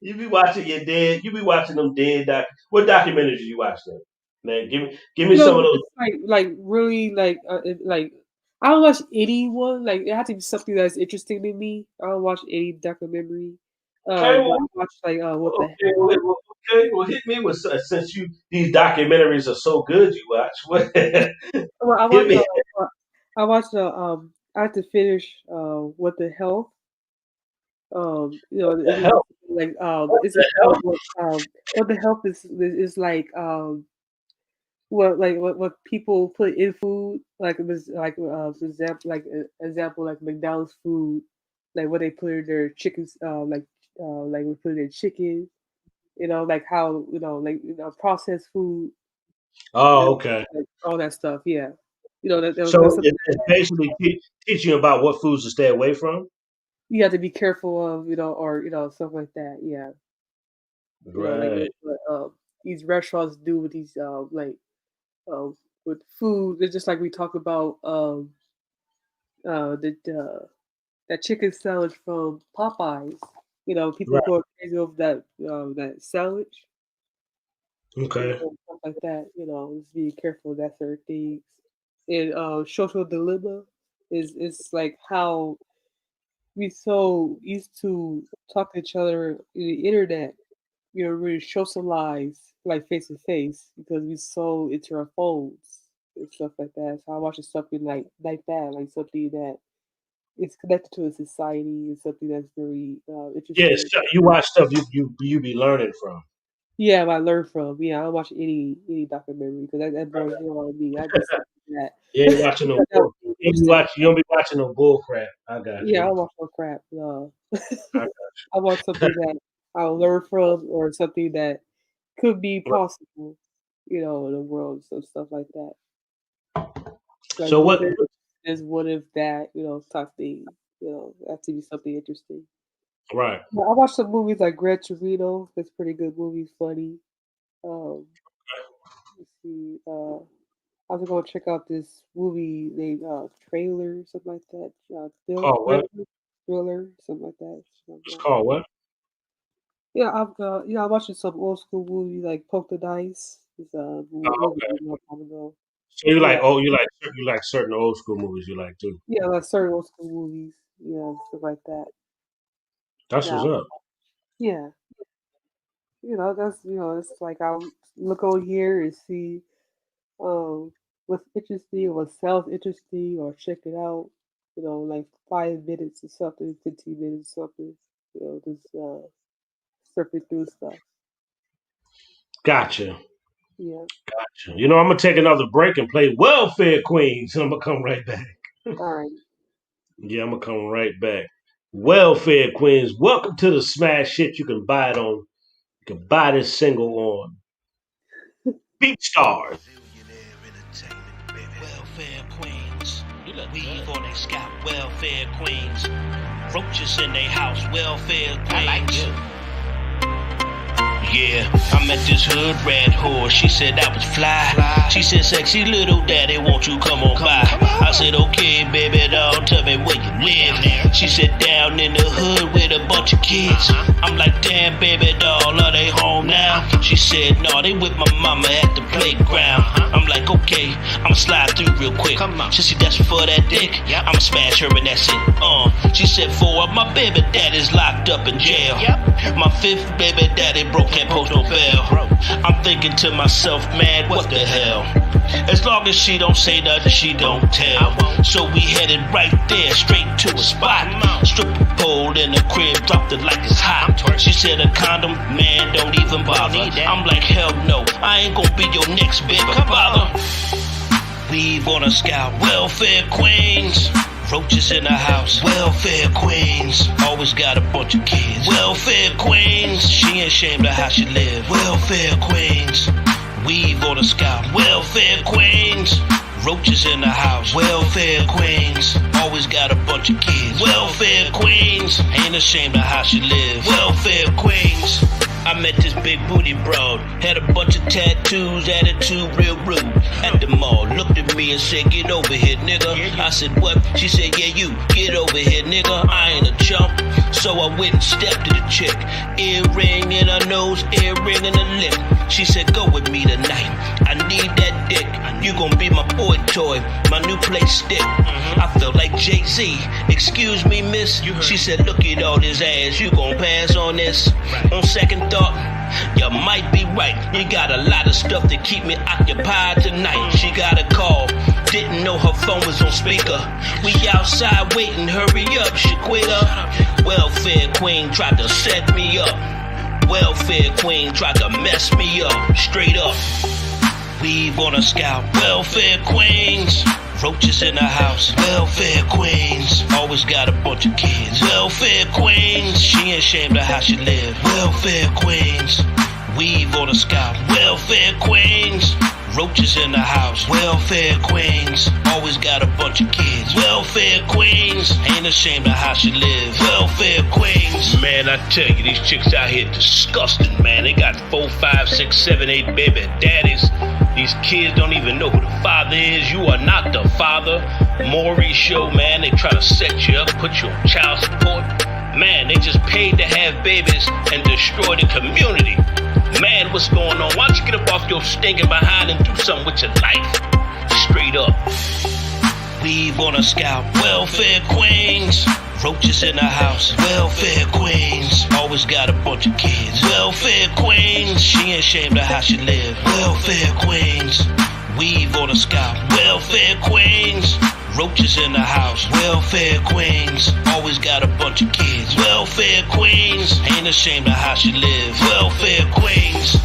You be watching your dead. You be watching them dead What documentaries you watch then? Man, give me some of those. It's like really like I don't watch anyone. Like it has to be something that's interesting to me. I don't watch any documentary. Okay, But well, I watch like what the okay, hell. okay. Well, hit me with since these documentaries are so good. You watch. What? Well, Hit me. I watched I had to finish what the hell. What the it's hell? like What it's the hell? what the health is like what people put in food like it was like for example like McDonald's food like what they put in their chickens like we put in their chicken like how processed food Oh, okay. like all that stuff yeah that was So something it's basically teaching you about what foods to stay away from. you have to be careful of or stuff like that yeah like Right. what these restaurants do with these uh, with food. It's just like we talk about the that chicken sandwich from Popeyes. People Right. go crazy over that sandwich. Okay. Stuff like that. Just be careful of that certain things. And social dilemma is like how we so used to talk to each other in the internet. Really socialize like face to face because we so into our phones and stuff like that. So I watch something like that, like something that is connected to a society and something that's very Yes. interesting. You watch stuff you be learning from. Yeah, I learn from. Yeah, I don't watch any documentary because that bores me on me. I just something that You ain't watching no that would bull. be You interesting. don't be watching no bull crap. I got Yeah, I you. watch no crap. No. I I watch something that I'll learn from or something that could be possible, in the world, so stuff like that. Like So what what? if this, what if that, type thing. That to be something interesting. Right. Yeah, I watched some movies like Gran Torino. That's pretty good movie, funny. Um, Let's see. I was gonna check out this movie named Trailer, something like that. Called what? Thriller, something like that. It's called what? Yeah, I'm watching some old school movie like Poke the Dice. It's Oh, movie okay. a long time ago. So you Yeah, like you like certain old school movies you like too. yeah, like certain old school movies. Yeah, stuff like that. That's Yeah, what's up. yeah. That's it's like I'll look on here and see um what's interesting, what sounds interesting, or check it out. Like 5 minutes or something, 15 minutes or something. Just surfing through stuff. Gotcha. Yeah. Gotcha. I'm gonna take another break and play Welfare Queens, and I'm gonna come right back. All right. Yeah, I'm gonna come right back. Welfare Queens, welcome to the smash hit. You can buy it on. You can buy this single on BeatStars. Welfare queens. Weave on their scalp, welfare queens. Roaches in their house, welfare queens. I like you. Yeah, I met this hood rat whore. She said I was fly. She said, sexy little daddy, won't you come on by? I said, okay, baby doll, tell me where you live. She said, down in the hood with a bunch of kids. I'm like, damn, baby doll, are they home now? She said, no, they with my mama at the playground. I'm like, okay, I'ma slide through real quick. She said, that's for that dick. I'ma smash her and that's it. She said, for my baby daddy's locked up in jail. My fifth baby daddy broke, can't post no bail. I'm thinking to myself, man, what the hell? As long as she don't say nothing, she don't tell. So we headed right there, straight to a spot. Stripper pole in the crib, dropped it like it's hot. She said a condom, man, don't even bother. I'm like, hell no, I ain't gonna be your next baby father. Weave on a scalp, welfare queens. Roaches in the house, welfare queens. Always got a bunch of kids, welfare queens. She ain't ashamed of how she live, welfare queens. Weave on the scalp, welfare queens. Roaches in the house, welfare queens. Always got a bunch of kids, welfare queens. Ain't ashamed of how she live, welfare queens. I met this big booty broad, had a bunch of tattoos, attitude real rude. At the mall, looked at me and said, get over here, nigga. I said, what? She said, yeah, you, get over here, nigga. I ain't a chump. So I went and stepped to the chick. Earring in her nose, earring in her lip. She said, go with me tonight. I need that dick. You gon' be my boy toy, my new play stick. I felt like Jay-Z. Excuse me, miss. She said, look at all this ass. You gon' pass on this? On second thought, you might be right. You got a lot of stuff to keep me occupied tonight. She got a call. Didn't know her phone was on speaker. We outside waiting, hurry up, Shaquita. Welfare queen tried to set me up. Welfare queen tried to mess me up. Straight up. Weave on a scalp, welfare queens. Roaches in the house, welfare queens. Always got a bunch of kids, welfare queens. She ain't ashamed of how she live, welfare queens. Weave on a scalp, welfare queens. Roaches in the house, welfare queens. Always got a bunch of kids, welfare queens. Ain't ashamed of how she live, welfare queens. Man, I tell you, these chicks out here disgusting, man. They got 4, 5, 6, 7, 8 baby daddies. These kids don't even know who the father is. You are not the father. Maury show, man, they try to set you up, put you on child support. Man, they just paid to have babies and destroy the community. Man, what's going on? Why don't you get up off your stinking behind and do something with your life? Straight up. Weave on a scalp, welfare queens. Roaches in the house, welfare queens. Always got a bunch of kids, welfare queens. She ain't ashamed of how she live, welfare queens. Weave on a scalp, welfare queens. Roaches in the house, welfare queens. Always got a bunch of kids, welfare queens. Ain't ashamed of how she live, welfare queens.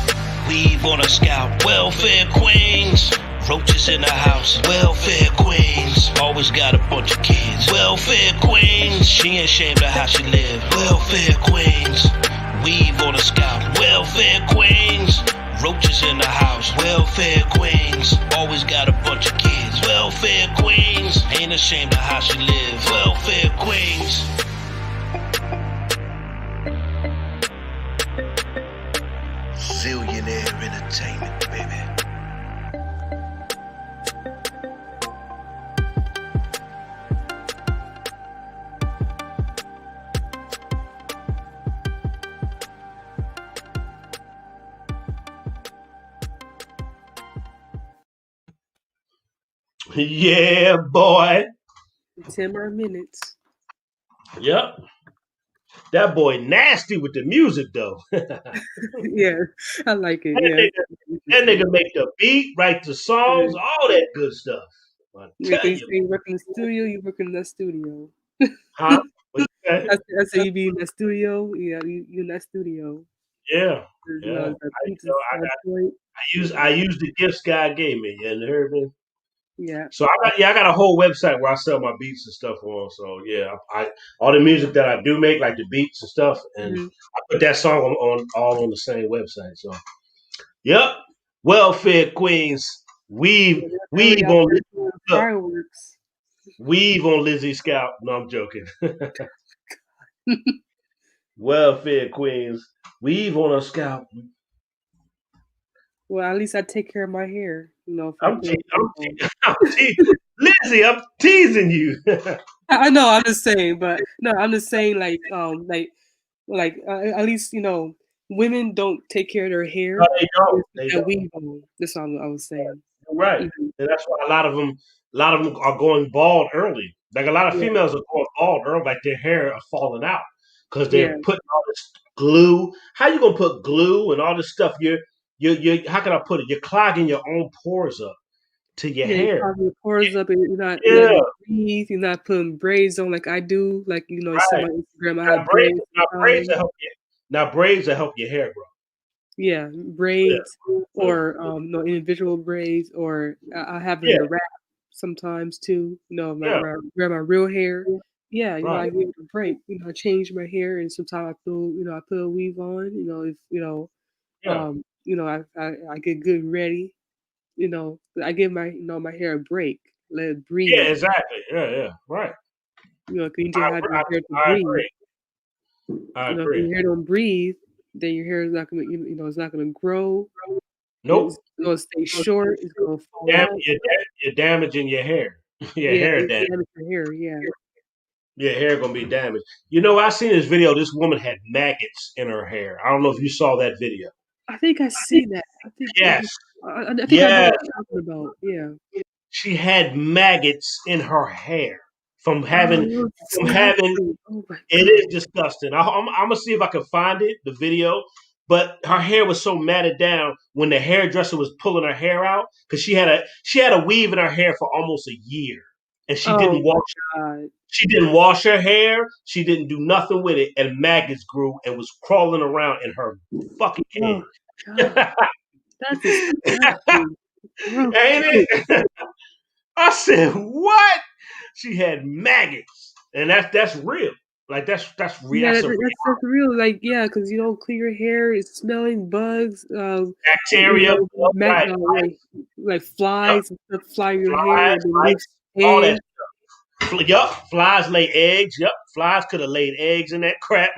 Weave on a scalp, welfare queens. Roaches in the house, welfare queens. Always got a bunch of kids, welfare queens. She ain't ashamed of how she live, welfare queens. Weave on a scalp, welfare queens. Roaches in the house, welfare queens. Always got a bunch of kids, welfare queens. Ain't ashamed of how she live, welfare queens. Zillionaire entertainment, baby. Yeah, boy. 10 more minutes. Yep. That boy nasty with the music though. Yeah, I like it. That Yeah, nigga, that nigga make the beat, write the songs, all that good stuff. I like tell they you, say, you work in the studio, you work in that studio. huh? What you say? I say you be in that studio. Yeah, you in that studio. Yeah, You yeah. know, the beats So is on point. I use the gifts God gave me. You heard me? Yeah. So I got a whole website where I sell my beats and stuff on. So yeah, I all the music that I do make, like the beats and stuff, and Mm-hmm. I put that song on all on the same website. So yep, welfare queens, Yeah, they're already weave out on there doing look, fireworks. weave on Lizzie scalp. No, I'm joking. Welfare queens, weave on her scalp. Well, at least I take care of my hair. You know, if I put a wig on. Lizzie, I'm teasing you. No, I know. I'm just saying, but no, I'm just saying, at least women don't take care of their hair. they They don't. just put They that don't. weave on. That's all I was saying. Right, Mhm. and that's why a lot of them are going bald early. Like a lot of Yeah, females are going bald early, like their hair are falling out because yeah, they're putting all this glue. How you gonna put glue and all this stuff? You. How can I put it? You're clogging your own pores up to your yeah. You hair. probably your pores up, and you're not letting Yeah, it breathe. You're not putting braids on like I do. Like you see right. my Instagram, I Now have braids braids sometimes. will help you. Now braids will help your hair grow. Yeah, Yeah, braids yeah, or no individual braids, or I have it yeah, in a wrap sometimes too. yeah. My real hair. Yeah, Right. I give it a break. I change my hair, and sometimes I put a weave on. If Yeah, I get good and ready. I give my hair a break, let it yeah. breathe. Exactly. Yeah, yeah. Right. 'Cause you need to have your hair to I breathe. agree. I If agree. your hair don't breathe, then your hair is not gonna it's not gonna grow. It's Nope. gonna stay short. It's gonna fall out. You're damaging your hair. Your Yeah, hair you damage. damage your hair. Yeah, Your hair gonna be damaged. You know, I seen this video. This woman had maggots in her hair. I don't know if you saw that video. I think I see that. Yes. I think I know Yes. what you're talking about. Yeah. She had maggots in her hair from Oh, having it was from having. disgusting. Oh my It god. is disgusting. I'm gonna see if I can find it, the video. But her hair was so matted down when the hairdresser was pulling her hair out because she had a weave in her hair for almost a year, and Oh my god. she didn't wash her hair. She didn't do nothing with it, and maggots grew and was crawling around in her fucking Oh head. god. That's disgusting. Gross. Ain't it? I said, what? She had maggots, and that's real. Like that's real. Yeah, That's a that's real. Like, yeah, because you don't clean your hair, it's smelling bugs, bacteria. Right. like Yep. flies and stuff fly in your hair Flies, and then like loose all that. eggs. Yup. Flies lay eggs. Yup. Flies could have laid eggs in that crap.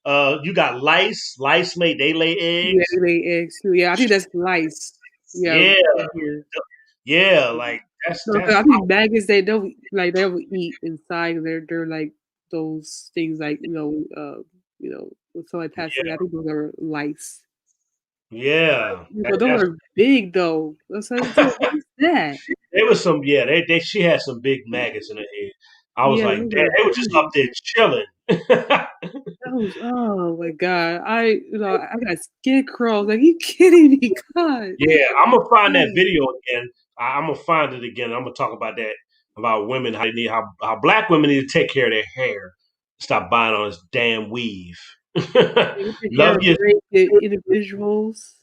You got lice. Lice lay Yeah, eggs. they lay eggs too. Yeah, I think that's lice. Yeah, Yeah. here. Yeah. Like No, 'cause that's I think maggots they will eat inside. They're like those things like when somebody passes away. I think those are lice. yeah. Yeah, but those are big though. What is that? There was some, yeah, she had some big maggots in her head. I was Yeah, like, those damn, are they were just up big. there chilling. Yeah, Oh my god. I got skin crawls. Like, you kidding me? God. I'm gonna find that Yeah. video again. I'm gonna find it again. I'm gonna talk about that, about women, how black women need to take care of their hair. Stop buying all this damn weave. They get your Love hair your. braided individuals.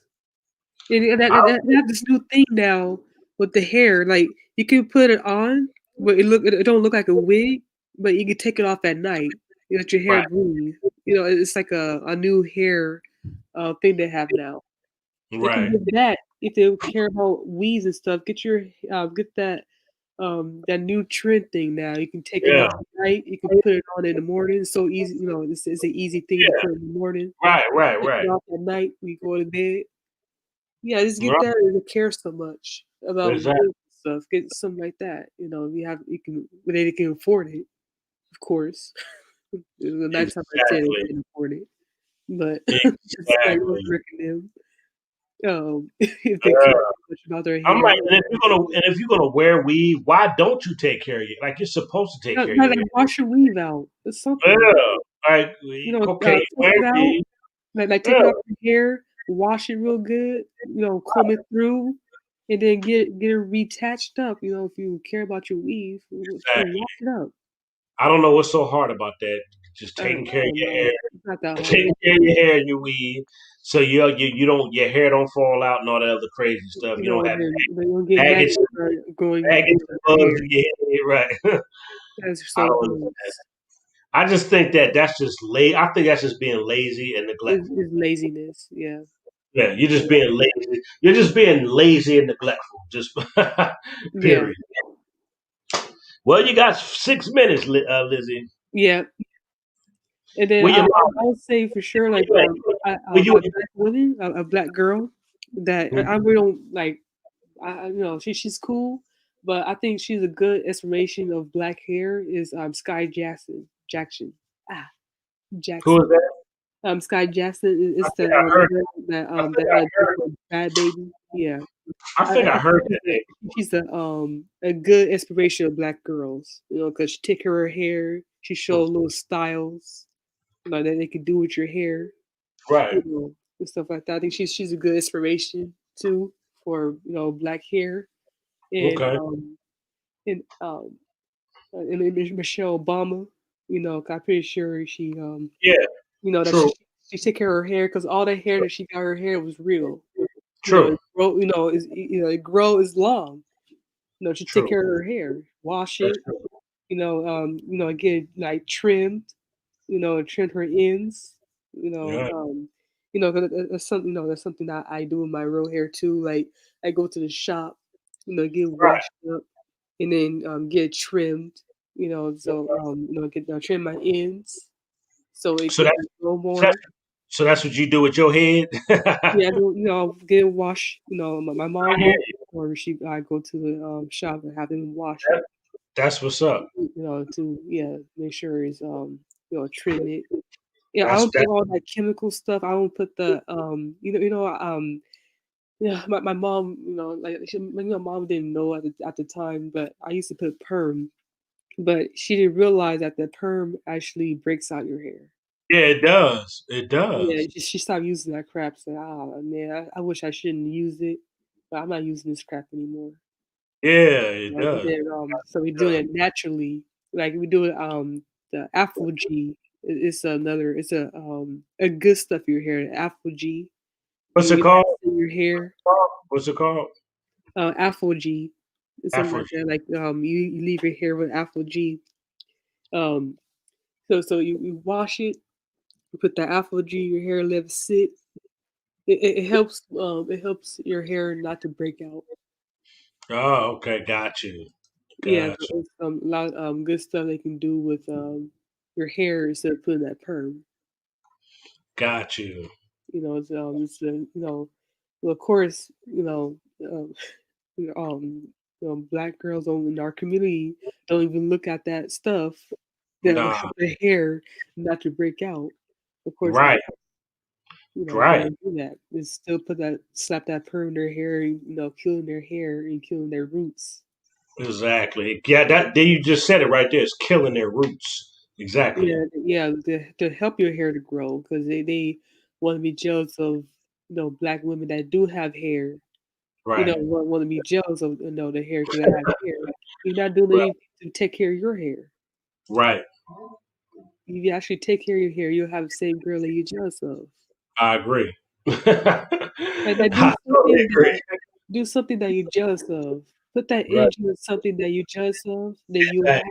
And I they have this new thing now with the hair. Like, you can put it on, but it don't look like a wig, but you can take it off at night. You let your hair Right, breathe. It's like a new hair thing they have now. They can right, get that if they care about weaves and stuff. Get that new trend thing now. You can take it yeah, off at night. You can put it on in the morning. It's so easy. It's an easy thing to yeah, put in the morning. right, right, Take it right, off at night. We go to bed. Yeah, just get right. that and care so much about Exactly. wigs and stuff. Get something like that. You can when they can afford it, of course. The last time I said they Exactly. can afford it, but just like Exactly. working them. if they care much about their I'm hair. like, and if you're gonna wear weave, why don't you take care of your like you're supposed to take care of Not your like hair? wash your weave out. It's something. Yeah, like okay, you Tuck wear it out. weave. Like take Yeah, it out your hair, wash it real good. Comb it through, and then get it retouched up. If you care about your weave, exactly. wash it up. I don't know what's so hard about that. Just I taking care of don't your know. hair, It's not that hard. taking care of your hair and your weave, so you don't your hair don't fall out and all that other crazy stuff. You don't have They don't get mad maggots for going maggots and bugs hair. in your head, right? That's I so don't. gross. I just think that's just I think that's just being lazy and neglectful. It's laziness. Yeah. Yeah, you're just being lazy. You're just being lazy and neglectful. Just Yeah. period. Well, you got 6 minutes, Lizzie. Yeah. And then Where your mom? I would say for sure, Where like you at? Where you a at? black woman, a black girl that I Mhm. really don't like. She's cool, but I think she's a good explanation of black hair is Sky Jackson. Ah, Who is Jackson. that? Sky Jackson I is the think I heard. girl that I think that I did heard. the Bad Baby. Yeah, I think I heard that name. she's a good inspiration of black girls. Because she take care of her hair. She show little styles, that they could do with your hair. Right. And stuff like that. I think she's a good inspiration too for black hair and Okay. and um and Michelle Obama. 'Cause I'm pretty sure she Yeah. that True. she take care of her hair because all the hair that she got her hair was real. True. It grow is it grow is long. She take True. care of her hair, wash That's it. true. Get like trimmed. Trim her ends. You know, Yeah. um, 'cause that's something. That's something that I do with my real hair too. Like I go to the shop. Get Right. washed up and then get trimmed. Get trim my ends so it So can that's grow so that's more. so that's what you do with your head. Yeah, I do. Get washed. My I mom hear will, you. or I go to the shop and have them wash That, it. that's what's up. To make sure it's trim it. Yeah, I That's don't that. put all that chemical stuff. I don't put the yeah, my mom, mom didn't know at the time, but I used to put perm, but she didn't realize that the perm actually breaks out your hair. Yeah, it does. It Yeah, does. she stopped using that crap. Said, "Ah, man, I wish I shouldn't use it, but I'm not using this crap anymore." Yeah, it And does. then so we doing it naturally, like we do it the Afro G. It's a good stuff for your hair. The Afro G. What's it You called? mess in your hair. What's it called? Afro G. It's something Afro. like that. Like you leave your hair with Afro G. Um, so you wash it. You put the Afro G. Your hair let it sit. It helps. It helps your hair not to break out. Oh, okay. Got you. Yeah, Got so you. it's a lot of good stuff they can do with your hair instead of putting that perm. Got you. Well, of course, black girls in our community don't even look at that stuff that will Nah. help their hair not to break out. Of course, Right. they Right. don't do that. They still slap that perm in their hair, and, killing their hair and killing their roots. Exactly. Yeah, that then you just said it right there. It's killing their roots. Exactly. Yeah, to help your hair to grow because they want to be jealous of black women that do have hair. Right. Want to be jealous of the hair because I have hair. You're not doing Right. anything to take care of your hair. Right. If you actually take care of your hair, you'll have the same girl that you're jealous of. I agree. Like I totally agree. do something that you're jealous of. Put that Right. energy in something that you're jealous of, then you'll have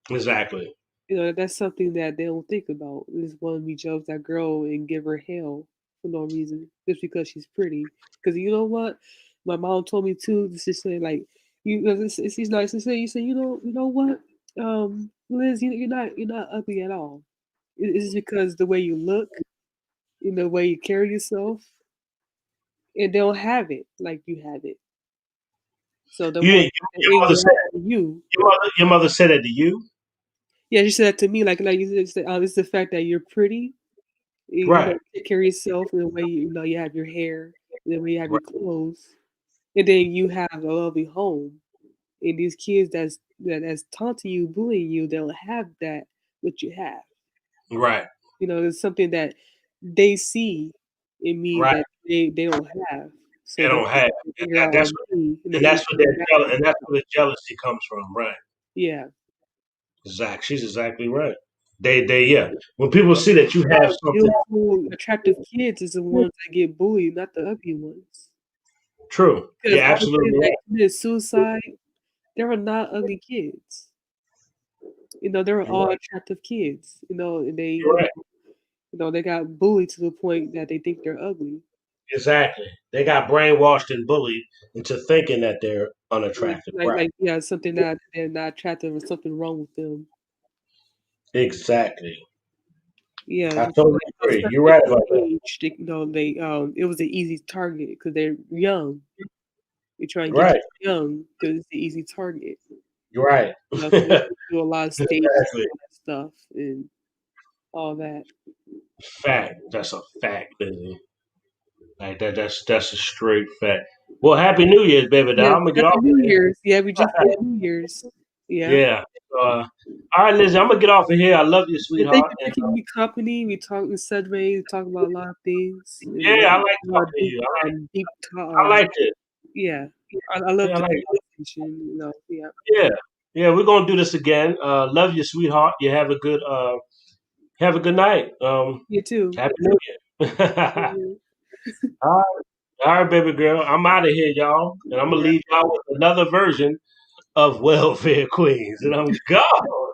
Exactly. it. Exactly. That's something that they don't think about. They just want to be jealous of that girl and give her hell for no reason, just because she's pretty. Because you know what, my mom told me too. This is saying like it's nice to say. You say you know what, Liz, you're not ugly at all. It's because the way you look, the way you carry yourself, and they don't have it like you have it. So they You, want your to take that mother angel said out of you. your mother said that to you. Yeah, she said that to me. Like you said, it's the fact that you're pretty. You know, Right. take care of yourself in the way you know you have your hair, the way you have your Right. clothes, and then you have a lovely home. And these kids that's taunting you, bullying you, they'll have that what you have. Right. You know, it's something that they see in me Right. that they don't have. They So they don't have, take it out that's on me and they and think they're bad. that's where the jealousy comes from. Right. Yeah. She's exactly right. Yeah. When people see that you have something Beautiful, attractive kids is the ones that get bullied, not the ugly ones. true, Because you're all the kids absolutely that right. commit suicide, they were not ugly kids. You know, they were You're all right. attractive kids. You know, and they, You're right. they got bullied to the point that they think they're ugly. Exactly. They got brainwashed and bullied into thinking that they're unattractive. Right. Yeah, something that they're not attractive or something wrong with them. Exactly. Yeah, I it's totally like a agree. certain You're right about that. age, they it was an easy target because they're young. They try and get Right. you young because it's the easy target. You're right. You know, so they do a lot of stages Exactly. and all that stuff and all that. Fact. That's a fact, Busy. Like that. That's a straight fact. Well, Happy New Year's, baby. Doll. Yes, I'm gonna get happy off New of here. Year's. Yeah, we just had New Year's. Yeah. Yeah. All right, Lizzie. I'm gonna get off of here. I love you, And thank sweetheart. you for And keeping me company. We talked with Sedway, we talk about a lot of things. And yeah, I like a lot of talking to you. deep I like it. yeah. I love Yeah, I the like it. conversation, yeah. Yeah. Yeah, we're gonna do this again. Love you, sweetheart. You have a good night. You too. Happy New Year. Yeah. all right, all right, baby girl. I'm out of here, y'all, and I'm gonna leave y'all with another version of Welfare Queens, and I'm gone.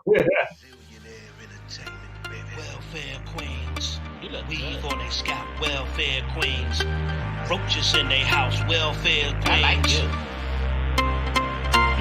Zillionaire entertainment, baby. Welfare queens. Weave on they scalp, welfare queens. Roaches in they house, welfare queens. I like you.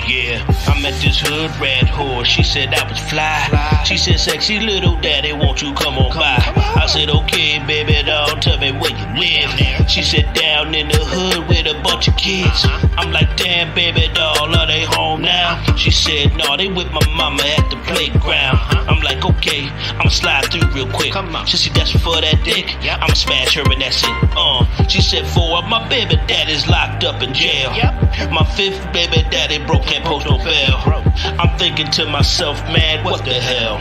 Yeah, I met this hood rat whore. She said I was fly. She said, sexy little daddy, won't you come on by? I said, okay, baby doll, tell me where you live. She said, down in the hood with a bunch of kids. I'm like, damn, baby doll, are they home now? She said, no, they with my mama at the playground. I'm like, okay, I'ma slide through real quick. She said, that's for that dick. I'ma smash her and that's it. She said, four of my baby daddy's locked up in jail. My fifth baby daddy broke, can't post no bail. I'm thinking to myself, man, what the hell?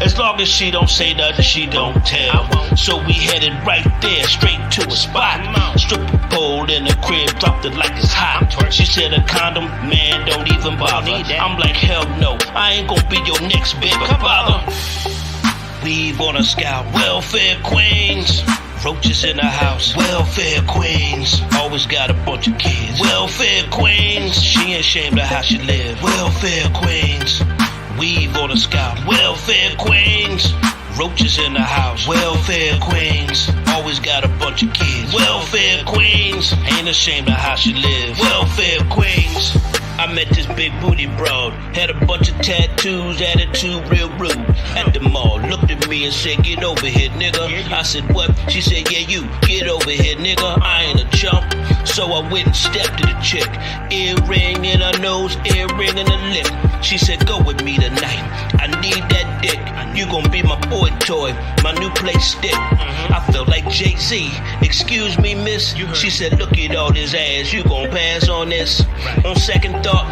As long as she don't say nothing, she don't tell. So we headed right there, straight to a spot. Stripper pole in the crib, dropped it like it's hot. She said a condom, man, don't even bother. I'm like, hell no, I ain't gonna be your next baby father. Weave on a scout, welfare queens. Roaches in the house, welfare queens. Always got a bunch of kids, welfare queens. She ain't ashamed of how she live, welfare queens. Weave on a scout, welfare queens. Roaches in the house, welfare queens. Always got a bunch of kids, welfare queens. Ain't ashamed of how she live, welfare queens. I met this big booty broad, had a bunch of tattoos, attitude real rude. At the mall, looked at me and said, get over here, nigga. I said, what? She said, yeah, you, get over here, nigga. I ain't a chump. So I went and stepped to the chick. Earring in her nose, earring in her lip. She said, go with me tonight. I need that dick. You gon' be my boy toy, my new play stick. I felt like Jay-Z. Excuse me, miss. She said, look at all this ass. You gon' pass on this? On second thought,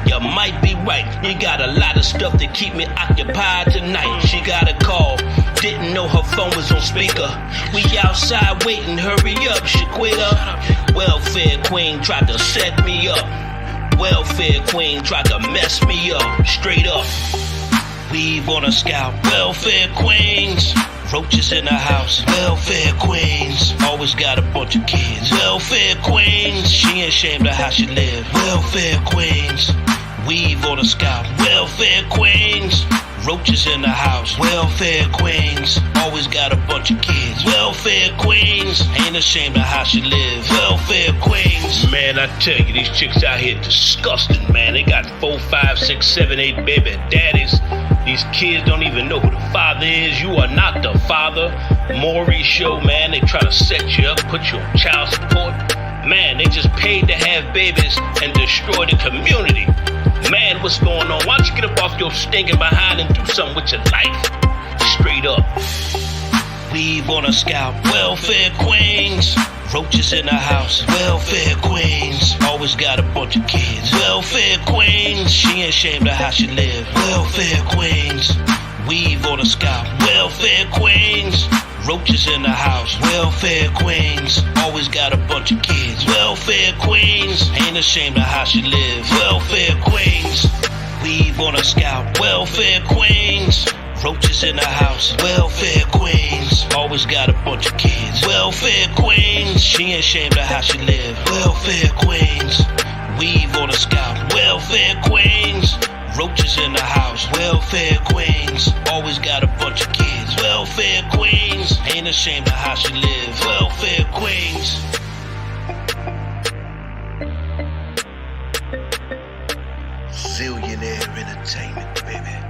you might be right. You got a lot of stuff to keep me occupied tonight. She got a call. Didn't know her phone was on speaker. We outside waiting, hurry up, Shaquita. Welfare queen tried to set me up. Welfare queen tried to mess me up. Straight up. Weave on a scout, welfare queens. Roaches in the house, welfare queens. Always got a bunch of kids, welfare queens. She ain't ashamed of how she live, welfare queens. Weave on a scout, welfare queens. Roaches in the house, welfare queens. Always got a bunch of kids, welfare queens. Ain't ashamed of how she live, welfare queens. Man, I tell you, these chicks out here disgusting, man. They got 4, 5, 6, 7, 8 baby daddies. These kids don't even know who the father is. You are not the father. Maury show, man. They try to set you up, put you on child support. Man, they just paid to have babies and destroy the community. Man, what's going on? Why don't you get up off your stinking behind and do something with your life? Straight up. weave on a scalp. Welfare queens, roaches in the house. Welfare queens, always got a bunch of kids. Welfare queens, she ain't ashamed of how she live. Welfare queens, weave on a scalp. Welfare queens, roaches in the house. Welfare queens, always got a bunch of kids. Welfare queens, ain't ashamed of how she live. Welfare queens, weave on a scalp. Welfare queens, roaches in the house. Welfare queens, always got a bunch of kids. Welfare queens, she ain't ashamed of how she live. Welfare queens, weave on a scalp. Welfare queens, roaches in the house. Welfare queens, always got a bunch of kids. Welfare queens, ain't ashamed of how she live. Welfare queens. Zillionaire entertainment, baby.